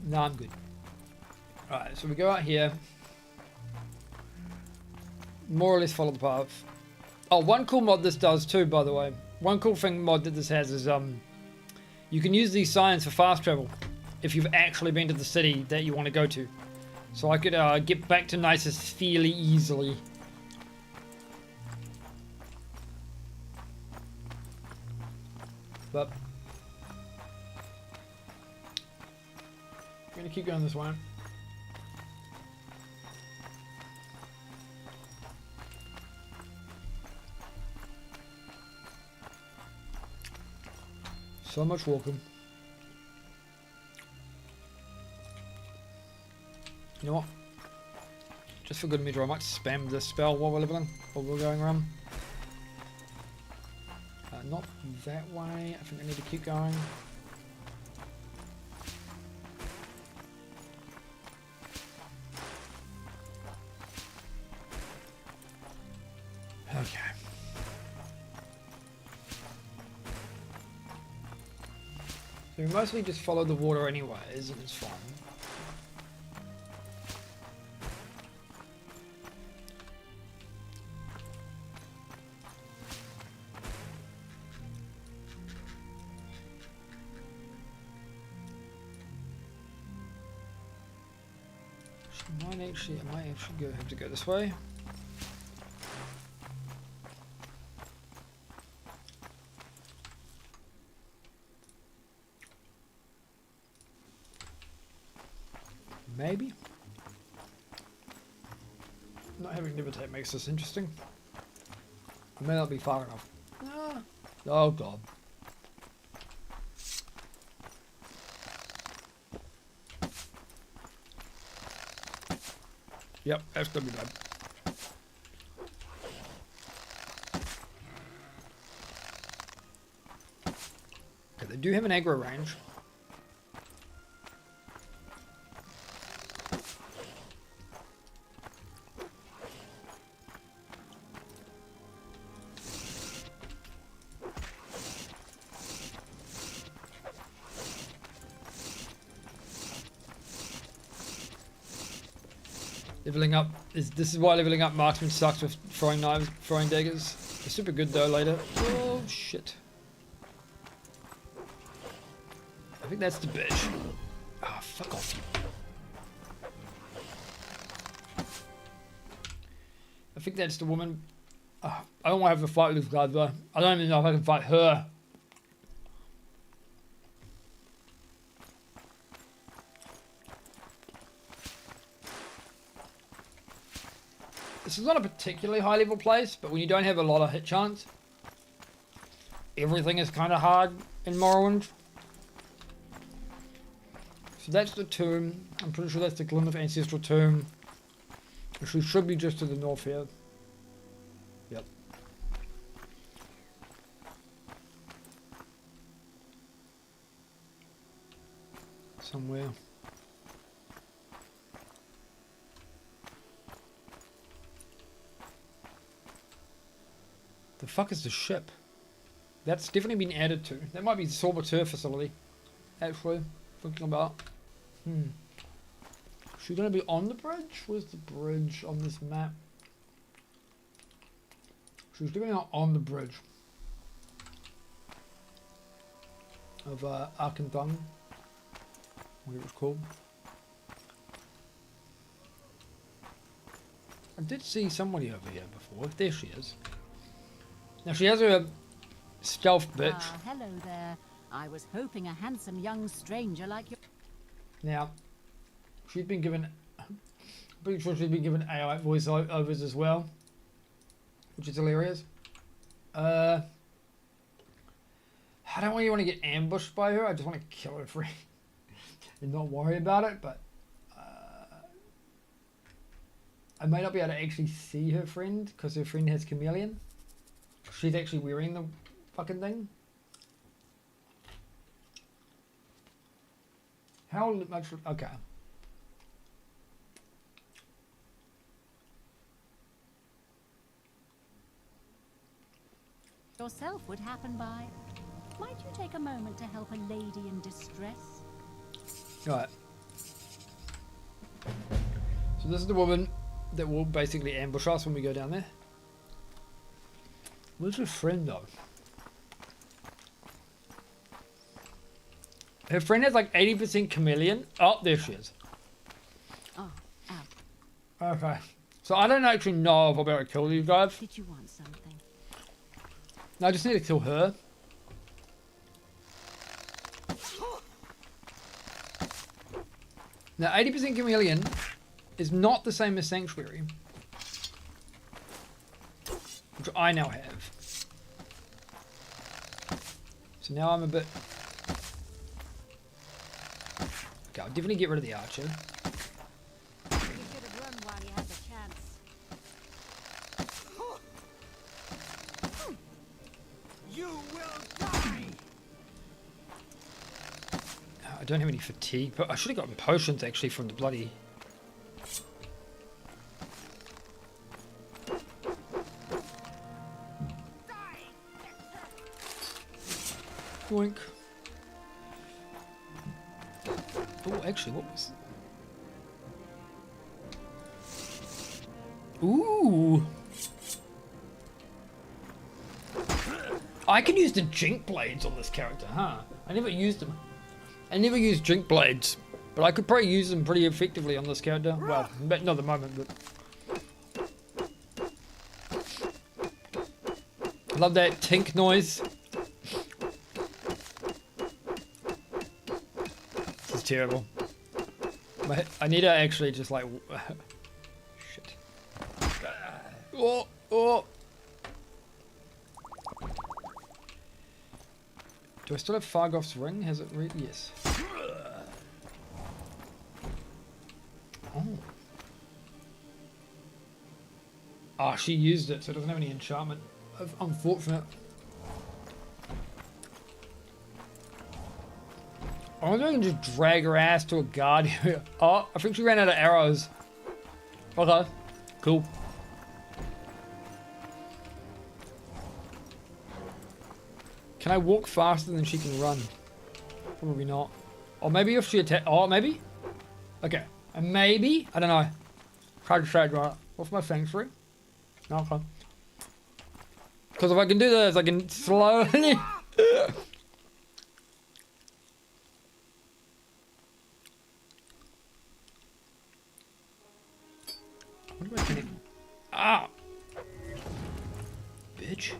No, I'm good. Alright, so we go out here. More or less follow the path. Oh, one cool mod this does too, by the way. One cool thing mod that this has is you can use these signs for fast travel if you've actually been to the city that you want to go to. So I could get back to Nisus fairly easily. But I'm gonna keep going this way. So much walking. You know what? Just for good measure, I might spam this spell while we're leveling, while we're going around. Not that way. I think I need to keep going. Okay. So we mostly just follow the water anyways, and it's fine. I might actually have to go this way. Maybe. Not having levitate makes this interesting. I may not be far enough. Ah. Oh god. Yep, that's gonna be bad. Okay, they do have an aggro range. Leveling up this is why leveling up marksman sucks with throwing knives, throwing daggers. They're super good though later. Oh shit. I think that's the bitch. Ah, fuck off you. I think that's the woman. I don't want to have a fight with this guy though. I don't even know if I can fight her. This is not a particularly high level place, but when you don't have a lot of hit chance, everything is kind of hard in Morrowind. So that's the tomb. I'm pretty sure that's the Glim of Ancestral Tomb. Which should be just to the north here. Yep. Somewhere. The fuck is the ship? That's definitely been added to. That might be the Saboteur facility. Actually, thinking about. Is she gonna be on the bridge? Where's the bridge on this map? She's definitely not on the bridge. Of Arkanthung. What it was called. I did see somebody over here before. There she is. Now she has her stealth bitch. Ah, hello there. I was hoping a handsome young stranger like you. Now, she's been given. I'm pretty sure she's been given AI voiceovers as well, which is hilarious. I don't really want to get ambushed by her. I just want to kill her free and not worry about it. But I may not be able to actually see her friend because her friend has chameleon. She's actually wearing the fucking thing. How much? Okay. Yourself would happen by. Might you take a moment to help a lady in distress? Alright. So this is the woman that will basically ambush us when we go down there. Where's her friend though? Her friend has like 80% chameleon. Oh, there she is. Ah, Okay. So I don't actually know if I'll be able to kill these guys. Did you want something? No, I just need to kill her. Now, 80% chameleon is not the same as sanctuary, which I now have. So now I'm a bit... Okay, I'll definitely get rid of the archer. You should have run while you had the chance. You will die! I don't have any fatigue, but I should have gotten potions actually from the bloody... Boink. Oh, actually, what was... Ooh! I can use the jink blades on this character, huh? I never used them. I never used jink blades, but I could probably use them pretty effectively on this character. Well, not at the moment, but... I love that tink noise. This is terrible. I need to actually just like... Shit. Oh, oh! Do I still have Fargoth's ring? Has it yes. Oh. Ah, she used it, so it doesn't have any enchantment. Unfortunate. I wonder if I can just drag her ass to a guard area. Oh, I think she ran out of arrows. Okay, cool. Can I walk faster than she can run? Probably not. Or maybe if she attack. Oh, maybe? Okay. And maybe? I don't know. Try to trade right. What's my sanctuary? No, okay. Because if I can do this, I can slowly... What am I getting? Ah! Bitch.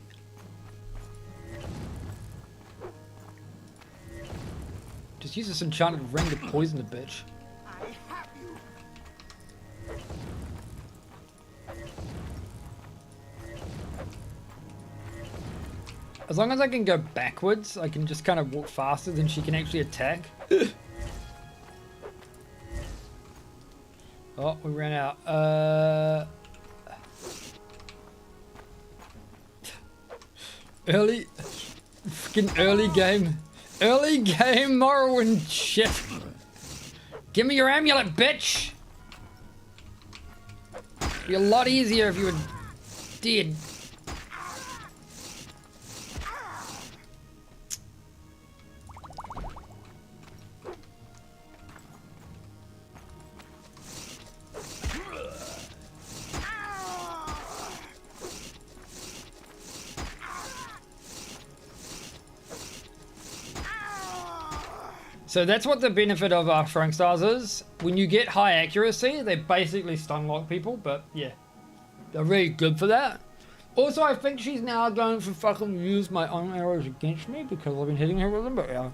Just use this enchanted ring to poison the bitch. I have you. As long as I can go backwards, I can just kind of walk faster than she can actually attack. Oh, we ran out. Early... Fucking early game. Early game Morrowind shit. Give me your amulet, bitch. It'd be a lot easier if you were dead. So that's what the benefit of throwing stars is. When you get high accuracy, they basically stun lock people, but yeah. They're really good for that. Also, I think she's now going to fucking use my own arrows against me because I've been hitting her with them, but yeah.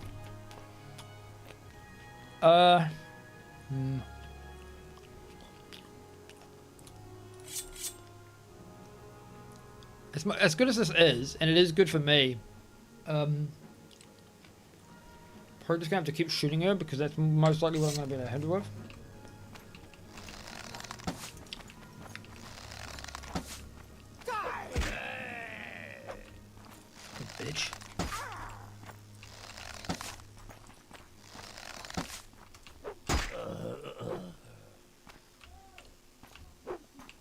As good as this is, and it is good for me, probably just gonna have to keep shooting her because that's most likely what I'm gonna be able to hit her with. Bitch.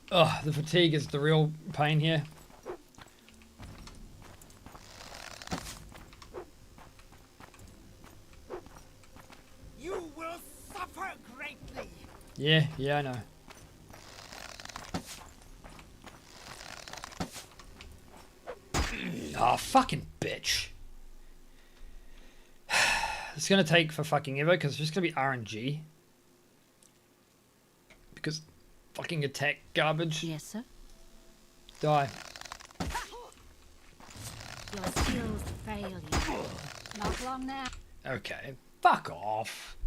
Ugh, the fatigue is the real pain here. You will suffer greatly. Yeah, I know. Oh, fucking bitch. It's gonna take for fucking ever because it's just gonna be RNG. Because Fucking attack garbage. Yes, sir. Die. Your skills fail you. Not long now. Okay. Fuck off.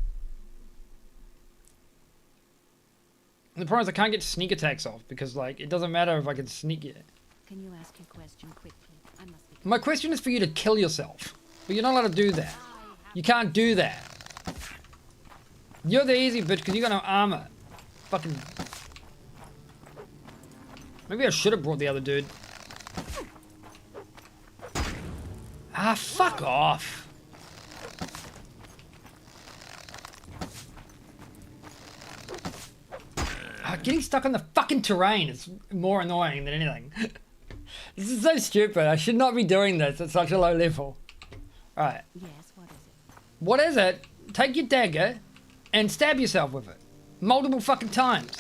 And the problem is I can't get sneak attacks off because, like, it doesn't matter if I can sneak it. Can you ask your question quickly? I must be. My question is for you to kill yourself. But you're not allowed to do that. You can't do that. You're the easy bitch because you got no armor. Fucking... Maybe I should have brought the other dude. Ah, fuck off. Ah, getting stuck on the fucking terrain is more annoying than anything. This is so stupid. I should not be doing this at such a low level. Alright. Yes, what is it? What is it? Take your dagger and stab yourself with it. Multiple fucking times.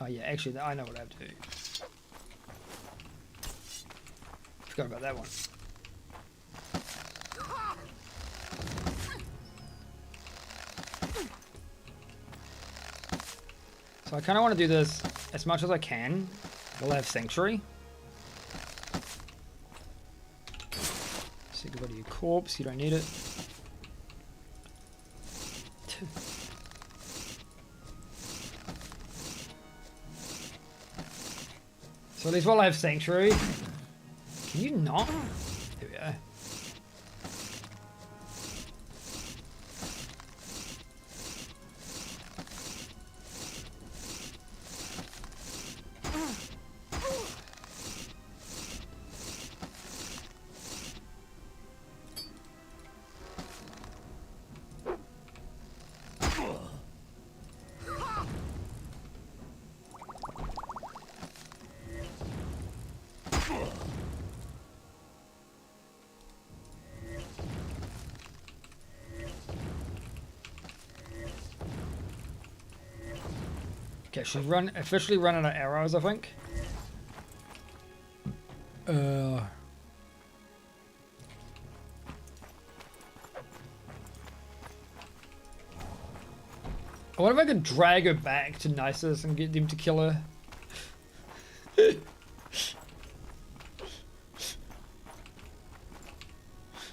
Oh yeah, actually, I know what I have to do. Forgot about that one. So I kind of want to do this as much as I can. We'll have Sanctuary. So go to your corpse, you don't need it. So at least while I have Sanctuary. Can you not? There we go. Okay, she's officially running out of arrows, I think. I wonder if I could drag her back to Nisus and get them to kill her.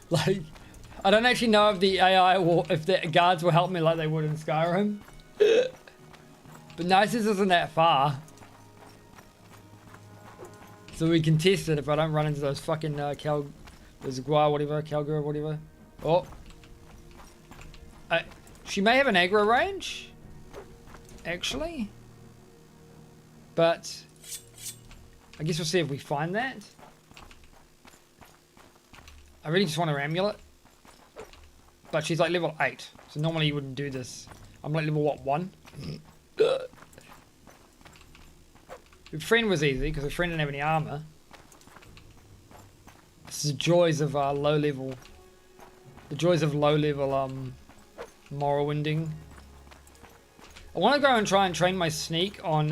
Like, I don't actually know if the AI will, if the guards will help me like they would in Skyrim. But Nisus isn't that far. So we can test it if I don't run into those fucking those Gua whatever, Calgura whatever. Oh. She may have an aggro range. Actually. But I guess we'll see if we find that. I really just want her amulet. But she's like level 8. So normally you wouldn't do this. I'm like level what, 1? Her friend was easy because her friend didn't have any armor. This is the joys of low level. The joys of low level Morrowinding. I want to go and try and train my sneak on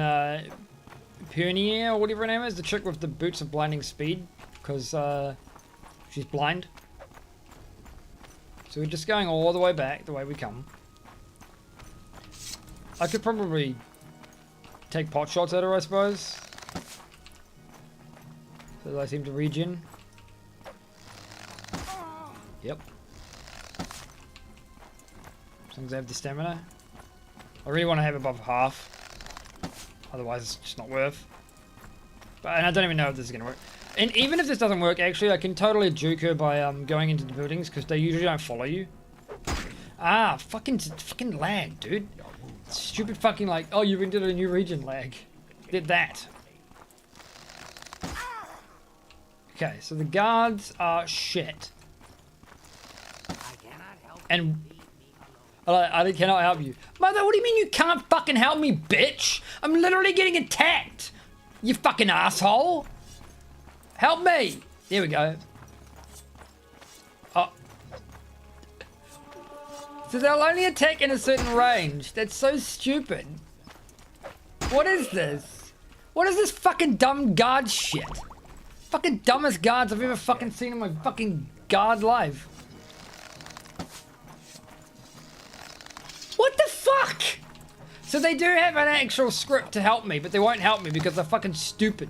Pernier or whatever her name is, the chick with the boots of blinding speed, because she's blind. So we're just going all the way back the way we come. I could probably take pot shots at her, I suppose. So that I seem to regen. Yep. As long as I have the stamina. I really want to have above half. Otherwise it's just not worth. And I don't even know if this is going to work. And even if this doesn't work, actually, I can totally juke her by going into the buildings because they usually don't follow you. Ah, fucking lag, dude. Stupid fucking like, oh, you've entered a new region lag. Did that. Okay, so the guards are shit. And I cannot help you. Mother, what do you mean you can't fucking help me, bitch? I'm literally getting attacked. You fucking asshole. Help me. There we go. Oh. So they'll only attack in a certain range. That's so stupid. What is this? What is this fucking dumb guard shit? Fucking dumbest guards I've ever fucking seen in my fucking guard life. So they do have an actual script to help me, but they won't help me because they're fucking stupid.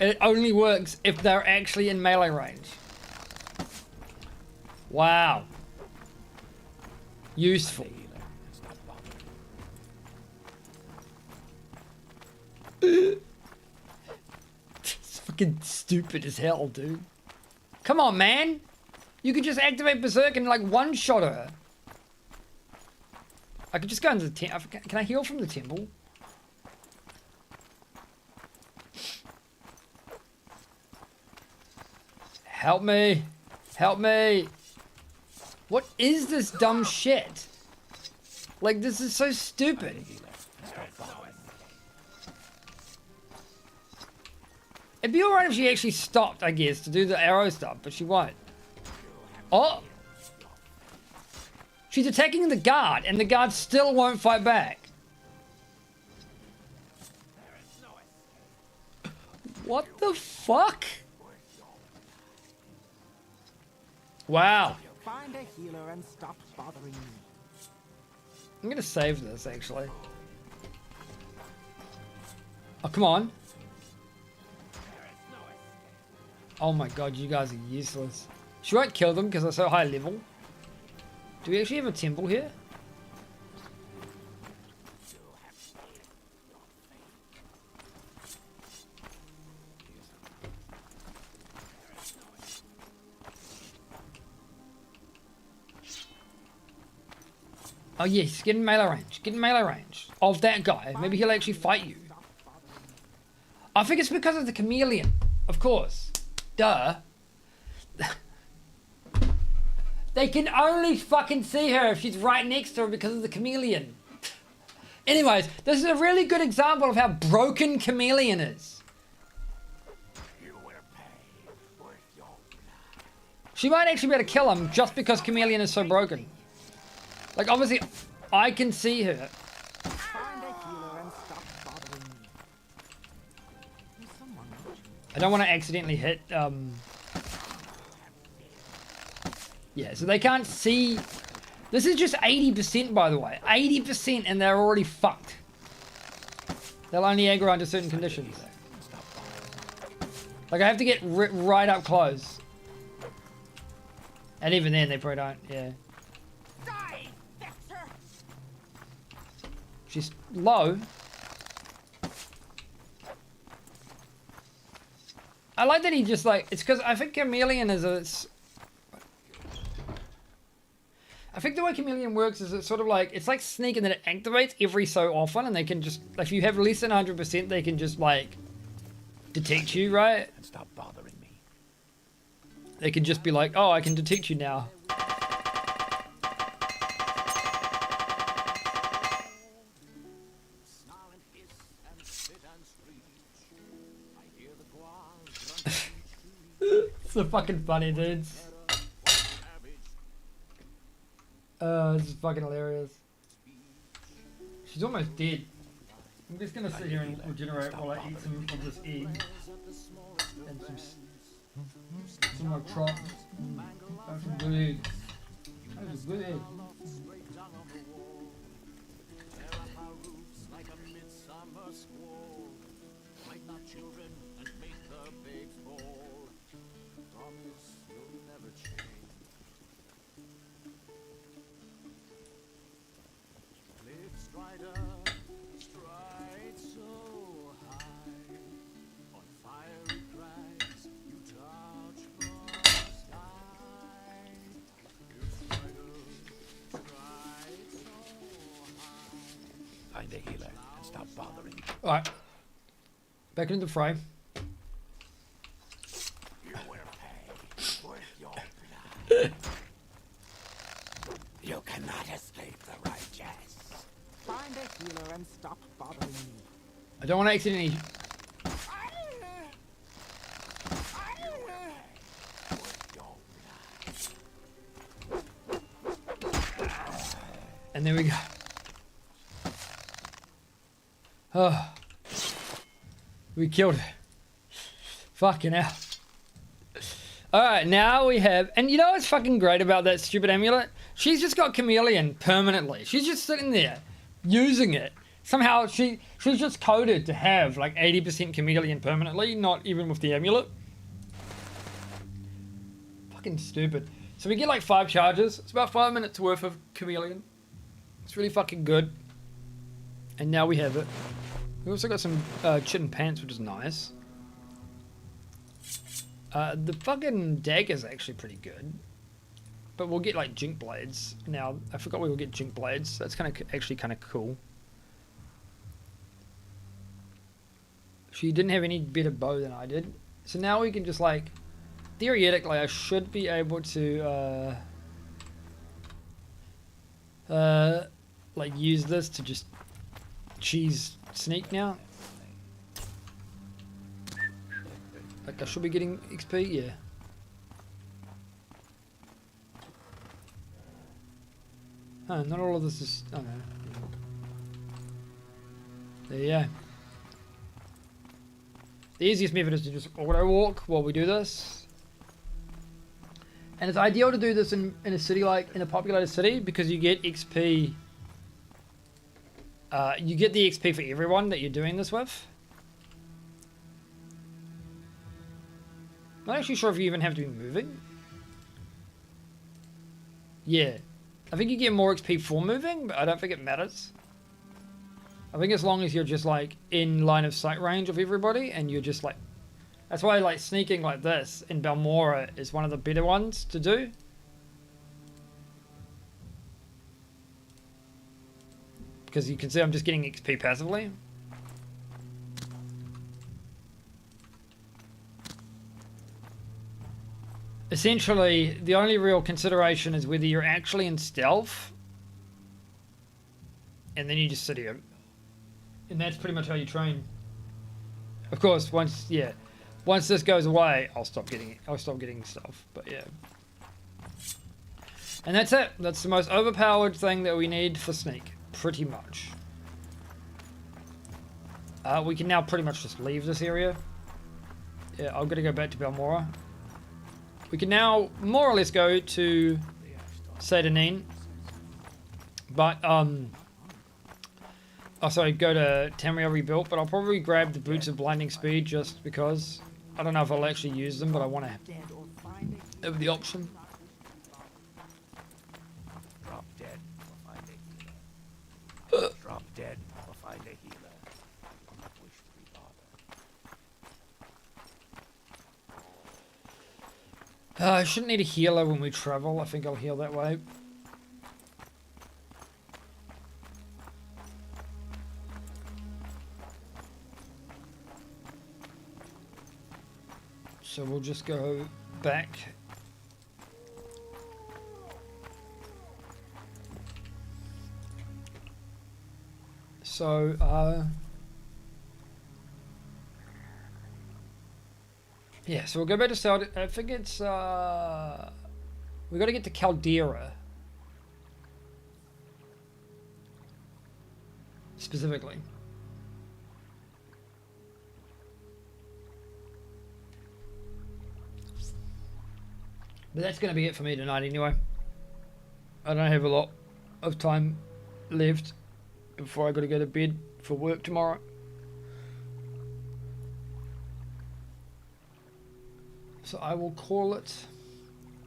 And it only works if they're actually in melee range. Wow. Useful. It's fucking stupid as hell, dude. Come on, man. You could just activate Berserk and like one-shot her. I could just go into the temple. Can I heal from the temple? Help me. Help me. What is this dumb shit? Like, this is so stupid. It'd be alright if she actually stopped, I guess, to do the arrow stuff, but she won't. Oh! She's attacking the guard, and the guard still won't fight back. What the fuck? Wow. Find a healer and stop bothering me. I'm gonna save this, actually. Oh, come on. Oh my god, you guys are useless. She won't kill them because they're so high level. Do we actually have a temple here? Oh yes, get in melee range. Get in melee range of that guy. Maybe he'll actually fight you. I think it's because of the chameleon. Of course. Duh. They can only fucking see her if she's right next to her because of the chameleon. Anyways, this is a really good example of how broken chameleon is. She might actually be able to kill him just because chameleon is so broken. Like, obviously, I can see her. Find a healer and stop bothering me. There's someone watching. I don't want to accidentally hit, Yeah, so they can't see. This is just 80%, by the way. 80% and they're already fucked. They'll only aggro under certain conditions. Like, I have to get right up close. And even then, they probably don't, yeah. She's low. I like that he just like, it's because I think chameleon is a... I think the way chameleon works is it's sort of like, it's like sneak and then it activates every so often and they can just, like if you have less than 100%, they can just like detect you, right? And stop bothering me. They can just be like, oh, I can detect you now. It's so fucking funny, dudes. This is fucking hilarious. She's almost dead. I'm just gonna sit here and regenerate while I eat some of this egg. And some more chop. That's some good egg. That is a good egg. Find a healer and stop bothering me. Alright. Back into the fray. You cannot escape the righteous. Find a healer and stop bothering me. I don't want to accidentally... And there we go. Oh. We killed her. Fucking hell. Alright, now we have... And you know what's fucking great about that stupid amulet? She's just got chameleon permanently. She's just sitting there, using it. Somehow she's just coded to have like 80% chameleon permanently, not even with the amulet. Fucking stupid. So we get like 5 charges. It's about 5 minutes worth of chameleon. It's really fucking good. And now we have it. We also got some chit and pants, which is nice. The fucking dagger's actually pretty good. But we'll get like jink blades. Now, I forgot we will get jink blades. That's actually kind of cool. She didn't have any better bow than I did. So now we can just like, theoretically I should be able to like use this to just cheese sneak now. Like I should be getting XP, yeah. Oh, not all of this is, oh no. There you go. The easiest method is to just auto walk while we do this. And it's ideal to do this in a city like, in a populated city, because you get XP. You get the XP for everyone that you're doing this with. Not actually sure if you even have to be moving. Yeah. I think you get more XP for moving, but I don't think it matters. I think as long as you're just like in line of sight range of everybody and you're just like... That's why like sneaking like this in Balmora is one of the better ones to do. Because you can see I'm just getting XP passively. Essentially, the only real consideration is whether you're actually in stealth. And then you just sit here. And that's pretty much how you train. Of course, once this goes away, I'll stop getting stealth. But yeah. And that's it. That's the most overpowered thing that we need for sneak. Pretty much. We can now pretty much just leave this area. Yeah, I'm gonna go back to Balmora. We can now more or less go to Sadanin. But, oh sorry, go to Tamriel Rebuilt, but I'll probably grab the Boots of Blinding Speed just because. I don't know if I'll actually use them, but I want to have the option. Drop dead or find a healer. Drop dead or find a healer. Do not wish to be bothered. I shouldn't need a healer when we travel. I think I'll heal that way. So we'll just go back. So, yeah, so we'll go back to Saudi. I think it's, we got to get to Caldera. Specifically. But that's going to be it for me tonight anyway. I don't have a lot of time left before I got to go to bed for work tomorrow. So I will call it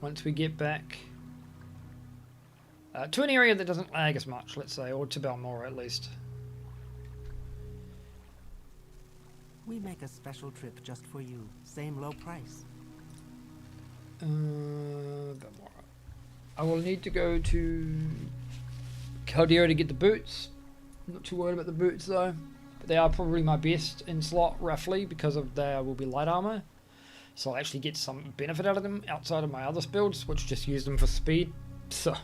once we get back to an area that doesn't lag as much, let's say, or to Balmora at least. We make a special trip just for you. Same low price. Balmora. I will need to go to Caldera to get the boots. I'm not too worried about the boots though. But they are probably my best in slot roughly because of they will be light armor. So I'll actually get some benefit out of them outside of my other builds, which just use them for speed. So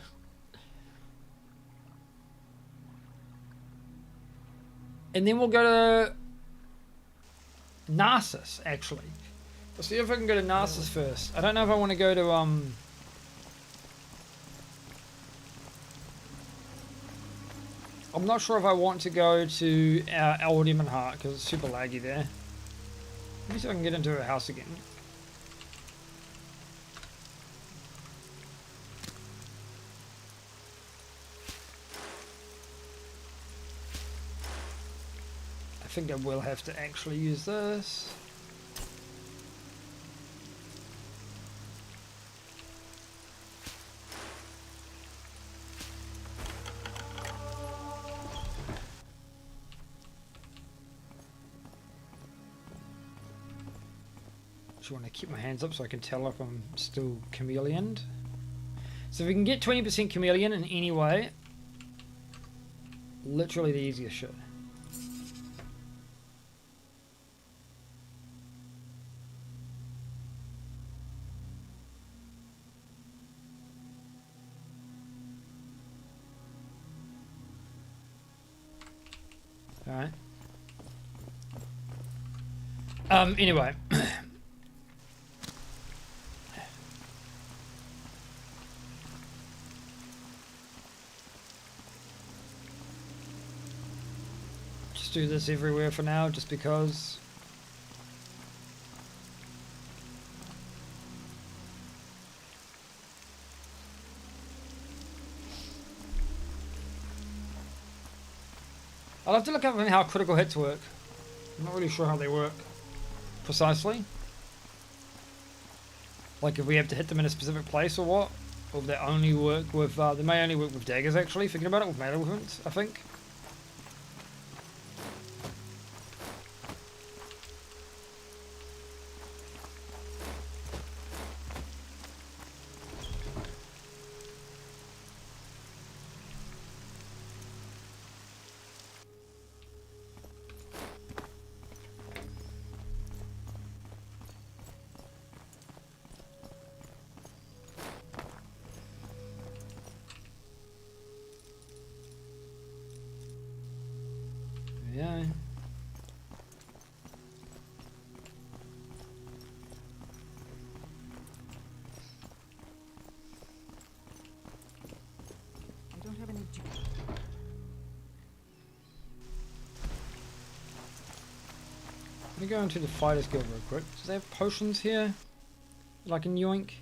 and then we'll go to Narcissus actually. Let's see if I can go to Narcissus first. I don't know if I want to go to I'm not sure if I want to go to Old Emonheart because it's super laggy there. Let me see if I can get into her house again. think I will have to actually use this. Just want to keep my hands up so I can tell if I'm still chameleoned. So if we can get 20% chameleon in any way, literally the easiest shit. Alright. Anyway. Just do this everywhere for now, just because. I'll have to look up how critical hits work. I'm not really sure how they work precisely. Like if we have to hit them in a specific place or what. Or if they only work with, they may only work with daggers actually, thinking about it, with melee weapons, I think. Yeah. I don't have any. Let me go into the Fighters Guild real quick. Do they have potions here? Like in Yoink?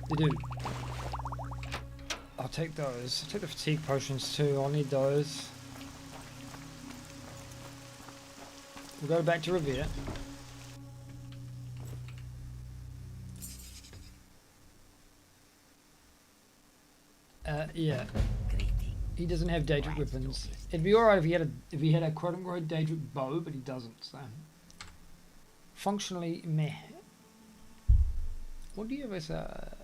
They do. I'll take those. I'll take the fatigue potions too. I'll need those. We'll go back to Revere. Yeah. He doesn't have Daedric weapons. It'd be alright if he had a quote unquote Daedric bow, but he doesn't, so. Functionally meh. What do you have as a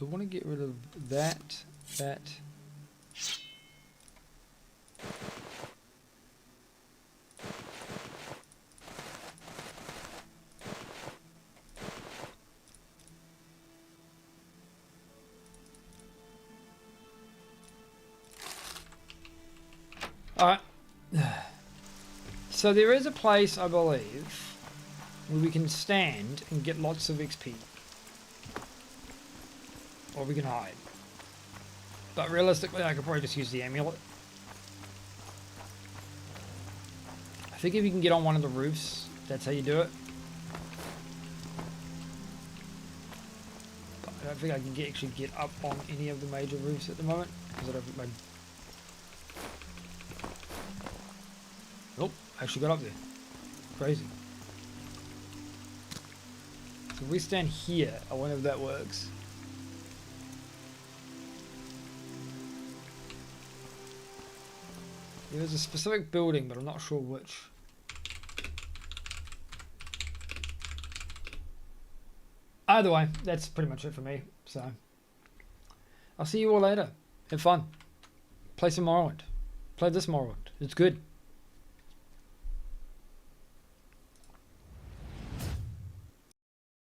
I want to get rid of that. Alright. So there is a place, I believe, where we can stand and get lots of XP. Or we can hide. But realistically, I could probably just use the amulet. I think if you can get on one of the roofs, that's how you do it. But I don't think I can actually get up on any of the major roofs at the moment, because I don't think my... Nope, I actually got up there. Crazy. So if we stand here, I wonder if that works. There's a specific building, but I'm not sure which. Either way, that's pretty much it for me. So, I'll see you all later. Have fun. Play some Morrowind. Play this Morrowind. It's good.